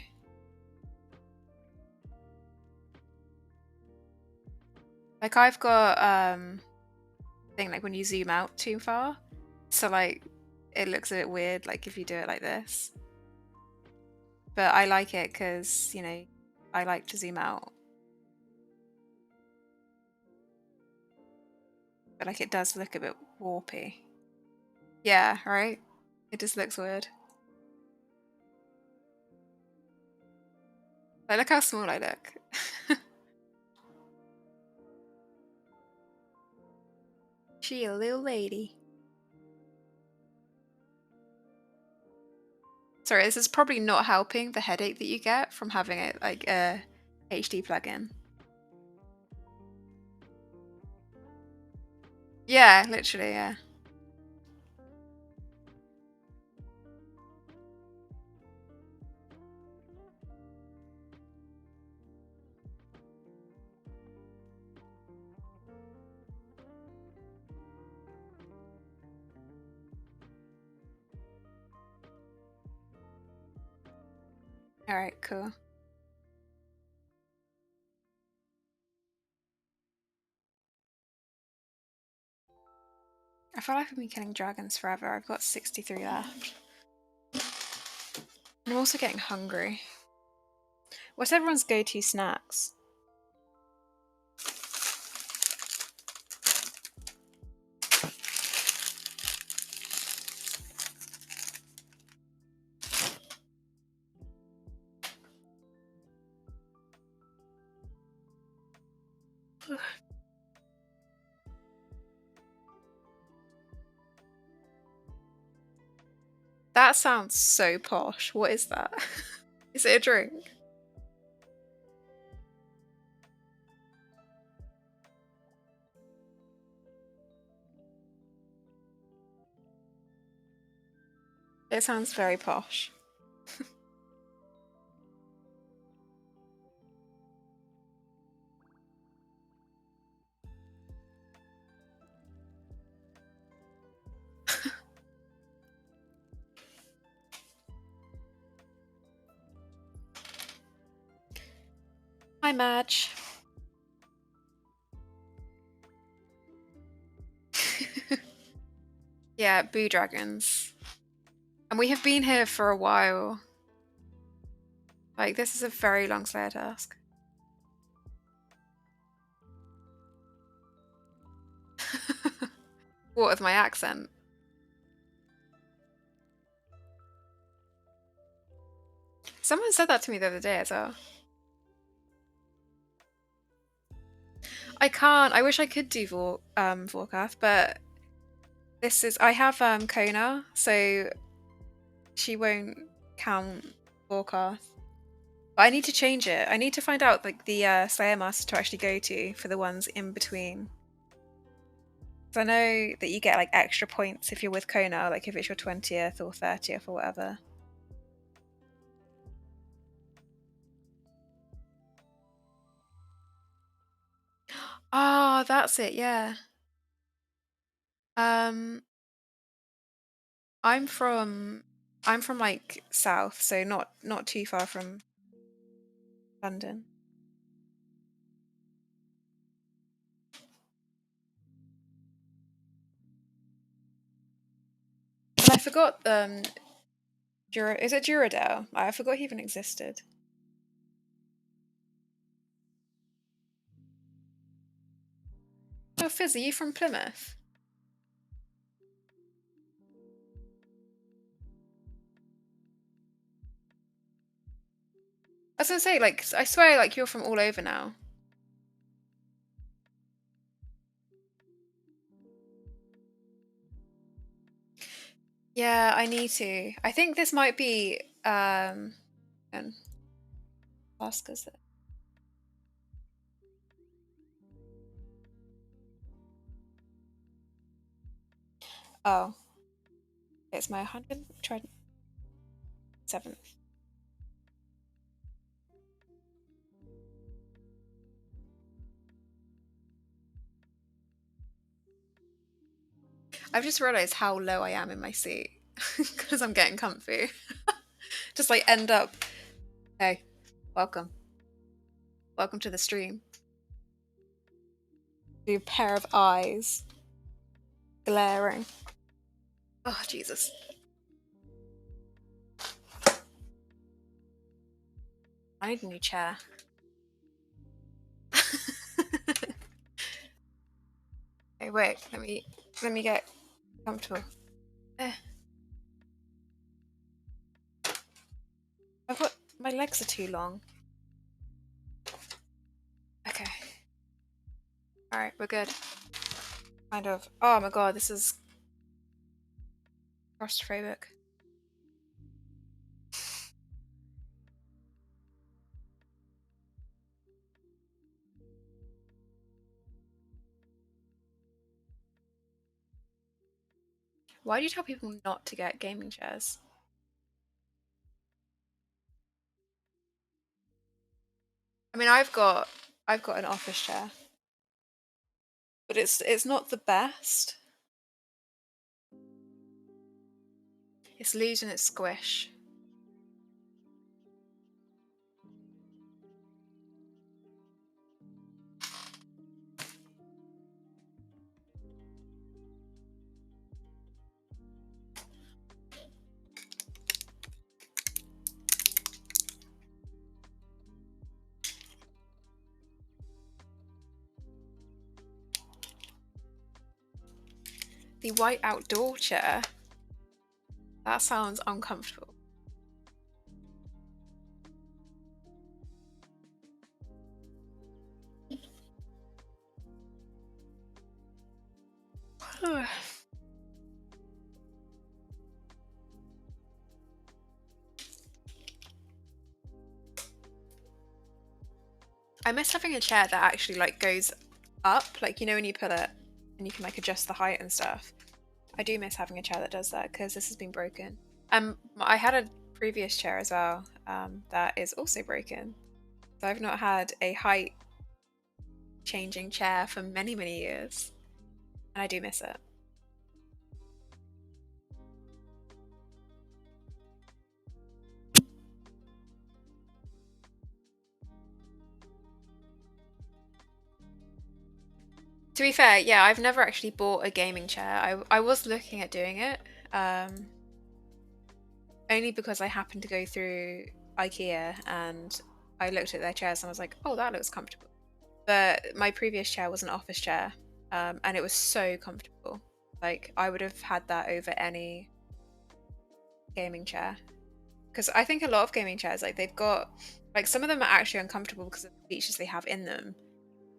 like I've got thing like when you zoom out too far. So like it looks a bit weird like if you do it like this. But I like it because, you know, I like to zoom out. But like it does look a bit warpy. Yeah, right? It just looks weird. Like look how small I look. She a little lady. Sorry, this is probably not helping the headache that you get from having it like a HD plugin. Yeah, literally, yeah. Alright, cool. I feel like I've been killing dragons forever. I've got 63 left. And I'm also getting hungry. What's everyone's go-to snacks? That sounds so posh. What is that? Is it a drink? It sounds very posh. Hi, Madge. Yeah, boo dragons. And we have been here for a while. Like, this is a very long Slayer task. What with my accent? Someone said that to me the other day as well. I can't. I wish I could do Vorkath, but this is I have Kona, so she won't count Vorkath. But I need to change it. I need to find out like the Slayer Master to actually go to for the ones in between. Because I know that you get like extra points if you're with Kona, like if it's your 20th or 30th or whatever. Ah, that's it. Yeah. Um, I'm from I'm from like south, so not too far from London. I forgot. Is it Duradale? I forgot he even existed. Oh, Fizz, are you from Plymouth? I was gonna say, like, I swear, like, you're from all over now. Yeah, I need to. I think this might be ask us. Oh, it's my 127th. I've just realised how low I am in my seat because I'm getting comfy. Just like end up. Hey, welcome. Welcome to the stream. A pair of eyes glaring. Oh, Jesus. I need a new chair. Hey, wait. Let me get comfortable. I've got my legs are too long. Okay. All right, we're good. Kind of. Oh my god, this is claustrophobic. Why do you tell people not to get gaming chairs? I mean, I've got an office chair, but it's not the best. It's losing its squish. The white outdoor chair. That sounds uncomfortable. I miss having a chair that actually like goes up, like, you know, when you put it and you can like adjust the height and stuff. I do miss having a chair that does that because this has been broken. I had a previous chair as well that is also broken. So I've not had a height changing chair for many, many years. And I do miss it. To be fair, yeah, I've never actually bought a gaming chair. I was looking at doing it, only because I happened to go through IKEA and I looked at their chairs and I was like, oh, that looks comfortable. But my previous chair was an office chair, and it was so comfortable. Like, I would have had that over any gaming chair. Because I think a lot of gaming chairs, like, they've got, like, some of them are actually uncomfortable because of the features they have in them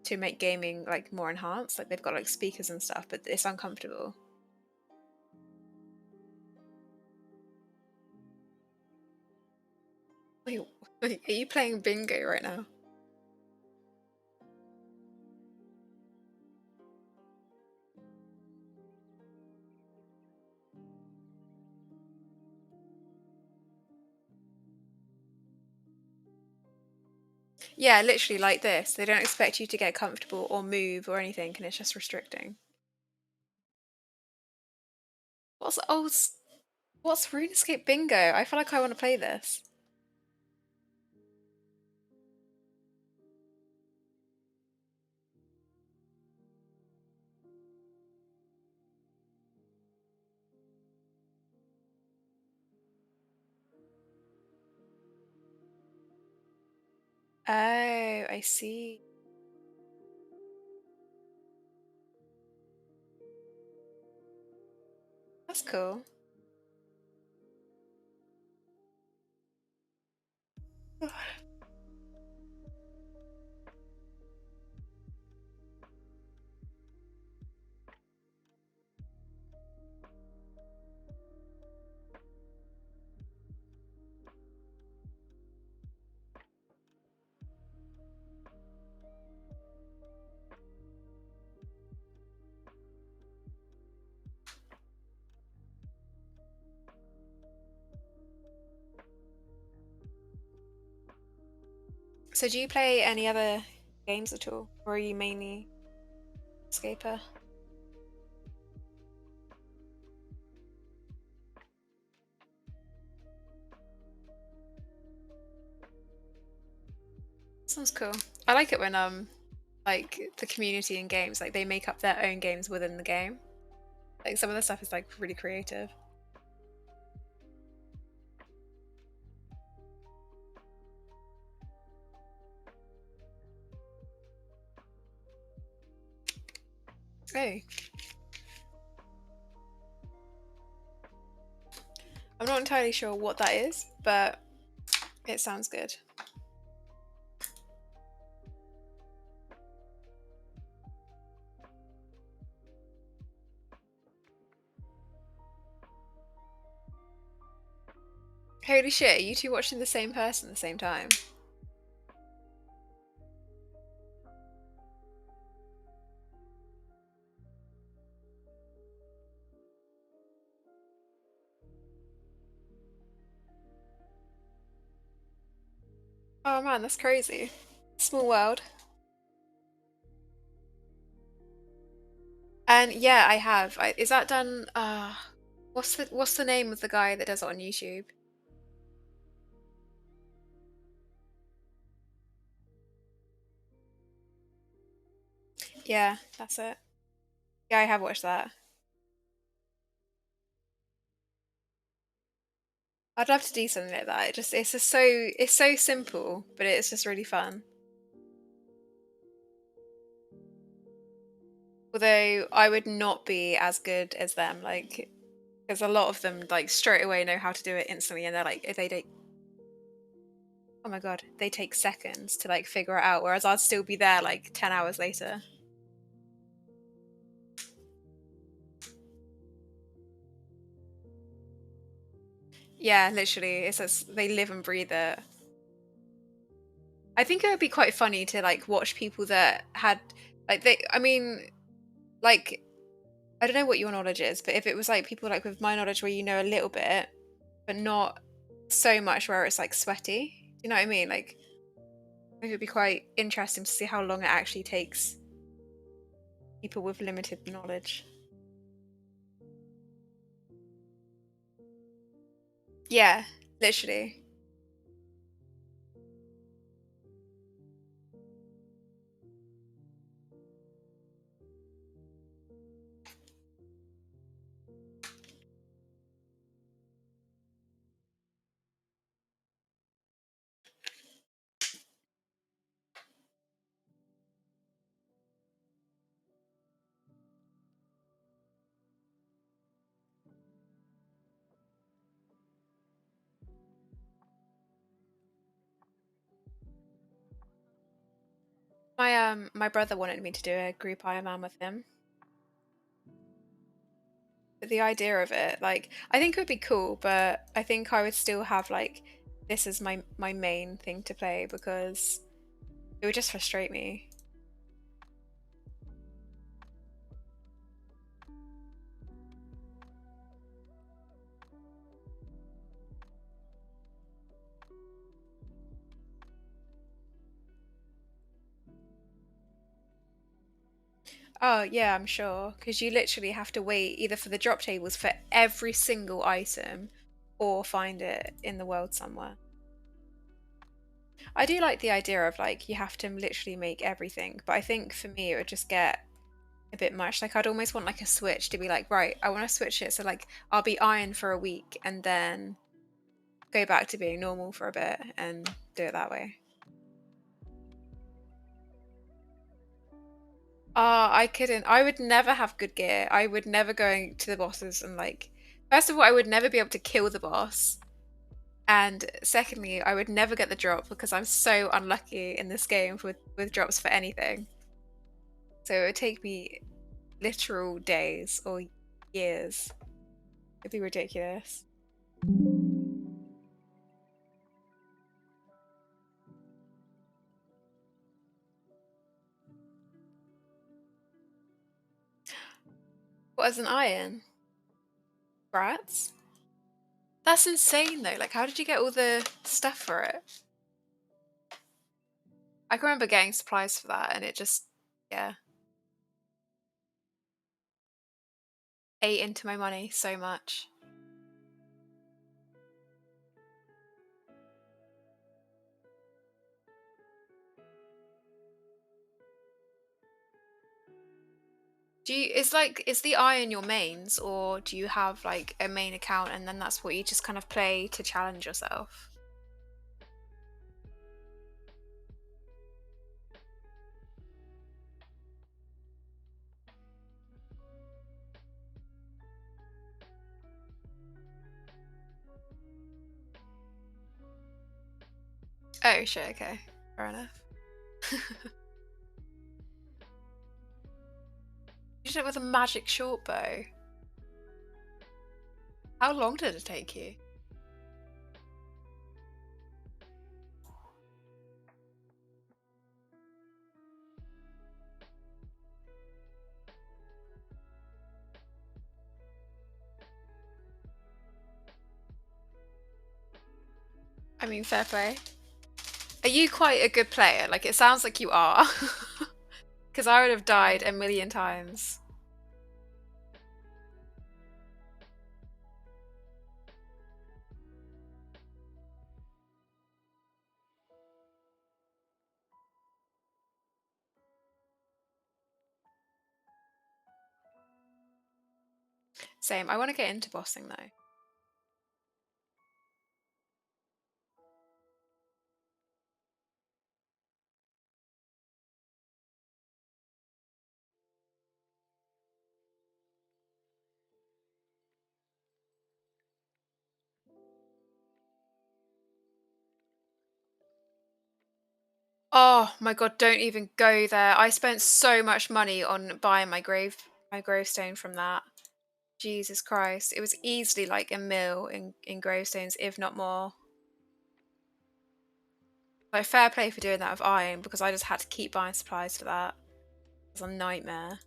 to make gaming like more enhanced. Like they've got like speakers and stuff, but it's uncomfortable. Wait, are you playing bingo right now? Yeah, literally like this. They don't expect you to get comfortable or move or anything, and it's just restricting. What's oh, what's RuneScape Bingo? I feel like I want to play this. Oh, I see. That's cool. So do you play any other games at all? Or are you mainly Scaper? Sounds cool. I like it when like the community in games, like they make up their own games within the game. Like some of the stuff is like really creative. Oh, I'm not entirely sure what that is, but it sounds good. Holy shit, are you two watching the same person at the same time? Oh man, that's crazy. Small world. And yeah, I have. Is that done? What's the name of the guy that does it on YouTube? Yeah, that's it. Yeah, I have watched that. I'd love to do something like that. It's so simple, but it's just really fun. Although I would not be as good as them, like because a lot of them like straight away know how to do it instantly, and they're like if they take oh my god, they take seconds to like figure it out, whereas I'd still be there like 10 hours later. Yeah, literally, it's just they live and breathe it. I think it would be quite funny to like watch people that had like they. I mean, like I don't know what your knowledge is, but if it was like people like with my knowledge where you know a little bit, but not so much where it's like sweaty. Do you know what I mean? Like, I think it'd be quite interesting to see how long it actually takes people with limited knowledge. Yeah, literally. My brother wanted me to do a group Ironman with him. But the idea of it, like, I think it would be cool, but I think I would still have like this is my main thing to play because it would just frustrate me. Oh yeah, I'm sure. Because you literally have to wait either for the drop tables for every single item or find it in the world somewhere. I do like the idea of like you have to literally make everything, but I think for me it would just get a bit much. Like I'd almost want like a switch to be like, right, I want to switch it so like I'll be iron for a week and then go back to being normal for a bit and do it that way. I couldn't. I would never have good gear. I would never go to the bosses and like. First of all, I would never be able to kill the boss. And secondly, I would never get the drop because I'm so unlucky in this game with drops for anything. So it would take me literal days or years. It'd be ridiculous. What is an iron? Brats? That's insane though. Like, how did you get all the stuff for it? I can remember getting supplies for that and it just, yeah, ate into my money so much. Is the iron your mains, or do you have like a main account and then that's what you just kind of play to challenge yourself? Oh shit, okay. Fair enough. You did it with a magic short bow. How long did it take you? I mean, fair play. Are you quite a good player? Like, it sounds like you are. Because I would have died a million times. Same. I want to get into bossing though. Oh my god, don't even go there. I spent so much money on buying my gravestone from that. Jesus Christ. It was easily like a mil in gravestones, if not more. Like, fair play for doing that with iron, because I just had to keep buying supplies for that. It was a nightmare.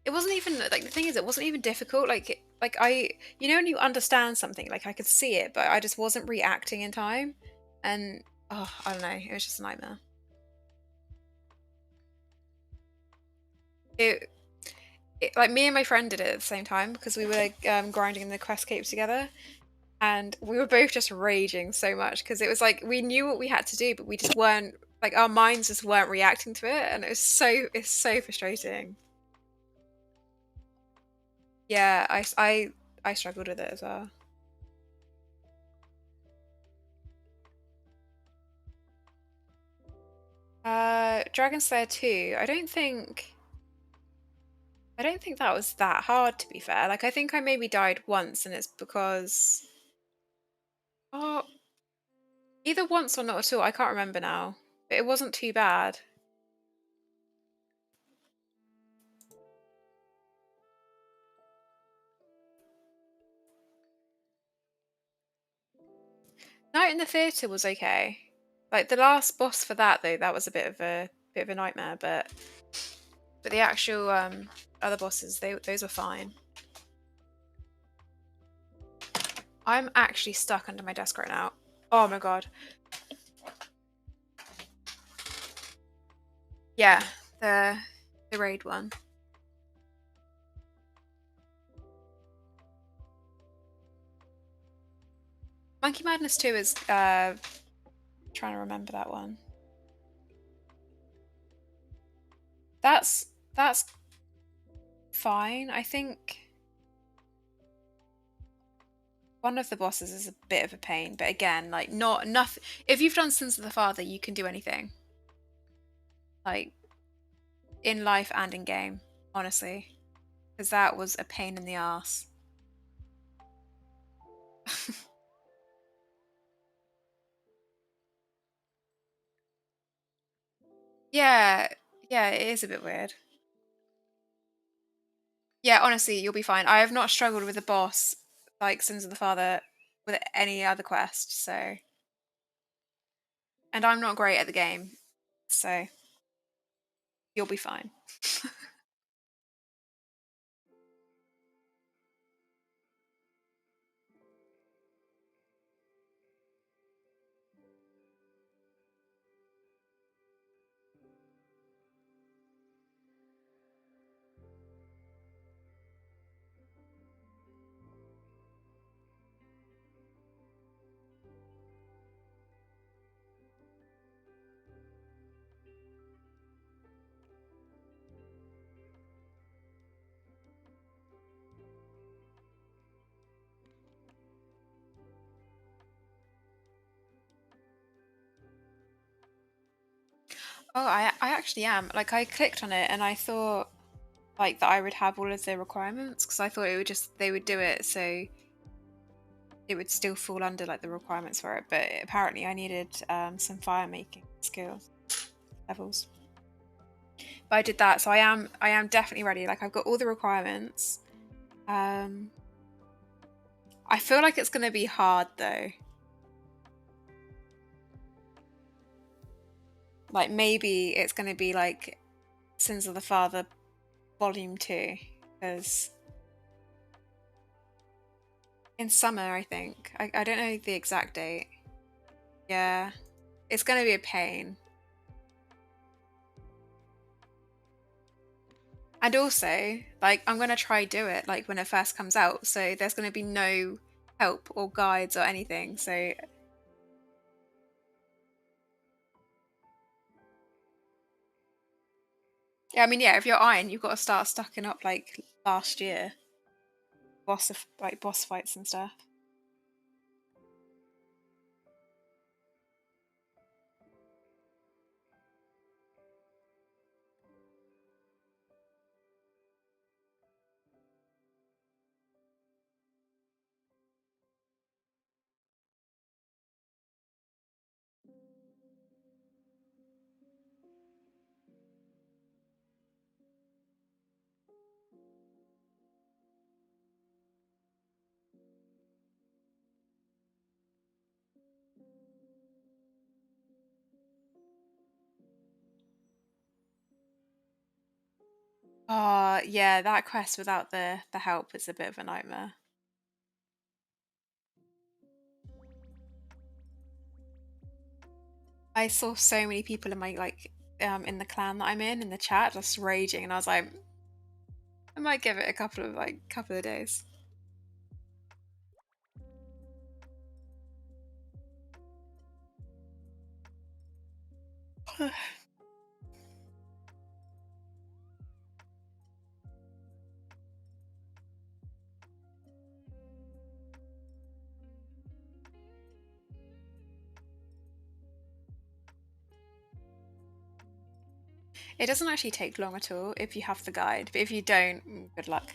It wasn't even like, the thing is, it wasn't even difficult. Like I, you know, when you understand something, like I could see it, but I just wasn't reacting in time, and oh, I don't know, it was just a nightmare. It, like me and my friend did it at the same time because we were like, grinding the quest capes together, and we were both just raging so much because it was like we knew what we had to do, but we just weren't, like, our minds just weren't reacting to it, and it's so frustrating. Yeah, I struggled with it as well. Dragon Slayer 2, I don't think that was that hard, to be fair. Like, I think I maybe died once, and it's because, oh, either once or not at all. I can't remember now, but it wasn't too bad. Night in the Theatre was okay. Like, the last boss for that though, that was a bit of a nightmare, but the actual other bosses, those were fine. I'm actually stuck under my desk right now. Oh my god. Yeah, the raid one. Monkey Madness 2 is trying to remember that one. That's fine. I think one of the bosses is a bit of a pain, but again, like, not enough. If you've done Sins of the Father, you can do anything. Like, in life and in game, honestly, because that was a pain in the ass. Yeah, yeah, it is a bit weird. Yeah, honestly, you'll be fine. I have not struggled with a boss like Sins of the Father with any other quest, so and I'm not great at the game, so you'll be fine. Oh, I actually am. Like I clicked on it and I thought like that I would have all of the requirements because I thought it would just they would do it so it would still fall under like the requirements for it. But apparently I needed some fire making skills levels. But I did that, so I am definitely ready. Like I've got all the requirements. Um, I feel like it's gonna be hard though. Like maybe it's gonna be like Sins of the Father Volume 2 because in summer I think I don't know the exact date. Yeah, it's gonna be a pain. And also, like, I'm gonna try do it like when it first comes out, so there's gonna be no help or guides or anything. So yeah, I mean, yeah, if you're iron, you've got to start stocking up like last year, boss fights and stuff. Yeah, that quest without the help is a bit of a nightmare. I saw so many people in my like in the clan that I'm in the chat just raging, and I was like, I might give it a couple of days. It doesn't actually take long at all if you have the guide, but if you don't, good luck.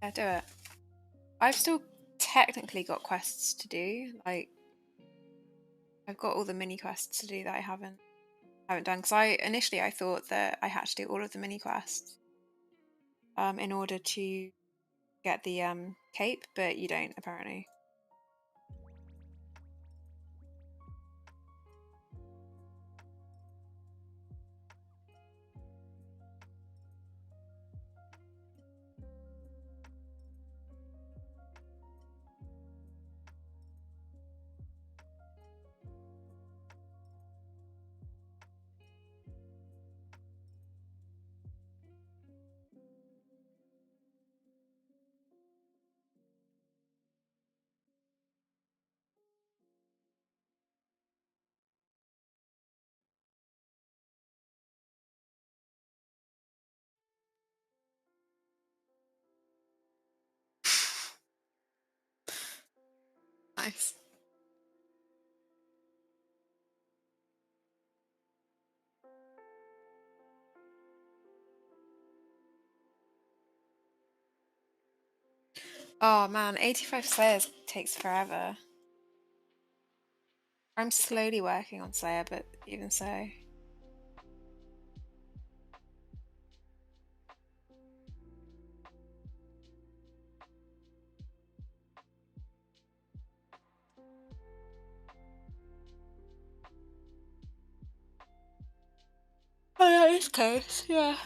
Yeah, do it. I've still technically got quests to do. Like I've got all the mini quests to do that I haven't done because I thought that I had to do all of the mini quests in order to get the cape, but you don't apparently. Nice. Oh man, 85 Slayers takes forever. I'm slowly working on Slayer, but even so. Oh yeah, it's close, yeah.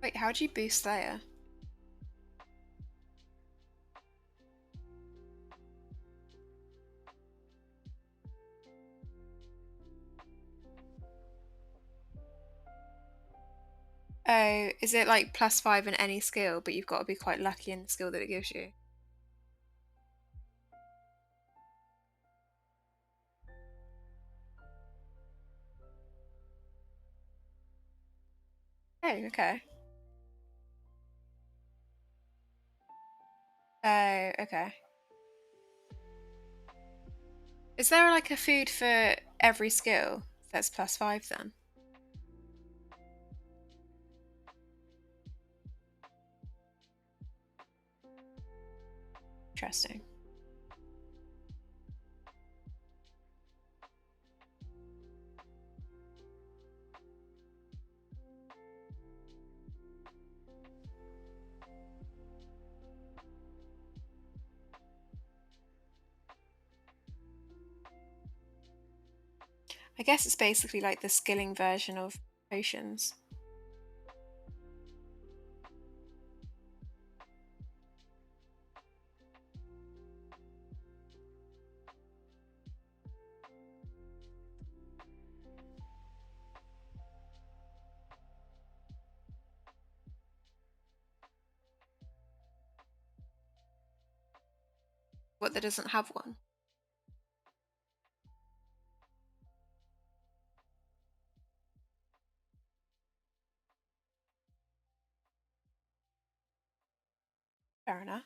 Wait, how do you boost Slayer? Oh, is it like +5 in any skill, but you've got to be quite lucky in the skill that it gives you? Oh, okay. Oh, okay. Is there like a food for every skill that's +5 then? Interesting. I guess it's basically like the skilling version of potions. What, that doesn't have one? Fair enough.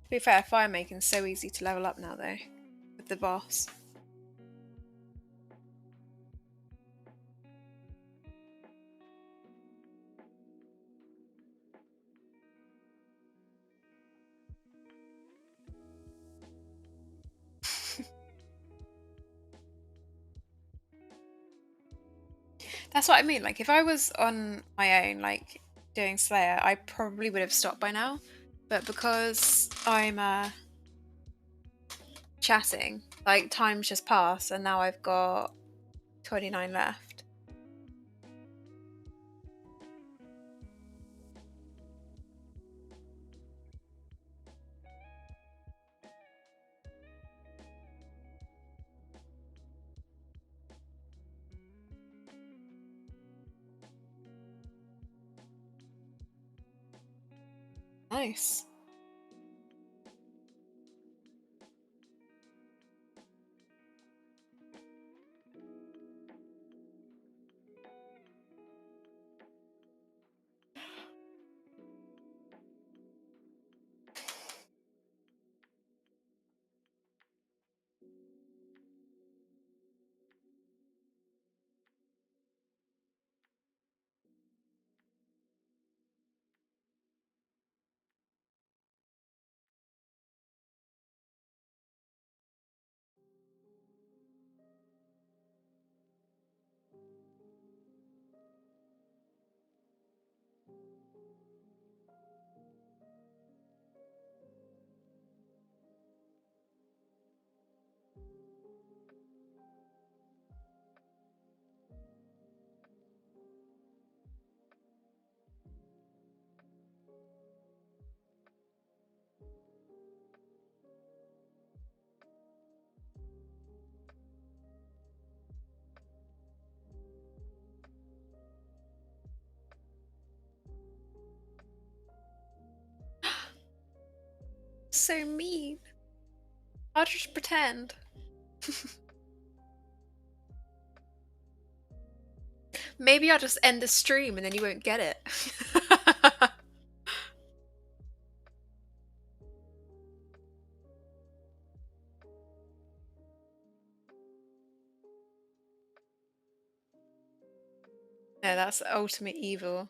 To be fair, fire making's so easy to level up now though, with the boss. That's what I mean. Like, if I was on my own, like doing Slayer, I probably would have stopped by now. But because I'm chatting, like time's just passed, and now I've got 29 left. Nice. so mean. I'll just pretend. Maybe I'll just end the stream and then you won't get it. No, that's ultimate evil.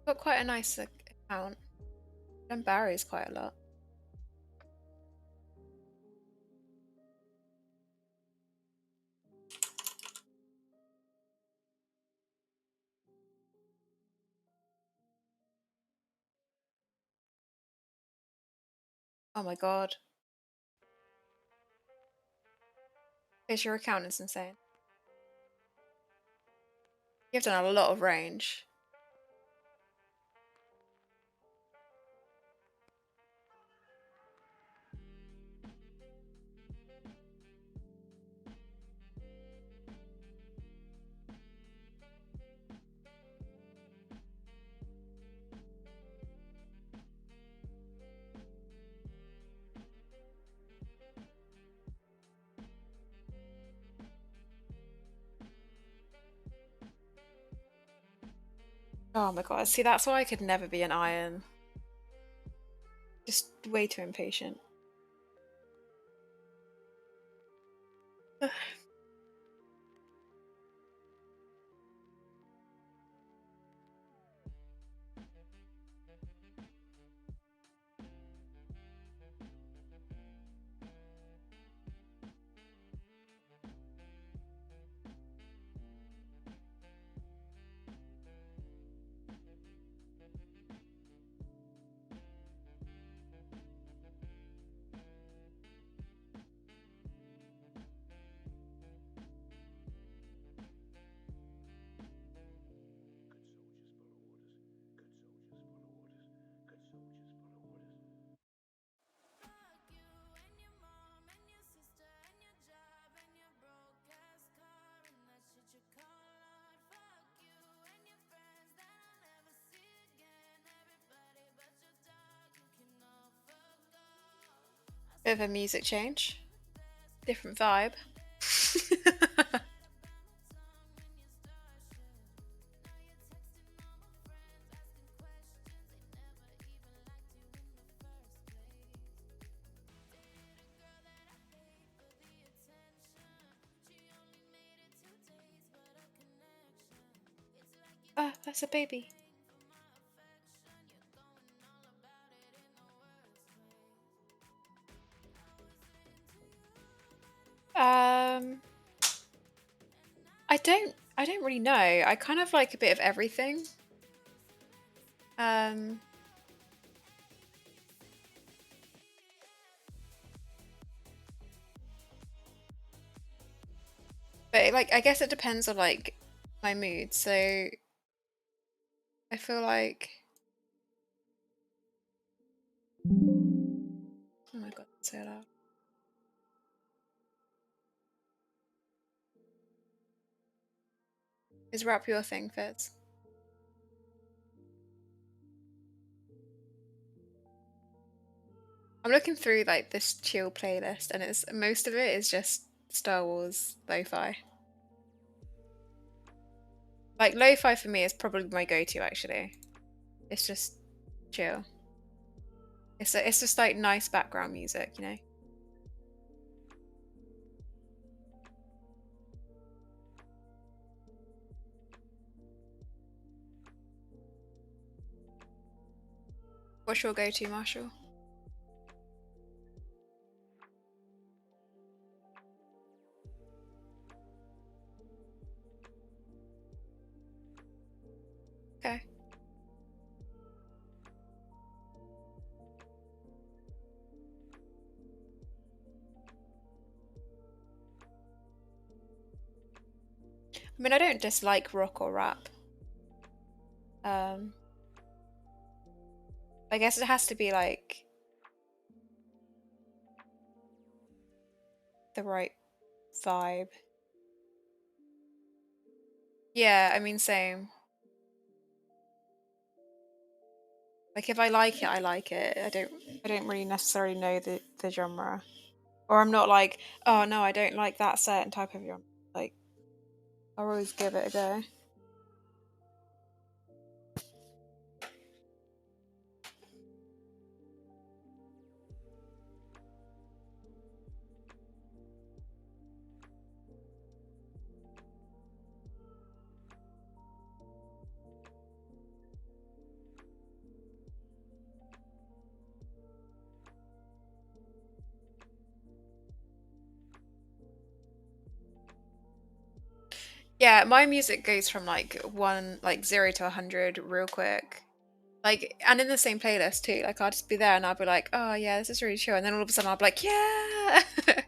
Got quite a nice account. And Barry's quite a lot. Oh my god. Because your account is insane. You've done a lot of range. Oh my god. See, that's why I could never be an iron. Just way too impatient. Bit of a music change. Different vibe. Ah, that's a baby. I don't really know. I kind of like a bit of everything. Um, but like I guess it depends on like my mood. So I feel like oh my god, it's so loud. Is rap your thing, Fitz? I'm looking through like this chill playlist, and it's most of it is just Star Wars lo-fi. Like lo-fi for me is probably my go-to actually. It's just chill. It's just like nice background music, you know. What's your go-to, Marshall? Okay. I mean, I don't dislike rock or rap. I guess it has to be like the right vibe. Yeah, I mean, same. Like if I like it, I like it. I don't really necessarily know the genre. Or I'm not like, oh no, I don't like that certain type of genre. Like I'll always give it a go. Yeah, my music goes from like 0 to 100 real quick. Like, and in the same playlist too. Like I'll just be there and I'll be like, oh yeah, this is really chill. And then all of a sudden I'll be like, yeah. But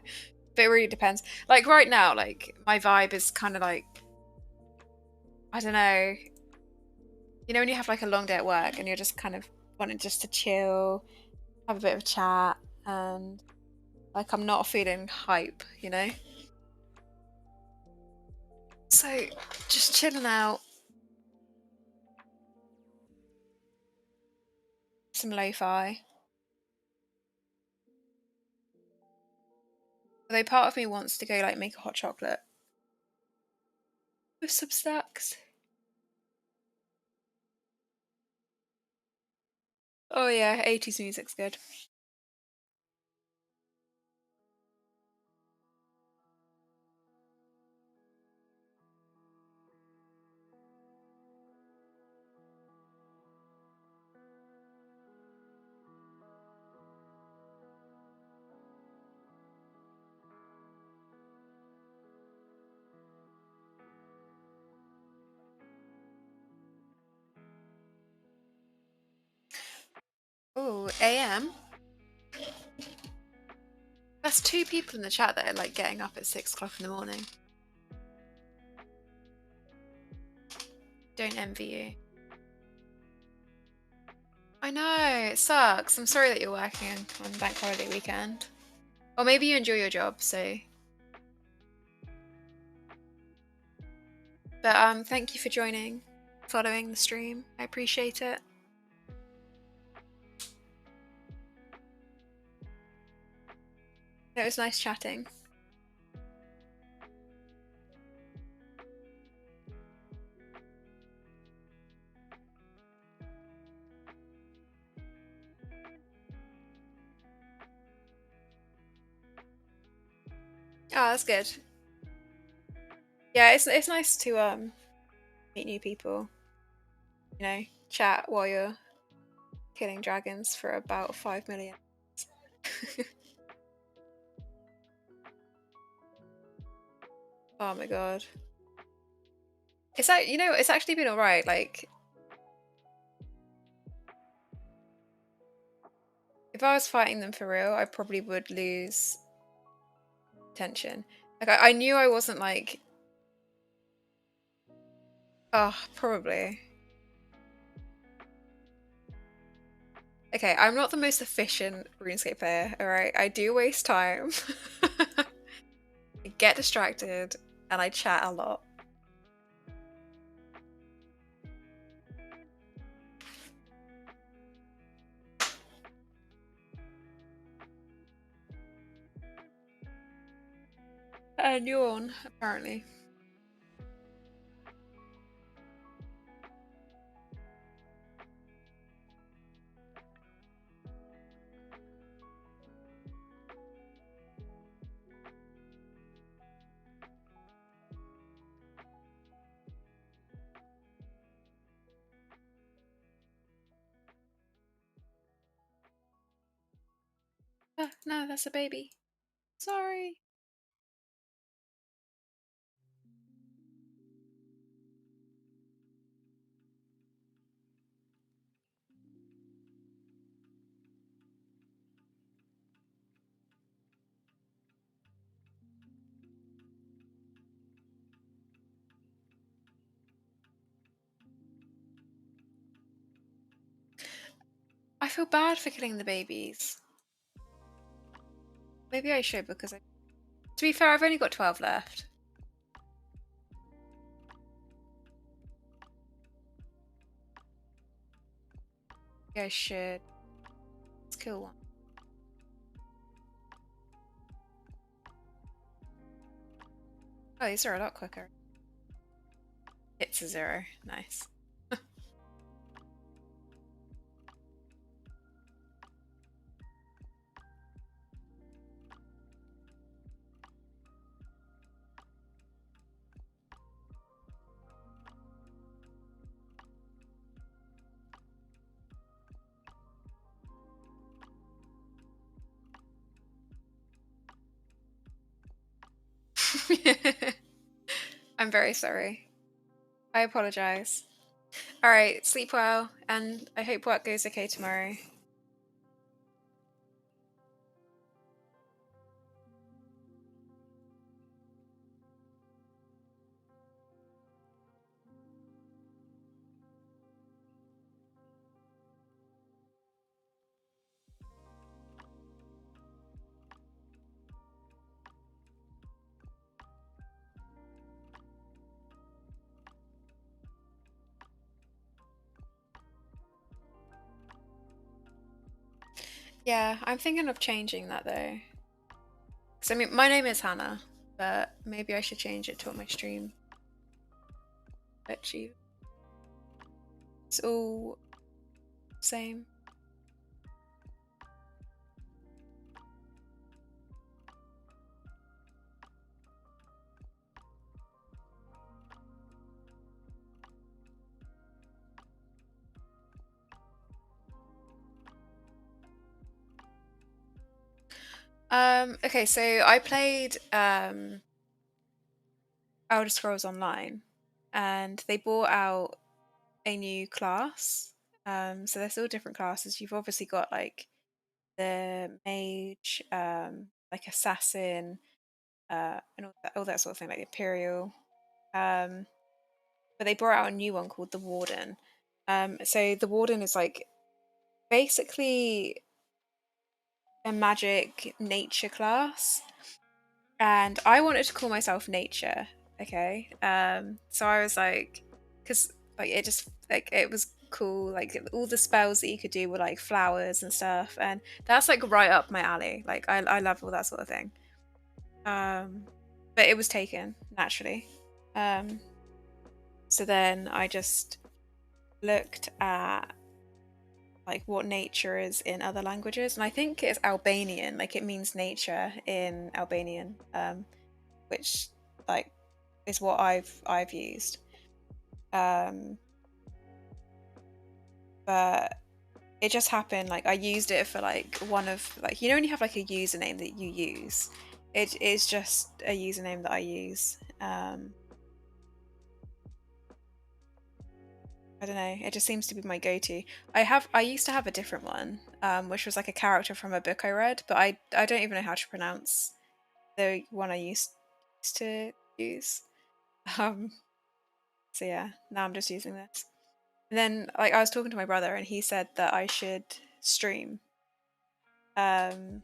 it really depends. Like right now, like my vibe is kind of like, I don't know. You know when you have like a long day at work and you're just kind of wanting just to chill, have a bit of a chat, and like I'm not feeling hype, you know? So just chilling out, some lo-fi. Although part of me wants to go like make a hot chocolate with some snacks. Oh yeah, 80s music's good. Oh, AM? That's two people in the chat that are like getting up at 6 o'clock in the morning. Don't envy you. I know, it sucks. I'm sorry that you're working on bank holiday weekend. Or maybe you enjoy your job, so. But thank you for joining, following the stream. I appreciate it. It was nice chatting. Oh, that's good. Yeah, it's nice to meet new people. You know, chat while you're killing dragons for about 5 million. Oh my god. It's like, you know, it's actually been alright. Like, if I was fighting them for real, I probably would lose tension. Like, I knew I wasn't like, oh, probably. Okay, I'm not the most efficient RuneScape player, alright? I do waste time. I get distracted, and I chat a lot. And yawn, apparently. No, that's a baby. Sorry. I feel bad for killing the babies. Maybe I should because to be fair, I've only got 12 left. Maybe I should. Let's kill one. Oh, these are a lot quicker. It's a 0. Nice. I'm very sorry. I apologize. All right, sleep well, and I hope work goes okay tomorrow. Yeah, I'm thinking of changing that though. Because I mean, my name is Hannah, but maybe I should change it to what my stream lets you. It's all same. Okay, so I played Elder Scrolls Online, and they brought out a new class. So there's all different classes. You've obviously got like the mage, like assassin, and all that sort of thing, like Imperial. Um, but they brought out a new one called the Warden. So the Warden is like basically a magic nature class, and I wanted to call myself Nature. Okay, so I was like, because like it just like it was cool. Like all the spells that you could do were like flowers and stuff, and that's like right up my alley. Like I love all that sort of thing. But it was taken naturally. Um, so then I just looked at like what nature is in other languages, and I think it's Albanian. Like it means nature in Albanian, which like is what I've used. Um, but it just happened like I used it for like one of like when you have like a username that you use, it is just a username that I use. I don't know. It just seems to be my go-to. I used to have a different one, which was like a character from a book I read, but I don't even know how to pronounce the one I used to use. Um, so yeah, now I'm just using this. And then like I was talking to my brother, and he said that I should stream. Um,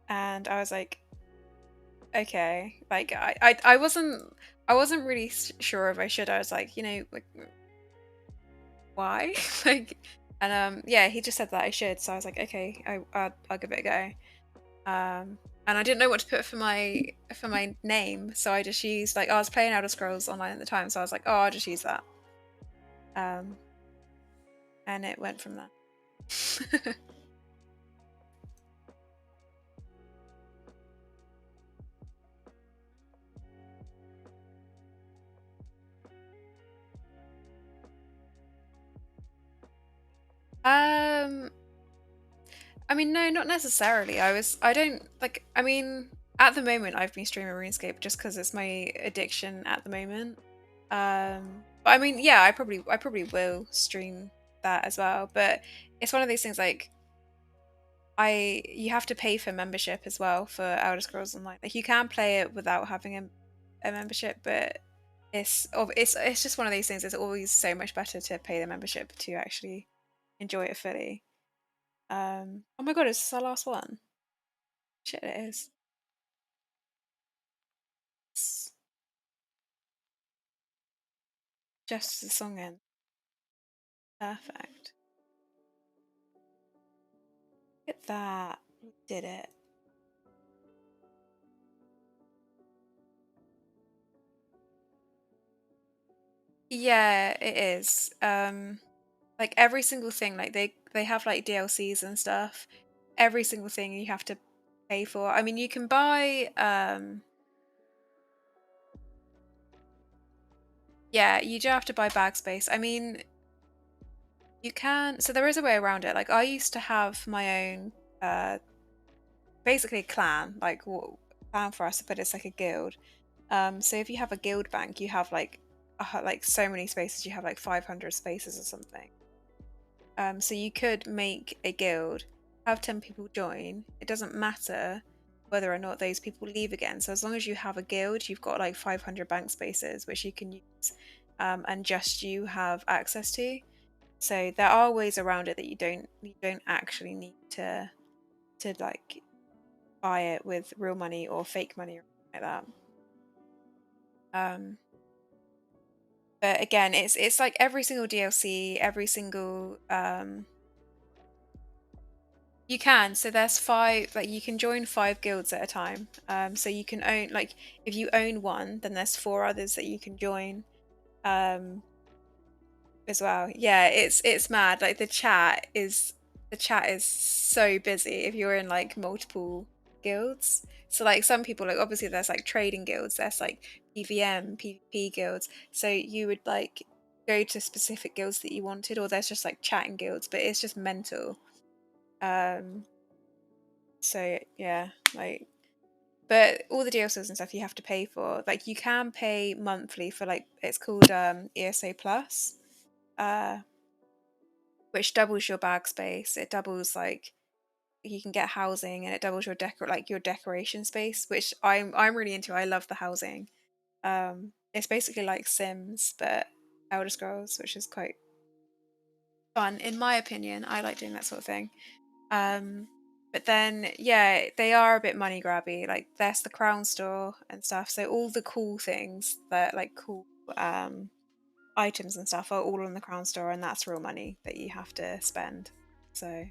and I was like, okay. Like I wasn't really sure if I should. I was like, like why? Like, and yeah, he just said that I should, so I was like, okay, I'll give it a go. And I didn't know what to put for my name, so I just used like I was playing Elder Scrolls Online at the time, so I was like, oh, I'll just use that. Um, and it went from there. um, I mean, no, not necessarily. I don't like. I mean, at the moment, I've been streaming RuneScape just because it's my addiction at the moment. But I mean, yeah, I probably will stream that as well. But it's one of these things like you have to pay for membership as well for Elder Scrolls Online. Like you can play it without having a membership, but it's just one of these things. It's always so much better to pay the membership to actually enjoy it fully. Oh my god, is this our last one? Shit, it is. It's just the song in. Perfect. Look at that. We did it. Yeah, it is. Like every single thing, like they have like DLCs and stuff. Every single thing you have to pay for. I mean, you can buy yeah, you do have to buy bag space. I mean, you can so there is a way around it. Like I used to have my own basically a clan, like what clan for us, but it's like a guild. So if you have a guild bank, you have like so many spaces. You have like 500 spaces or something. So you could make a guild, have 10 people join. It doesn't matter whether or not those people leave again. So as long as you have a guild, you've got like 500 bank spaces which you can use, and just you have access to. So there are ways around it that you don't actually need to like buy it with real money or fake money or anything like that. But again, it's like every single DLC, every single you can. So there's five, like you can join 5 guilds at a time. So you can own like if you own one, then there's 4 others that you can join. Um, as well. Yeah, it's mad. Like the chat is so busy if you're in like multiple guilds. So like some people like obviously there's like trading guilds, there's like PVM, PvP guilds. So you would like go to specific guilds that you wanted, or there's just like chatting guilds, but it's just mental. Um so yeah, like but all the DLCs and stuff you have to pay for. Like you can pay monthly for like it's called ESA Plus. Uh which doubles your bag space. It doubles like you can get housing and it doubles your decoration space, which I'm really into. I love the housing. It's basically like Sims but Elder Scrolls, which is quite fun in my opinion. I like doing that sort of thing. Um but then yeah, they are a bit money grabby. Like there's the crown store and stuff. So all the cool things that like cool items and stuff are all on the crown store and that's real money that you have to spend. So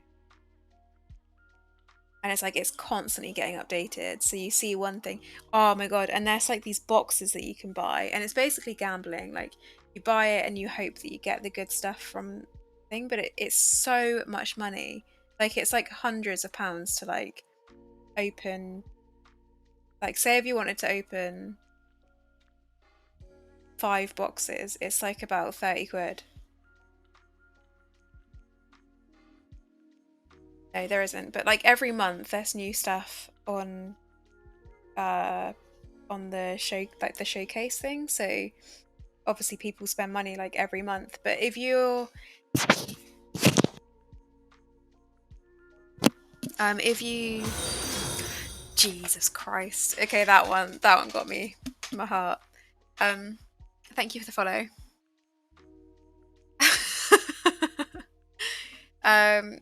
and it's like it's constantly getting updated. So you see one thing, oh my god, and there's like these boxes that you can buy, and it's basically gambling. Like you buy it and you hope that you get the good stuff from the thing, but it's so much money. Like it's like hundreds of pounds to like open. Like say if you wanted to open 5 boxes, it's like about 30 quid. No, there isn't. But like every month, there's new stuff uh on the show like the showcase thing. So obviously people spend money like every month. But if you Jesus Christ. Okay, that one got me my heart. Um thank you for the follow. um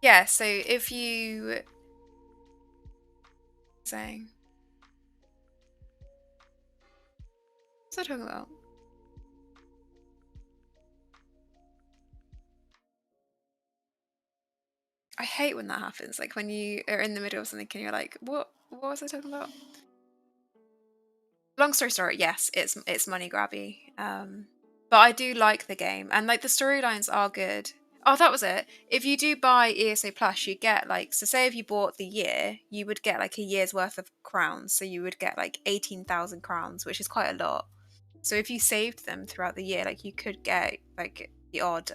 yeah, so if you saying what's I talking about? I hate when that happens. Like when you are in the middle of something and you're like, what was I talking about? Long story short, yes, it's money grabby. But I do like the game and like the storylines are good. Oh, that was it. If you do buy ESA Plus, you get like so say if you bought the year, you would get like a year's worth of crowns. So you would get like 18,000 crowns, which is quite a lot. So if you saved them throughout the year, like you could get like the odd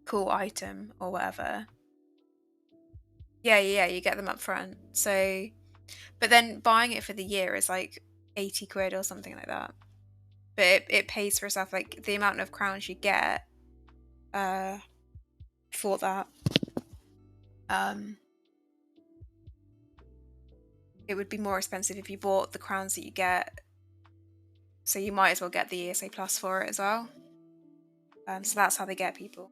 cool item or whatever. Yeah, you get them up front. So, but then buying it for the year is like 80 quid or something like that. But it pays for itself, like the amount of crowns you get for that. It would be more expensive if you bought the crowns that you get. So you might as well get the ESA Plus for it as well. So that's how they get people.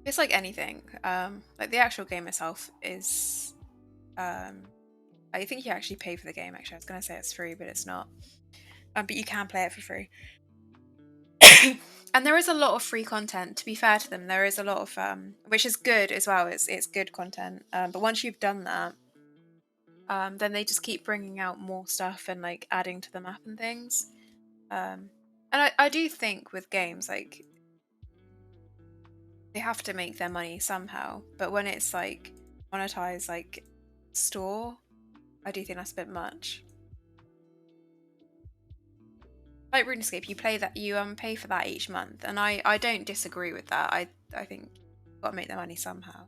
It's like anything. Like the actual game itself is. I think you actually pay for the game. Actually, I was gonna say it's free, but it's not. But you can play it for free. And there is a lot of free content. To be fair to them, there is a lot of which is good as well. It's good content. But once you've done that, then they just keep bringing out more stuff and like adding to the map and things. And I do think with games like they have to make their money somehow. But when it's like monetized like store, I do think that's a bit much. Like RuneScape, you play that you pay for that each month, and I don't disagree with that. I think you've got to make their money somehow.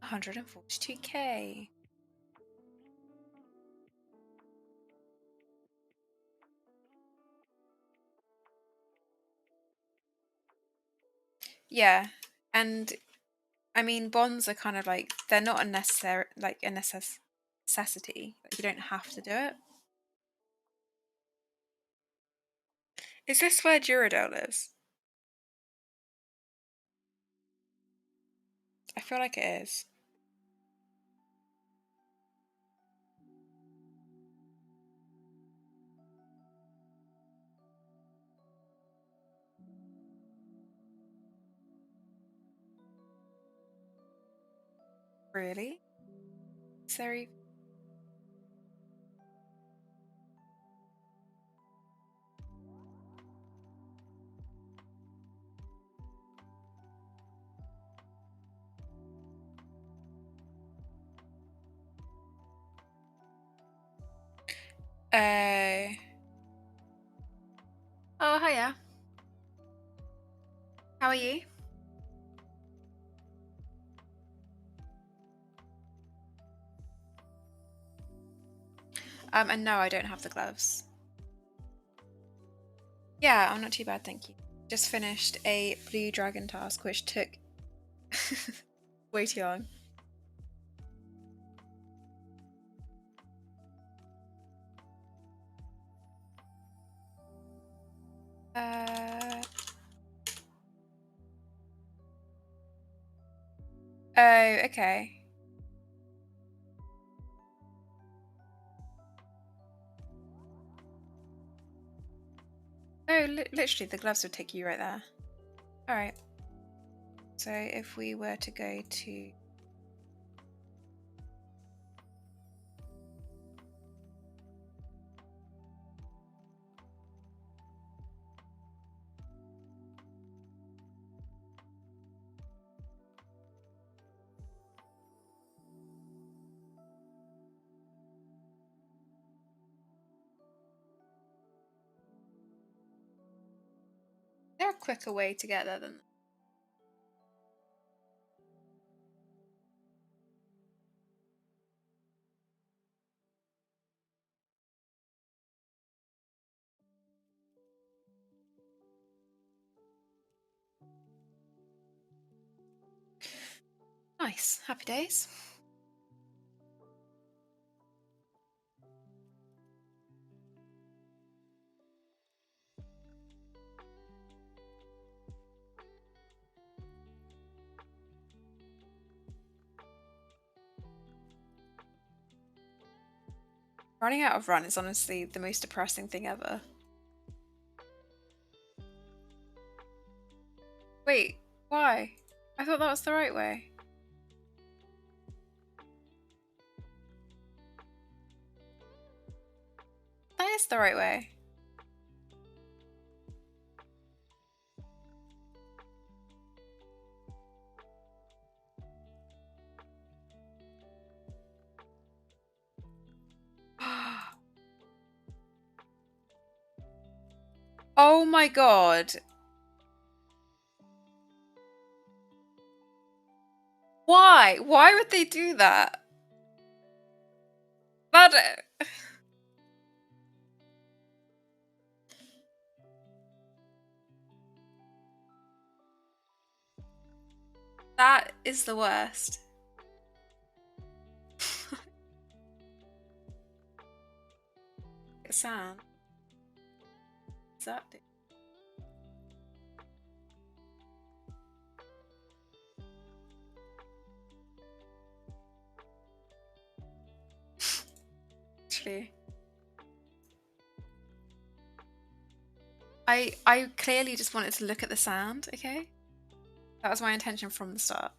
$142K. Yeah, and I mean bonds are kind of like they're not a necessary like a necessity. Like, you don't have to do it. Is this where Duradel lives? I feel like it is. Really? Sorry. Oh, hiya. How are you? And no, I don't have the gloves. Yeah, I'm not too bad, thank you. Just finished a blue dragon task, which took way too long. Oh, okay. Oh, literally, the gloves would take you right there. All right. So if we were to go to... Is there a quicker way to get there than... Nice. Happy days. Running out of run is honestly the most depressing thing ever. Wait, why? I thought that was the right way. is the right way? Oh my god. Why? Why would they do that? That is the worst. Sound. What's that do? Actually, I clearly just wanted to look at the sand, okay? That was my intention from the start.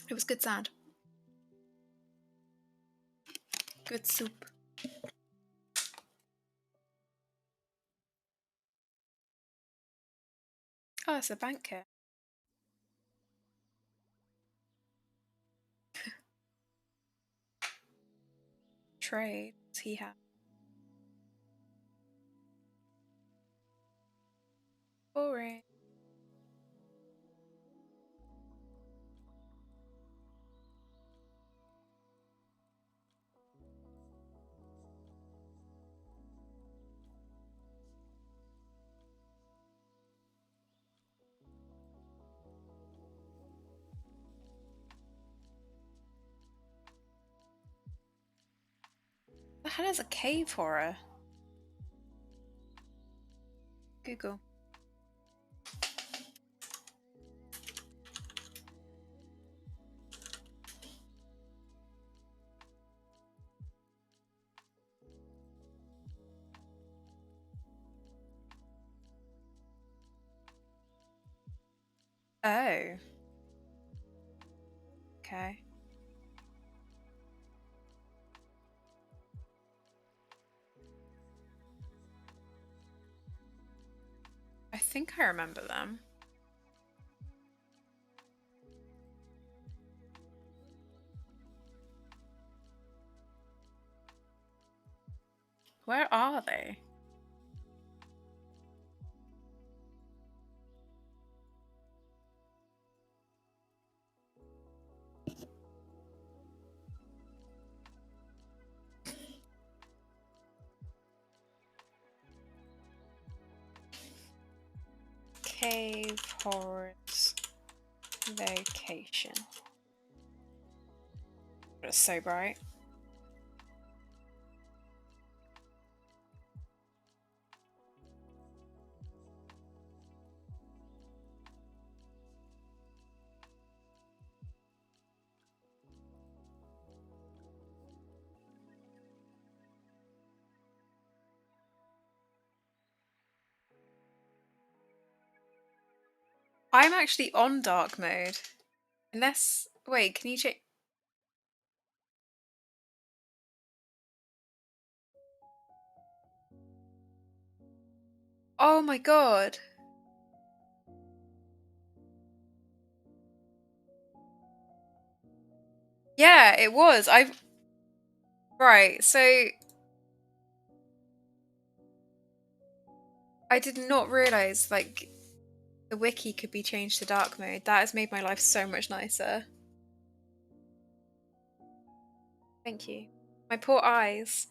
It was good sand. Good soup. Oh, it's a bank here. Trade. What's he have? Boring. The hell is a cave horror? Google. Oh. Okay. I think I remember them. Where are they? Cave horrors location. It's so bright. I'm actually on dark mode. Unless, wait, can you check? Oh my god. Yeah, it was. Right, so I did not realize like the wiki could be changed to dark mode. That has made my life so much nicer. Thank you. My poor eyes.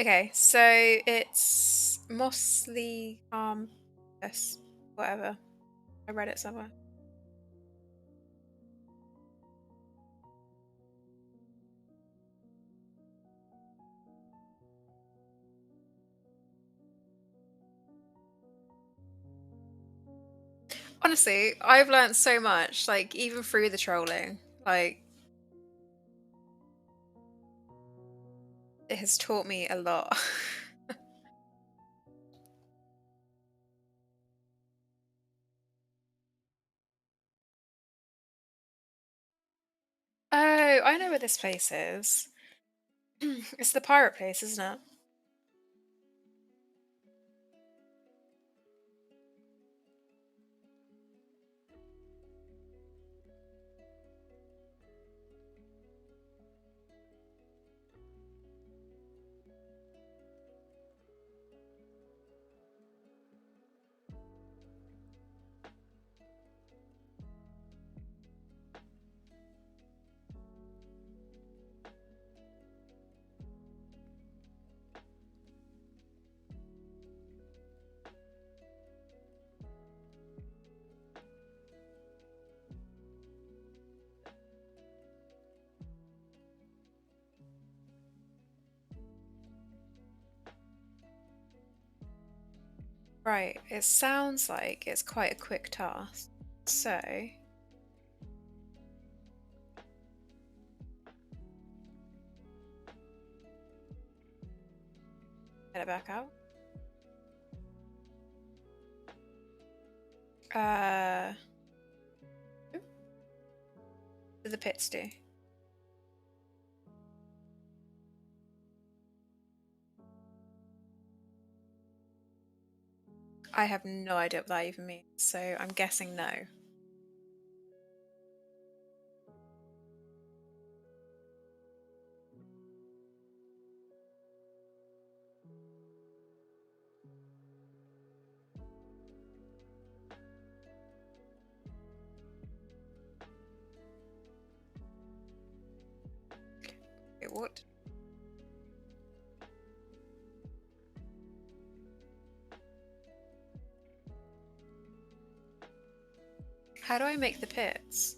Okay, so it's Mossly yes, whatever. I read it somewhere. Honestly, I've learned so much, like even through the trolling. Like it has taught me a lot. I know where this place is. It's the pirate place, isn't it? Right, it sounds like it's quite a quick task. So, get it back out. What do the pits do? I have no idea what that even means, so I'm guessing no. Wait, what? How do I make the pits?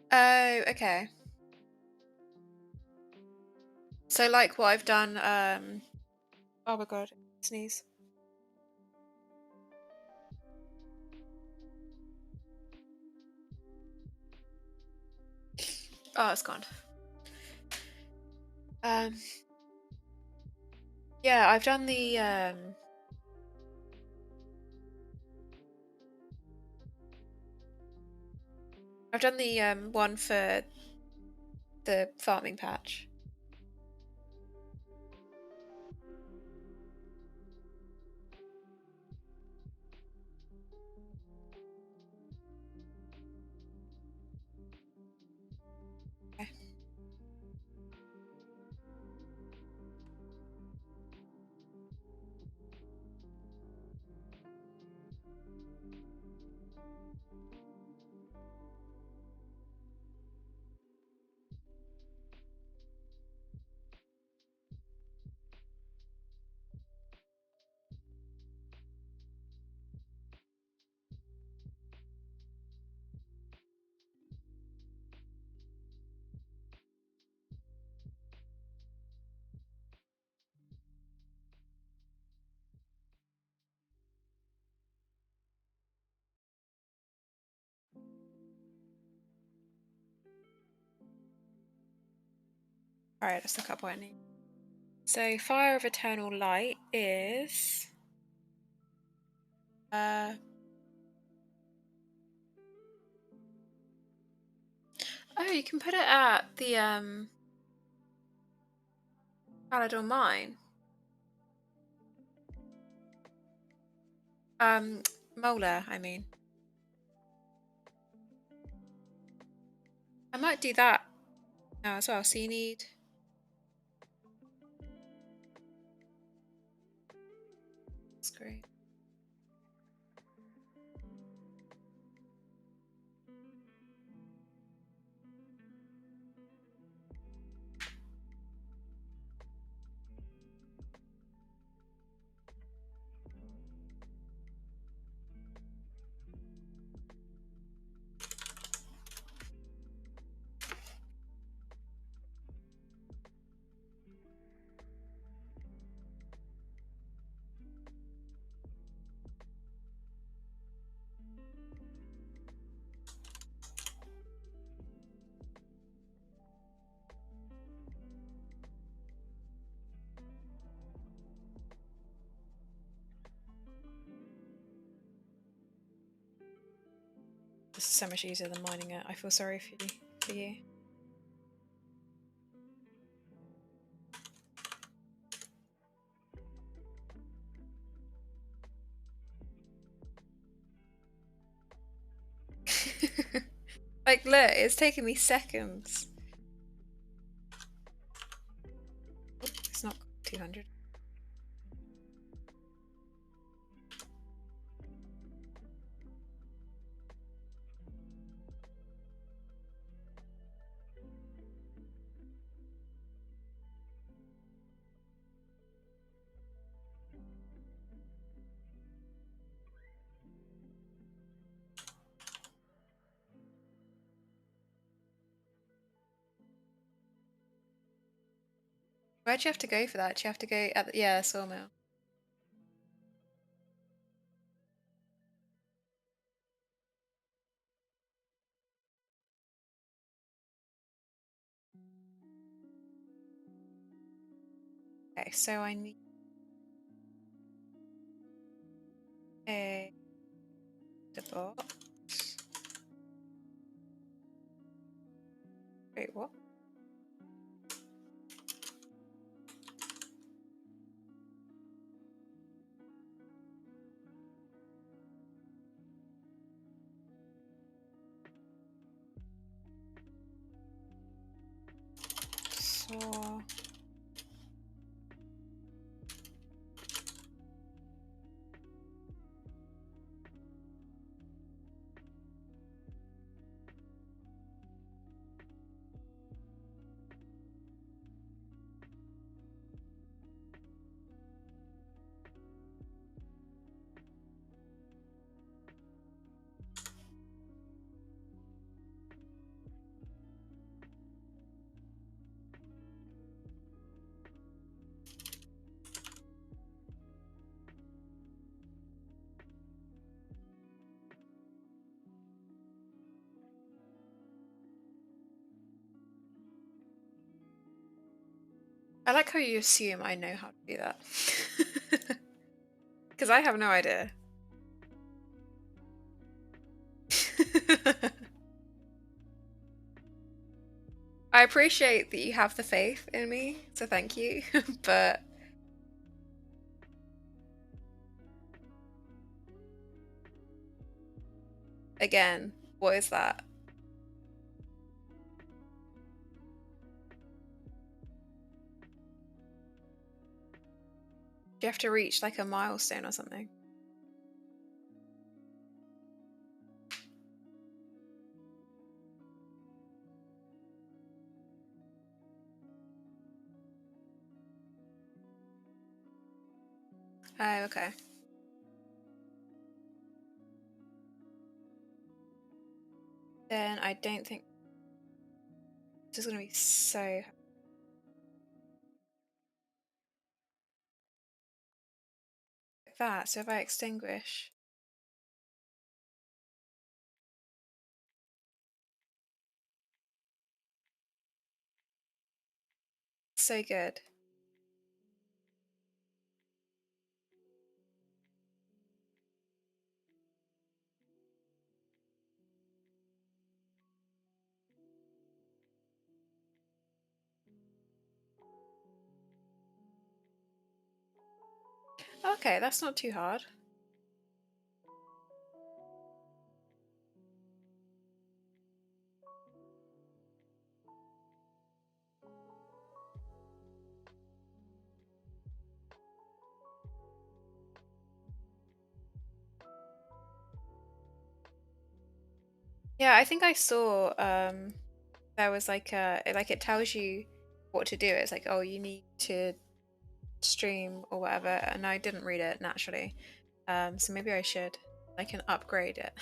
Oh, okay. So like what I've done, oh my god, sneeze. Oh, it's gone. Um, yeah, I've done the one for the farming patch. Okay. Alright, let's look up what I need. So Fire of Eternal Light is oh, you can put it at the Palador Mine. Molar, I mean. I might do that now as well. So you need screen. This is so much easier than mining it. I feel sorry for you. Like, look, it's taking me seconds. It's not 200. Where'd you have to go for that? Do you have to go at the, yeah, sawmill. Okay, so I need a box. Wait, what? Saw. I like how you assume I know how to do that. Because I have no idea. I appreciate that you have the faith in me, so thank you. But again, what is that? Do you have to reach like a milestone or something? Oh, okay. Then I don't think this is going to be so like that. So if I extinguish, so good. Okay, that's not too hard. Yeah, I think I saw there was like it tells you what to do. It's like, oh, you need to stream or whatever, and I didn't read it naturally. So maybe I should. I can upgrade it.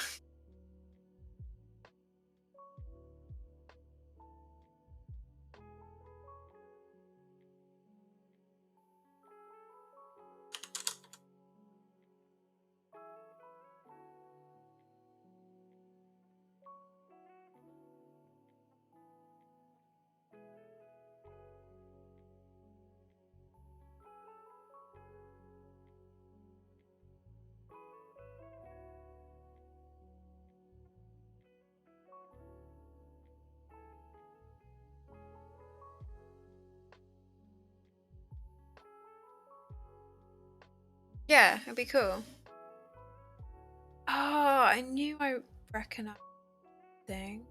Yeah, it'd be cool. Oh, I knew I recognized the thing.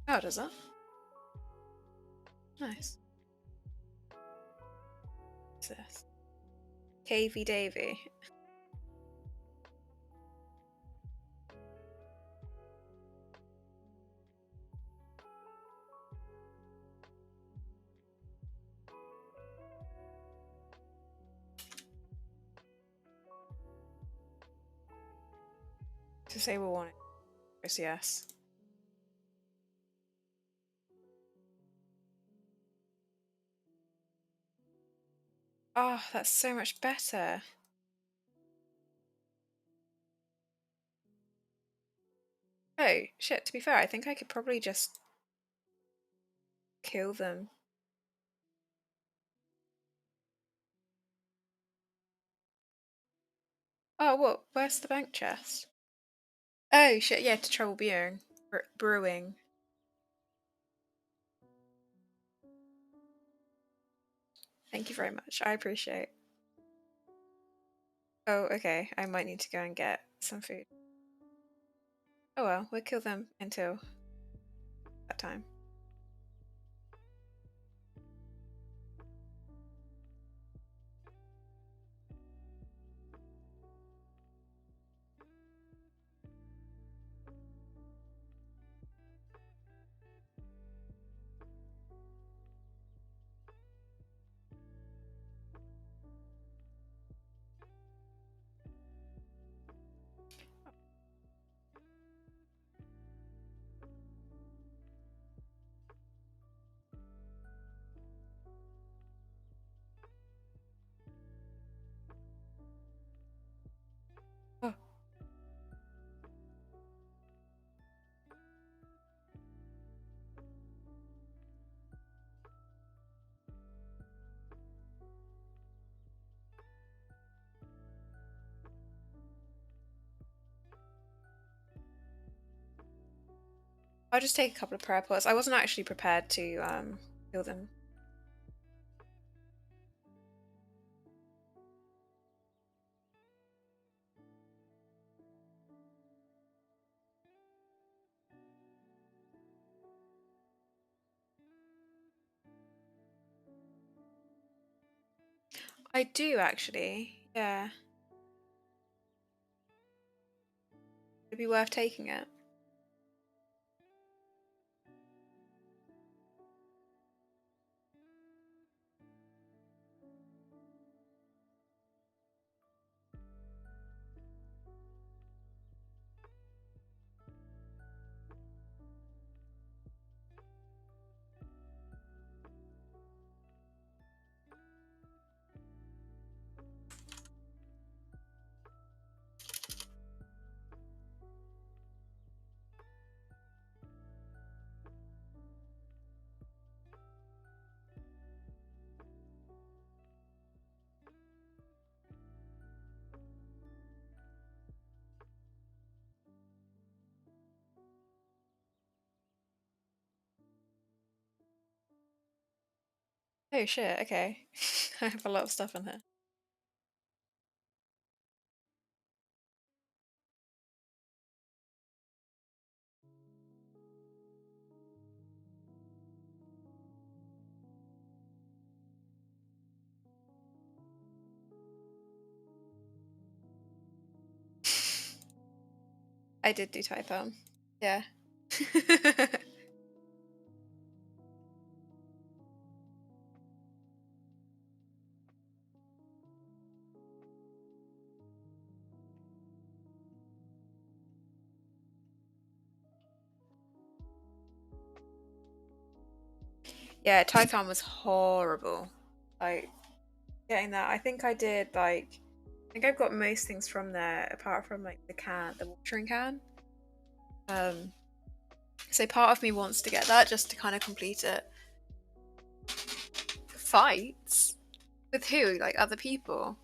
Oh, does it? Nice. What's this? Cavey Davy. To say we want it. Yes. Oh, that's so much better. Oh, shit, to be fair, I think I could probably just kill them. Oh, what? Where's the bank chest? Oh, shit, yeah, to trouble brewing. Thank you very much. I appreciate. Oh, okay. I might need to go and get some food. Oh well, we'll kill them until that time. Oh. I'll just take a couple of prayer pots. I wasn't actually prepared to kill them. I do actually. Yeah. It'd be worth taking it. Oh shit, okay. I have a lot of stuff in here. I did do type. Yeah. Yeah, type was horrible. Like getting that. I think I did like I think I've got most things from there apart from like the watering can. So part of me wants to get that just to kind of complete it. Fights? With who? Like other people?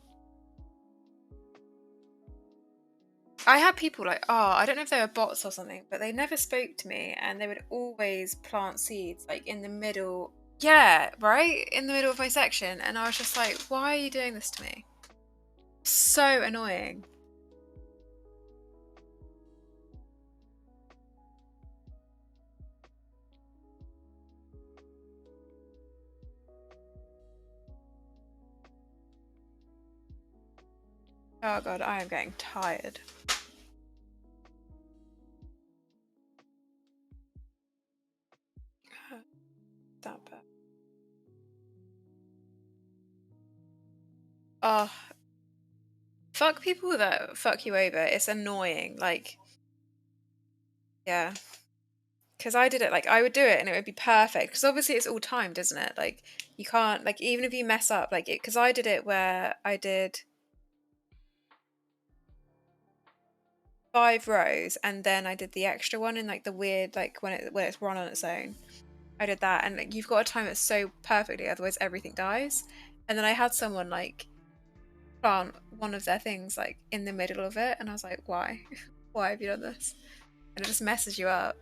I had people like, oh, I don't know if they were bots or something, but they never spoke to me and they would always plant seeds like in the middle. Yeah, right? In the middle of my section. And I was just like, why are you doing this to me? So annoying. Oh god, I am getting tired. That bad. Oh, fuck people that fuck you over. It's annoying. Like, yeah. Because I did it, like, I would do it and it would be perfect. Because obviously it's all timed, isn't it? Like, you can't, like, even if you mess up, like, because I did it where I did 5 rows and then I did the extra one in, like, the weird, like, when it's run on its own. I did that and, like, you've got to time it so perfectly, otherwise everything dies. And then I had someone, like, plant one of their things, like, in the middle of it. And I was like, why? Why have you done this? And it just messes you up.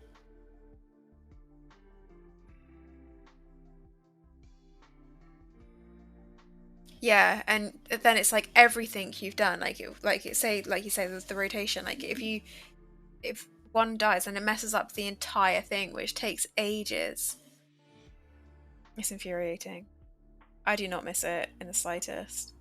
Yeah, and then it's like everything you've done, like you say, there's the rotation. Like if one dies, and it messes up the entire thing, which takes ages. It's infuriating. I do not miss it in the slightest.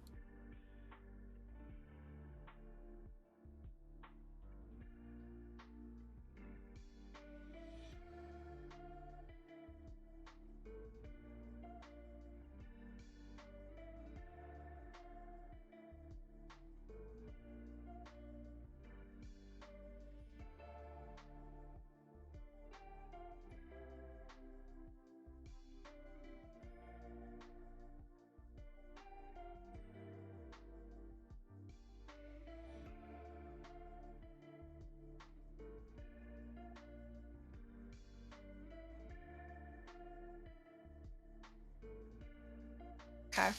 Okay,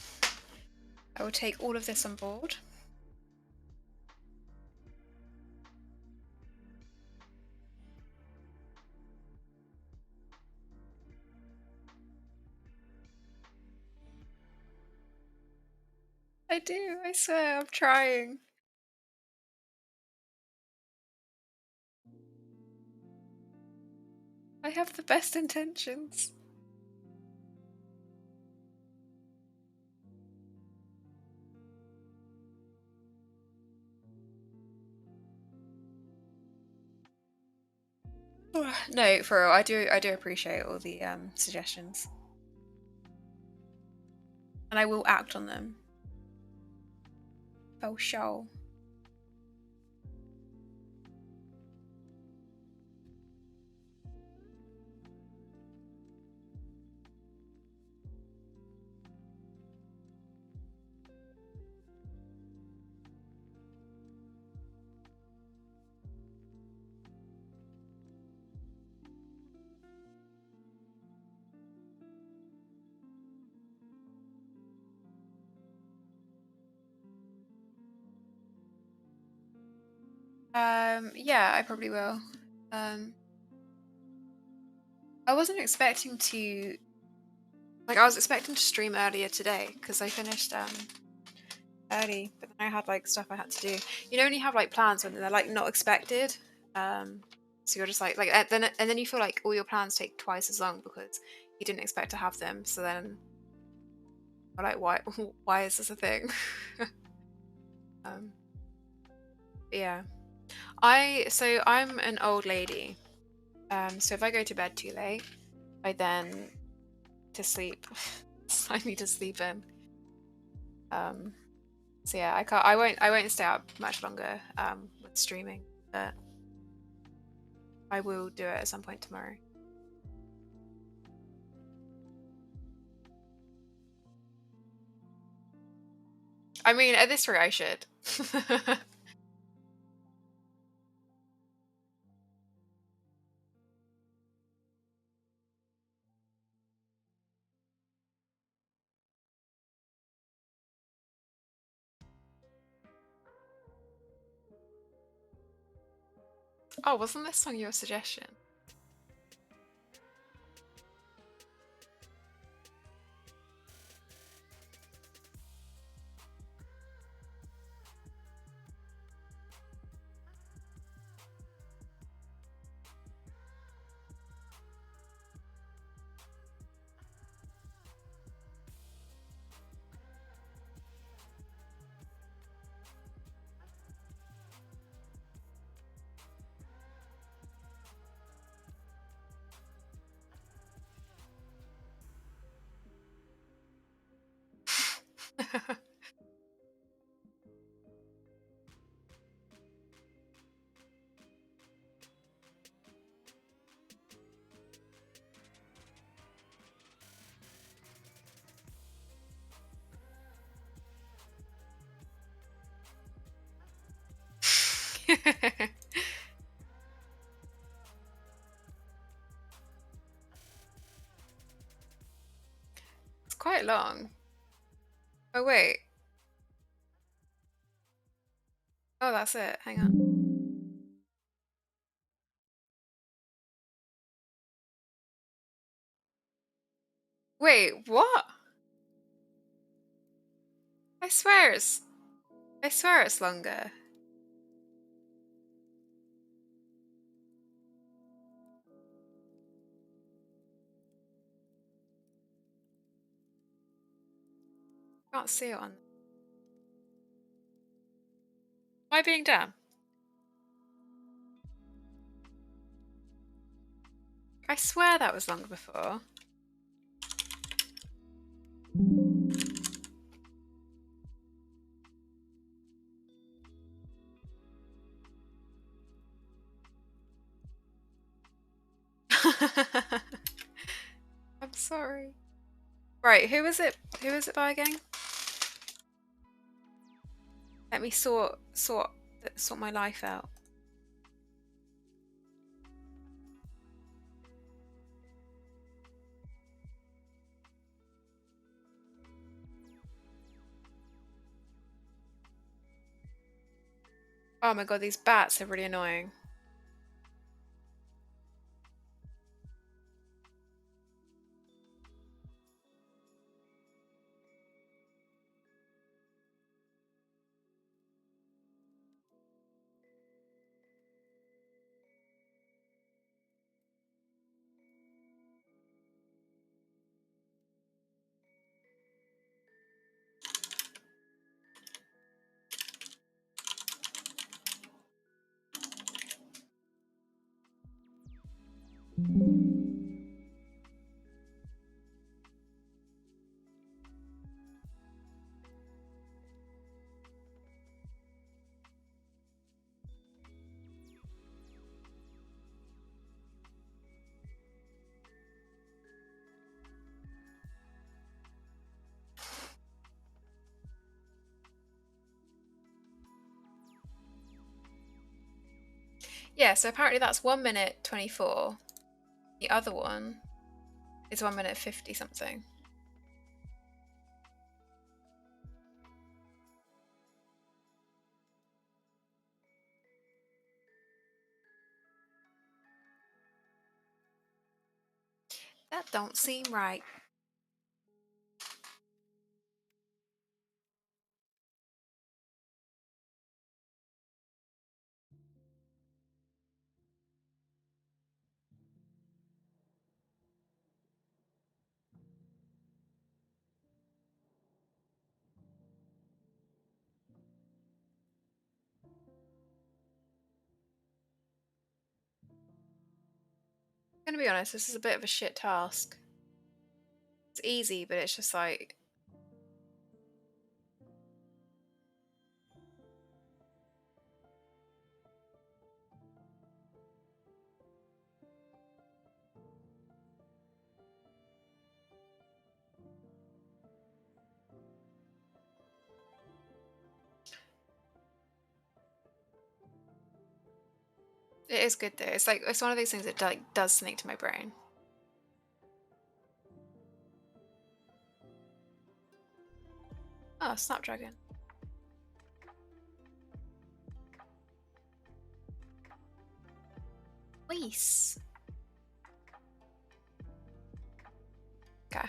I will take all of this on board. I do, I swear, I'm trying. I have the best intentions. No, for real, I do appreciate all the suggestions. And I will act on them. For sure. Yeah, I probably will. Um, I wasn't expecting to, like, I was expecting to stream earlier today because I finished early, but then I had like stuff I had to do. You know, when you have like plans when they're like not expected, um, so you're just like then you feel like all your plans take twice as long because you didn't expect to have them. So then you're like, why why is this a thing? um, yeah, I'm an old lady. So if I go to bed too late, I then to sleep. I need to sleep in. Um, so yeah, I won't stay up much longer with streaming, but I will do it at some point tomorrow. I mean, at this rate, I should. Oh, wasn't this song your suggestion? It's quite long. Oh, wait. Oh, that's it. Hang on. Wait, what? I swear it's longer. Can't see it on. Am I being dumb? I swear that was longer before. I'm sorry. Right, who is it? Who is it by again? Let me sort my life out. Oh my god, these bats are really annoying. Yeah, so apparently that's 1 minute 24. The other one is 1 minute 50 something. That don't seem right. I'm gonna be honest, this is a bit of a shit task. It's easy, but it's just like... It is good though. It's like, it's one of those things that like does something to my brain. Oh, Snapdragon. Nice. Okay.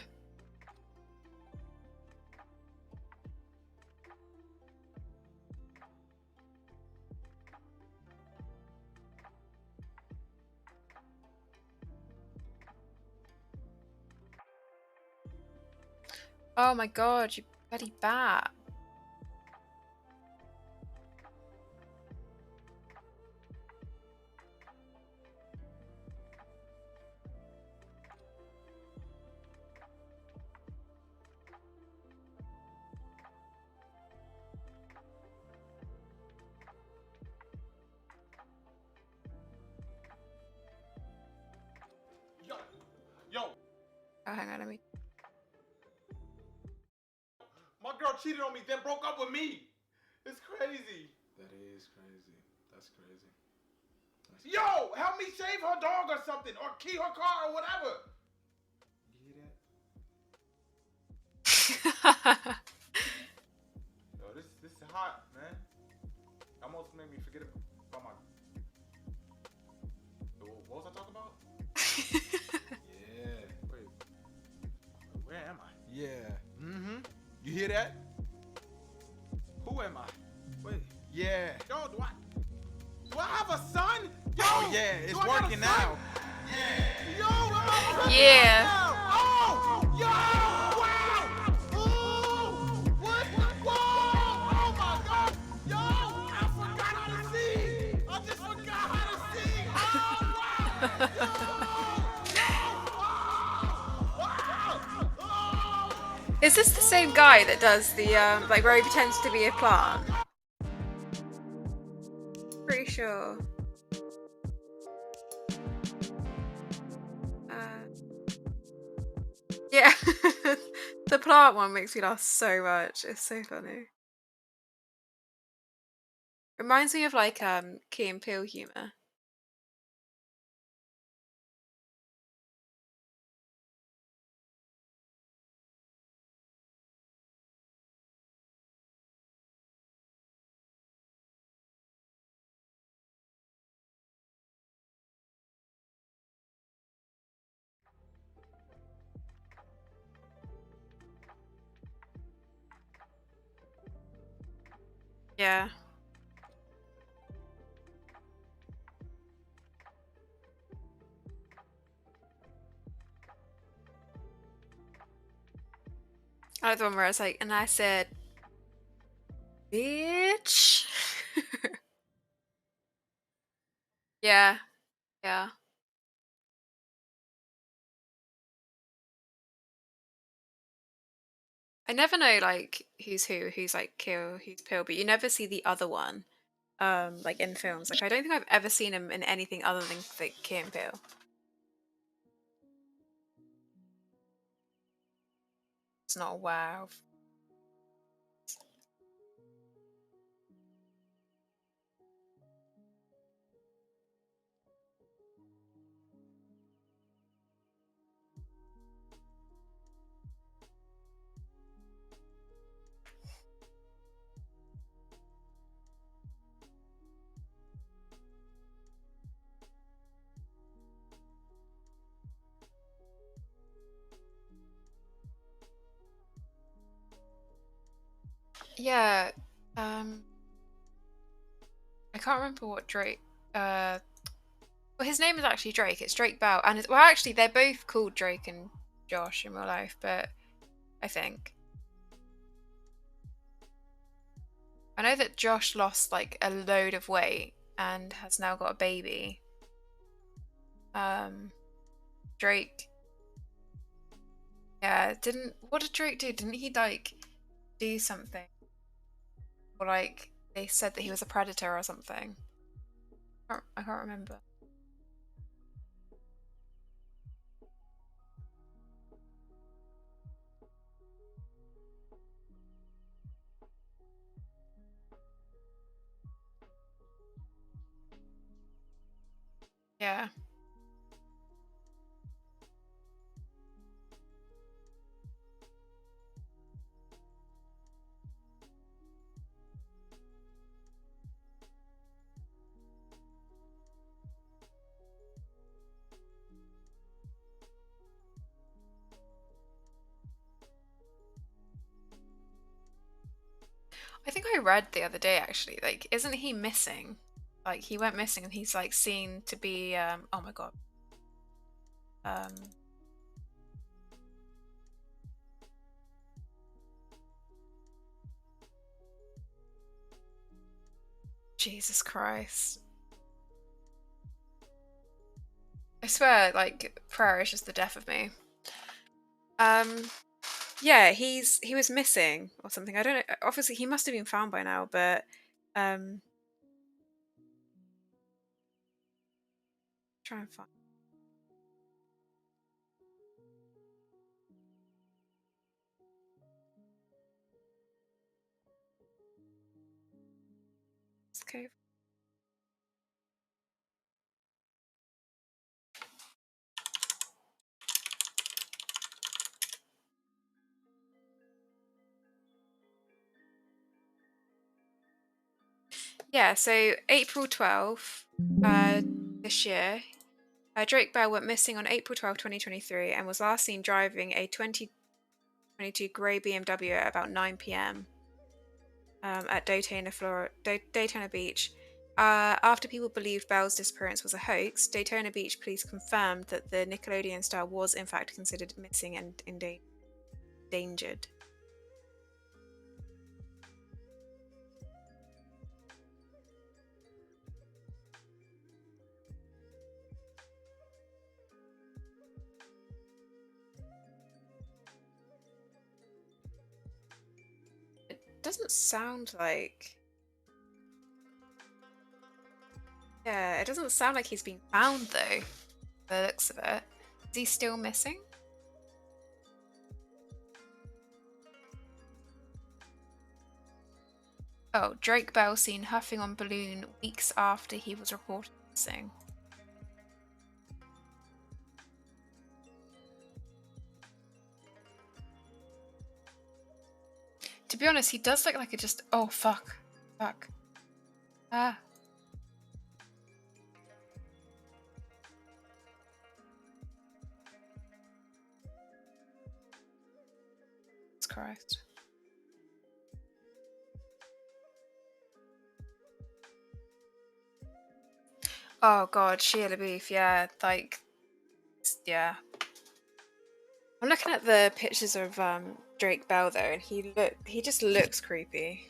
Oh my god, you bloody bat. Yo, Oh, hang on, let me. my girl cheated on me, then broke up with me. It's crazy. That is crazy. That's crazy. Yo, help me save her dog or something, or key her car or whatever. You hear that? Yo, this is hot, man. Almost made me forget about my. What was I talking about? Yeah. Wait, where am I? Yeah. Mm-hmm. You hear that? Who am I? Wait. Yeah. Yo, do I have a son? Yo, Oh yeah, it's do I got a working son? now. Yeah. Yo, I'm tripping Yeah. right now. Oh, yo, wow. Ooh, what? Whoa, oh my God. Yo, I forgot how to sing. I just forgot how to sing. Oh, wow. Yo, wow. Is this the same guy that does the like where he pretends to be a plant? Pretty sure. Yeah. The plant one makes me laugh so much. It's so funny. Reminds me of like Key and Peele humor. Yeah. I like the one where it's like, and I said, bitch. Yeah. Yeah. I never know like who's who, who's like Kill, who's Pill, but you never see the other one, like in films. Like I don't think I've ever seen him in anything other than like Key and Peele. It's not aware of. Yeah. Um I can't remember what Drake well his name is actually Drake. It's Drake Bell and well actually they're both called Drake and Josh in real life, but I think I know that Josh lost like a load of weight and has now got a baby. Drake, yeah, didn't what did Drake do? Didn't he like do something? Or like they said that he was a predator or something. I can't remember. Yeah. I think I read the other day actually, like, isn't he missing? Like, he went missing and he's like seen to be oh my god. Um Jesus Christ. I swear, like, prayer is just the death of me. Yeah, he was missing or something. I don't know. Obviously, he must have been found by now, but um, try and find. Okay. Yeah, so April 12th, this year, Drake Bell went missing on April 12th, 2023, and was last seen driving a 2022 grey BMW at about 9 p.m. At Daytona Beach. After people believed Bell's disappearance was a hoax, Daytona Beach police confirmed that the Nickelodeon star was in fact considered missing and endangered. It doesn't sound like. Yeah, it doesn't sound like he's been found though, by the looks of it. Is he still missing? Oh, Drake Bell seen huffing on balloon weeks after he was reported missing. To be honest, he does look like it just. Oh, fuck. Fuck. Ah. Jesus Christ. Oh god, Shia LaBeouf, yeah, like, yeah. I'm looking at the pictures of Drake Bell though, and he just looks creepy.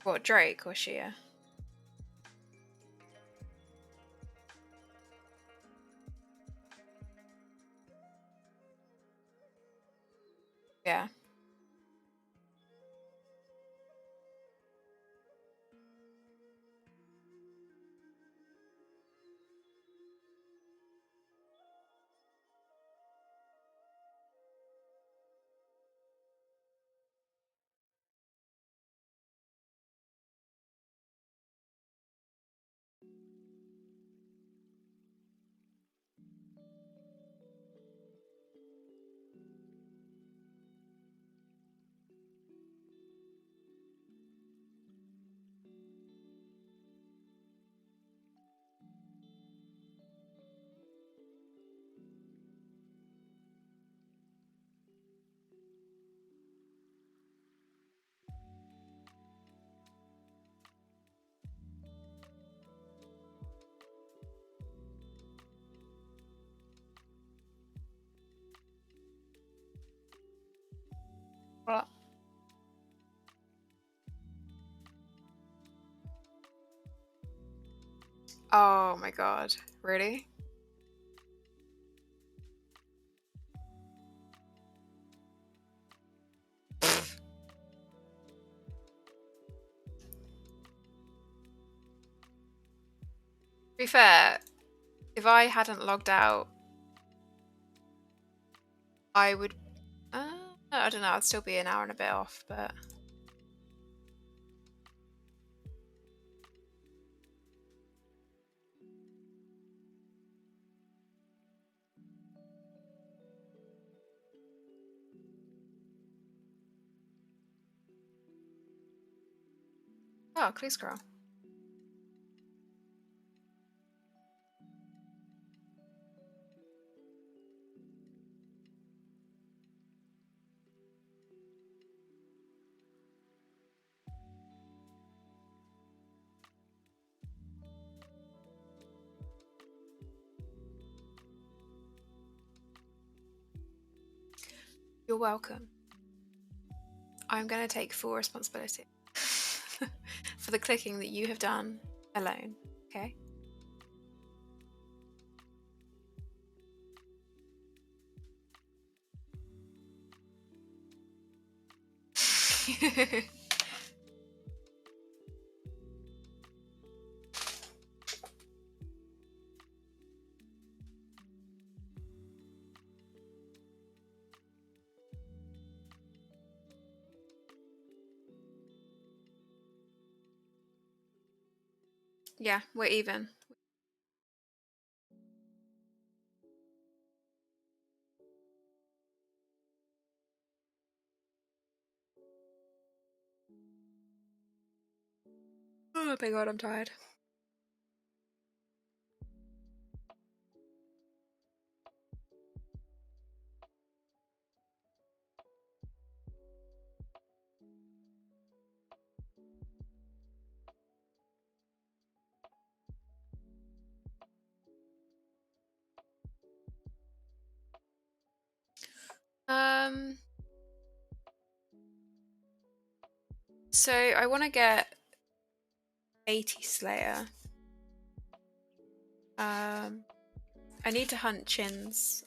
What, Drake or Shia? Yeah. What? Oh my god. Really? To be fair, if I hadn't logged out, I would. I don't know. I'd still be an hour and a bit off, but Oh, clue scroll. You're welcome. I'm going to take full responsibility for the clicking that you have done alone, okay? Yeah, we're even. Oh my god, I'm tired. So I want to get 80 Slayer. I need to hunt chins.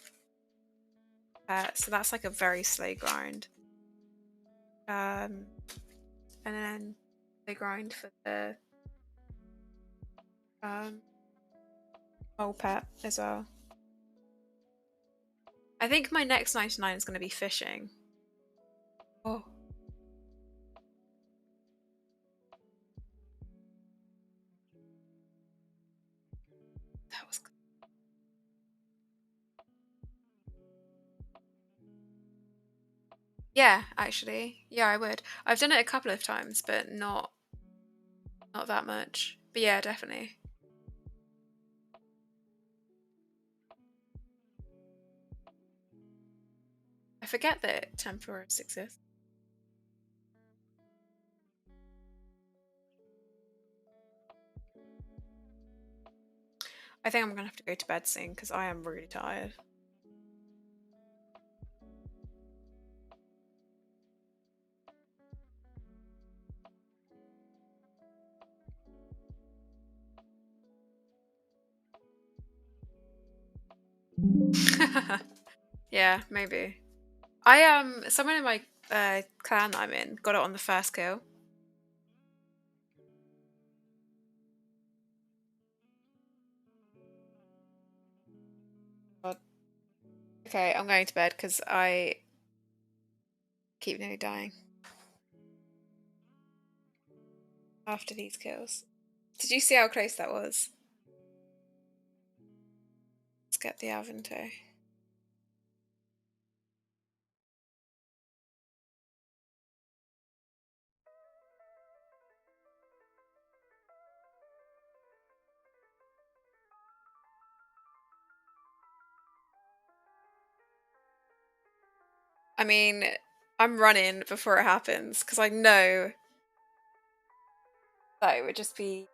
So that's like a very slow grind. And then the grind for the mole pet as well. I think my next 99 is going to be fishing. Oh. That was good. Yeah, actually. Yeah, I would. I've done it a couple of times, but not that much. But yeah, definitely. I forget that temporaries exist. I think I'm gonna have to go to bed soon because I am really tired. Yeah, maybe. Someone in my clan that I'm in got it on the first kill. God. Okay, I'm going to bed because I keep nearly dying after these kills. Did you see how close that was? Let's get the Avento. I mean, I'm running before it happens because I know that it would just be.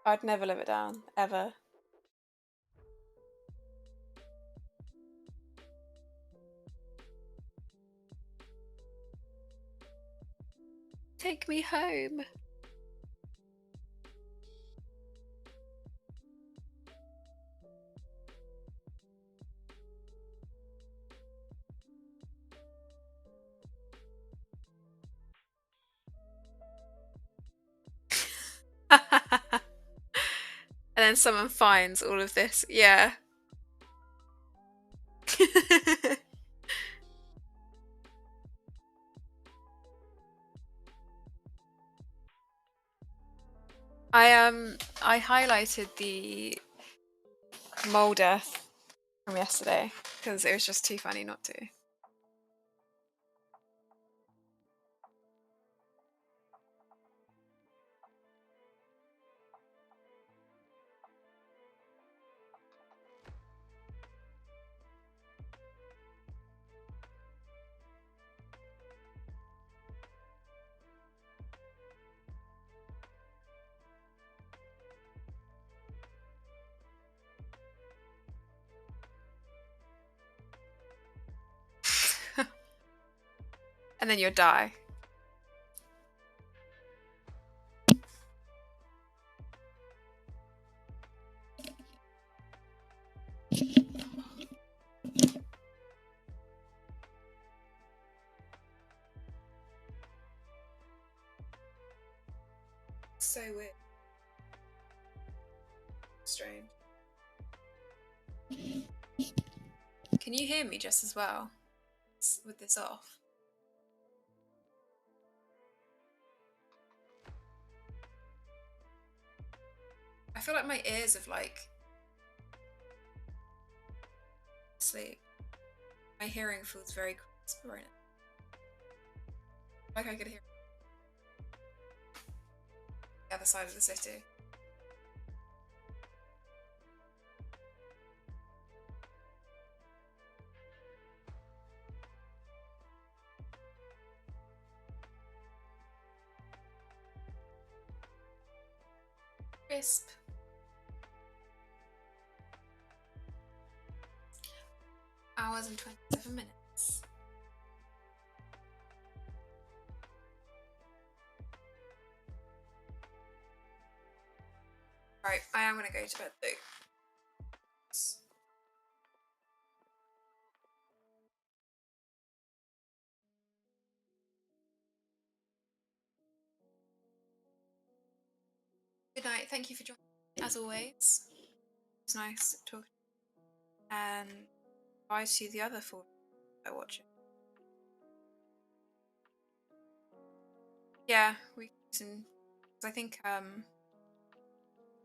I'd never live it down, ever. Take me home. And then someone finds all of this. Yeah. I highlighted the mole death from yesterday because it was just too funny not to. And then you'll die. So weird. Strange. Can you hear me just as well with this off? I feel like my ears have like sleep. My hearing feels very crisp right now. Like I could hear the other side of the city. Crisp. Hours and 27 minutes. Right, I am gonna go to bed though. Good night. Thank you for joining, as always. It's nice talking. And bye to the other four that watch it. Yeah, we can. I think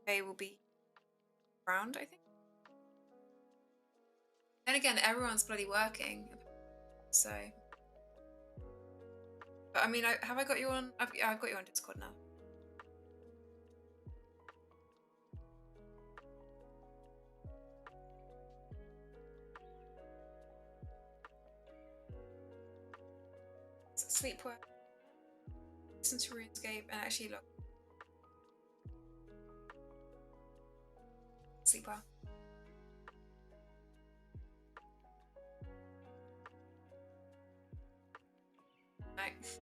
they will be around. I think. Then again, everyone's bloody working, so. But I mean, have I got you on? I've got you on Discord now. Sleep well. Listen to RuneScape and actually look. Sleep well. Night.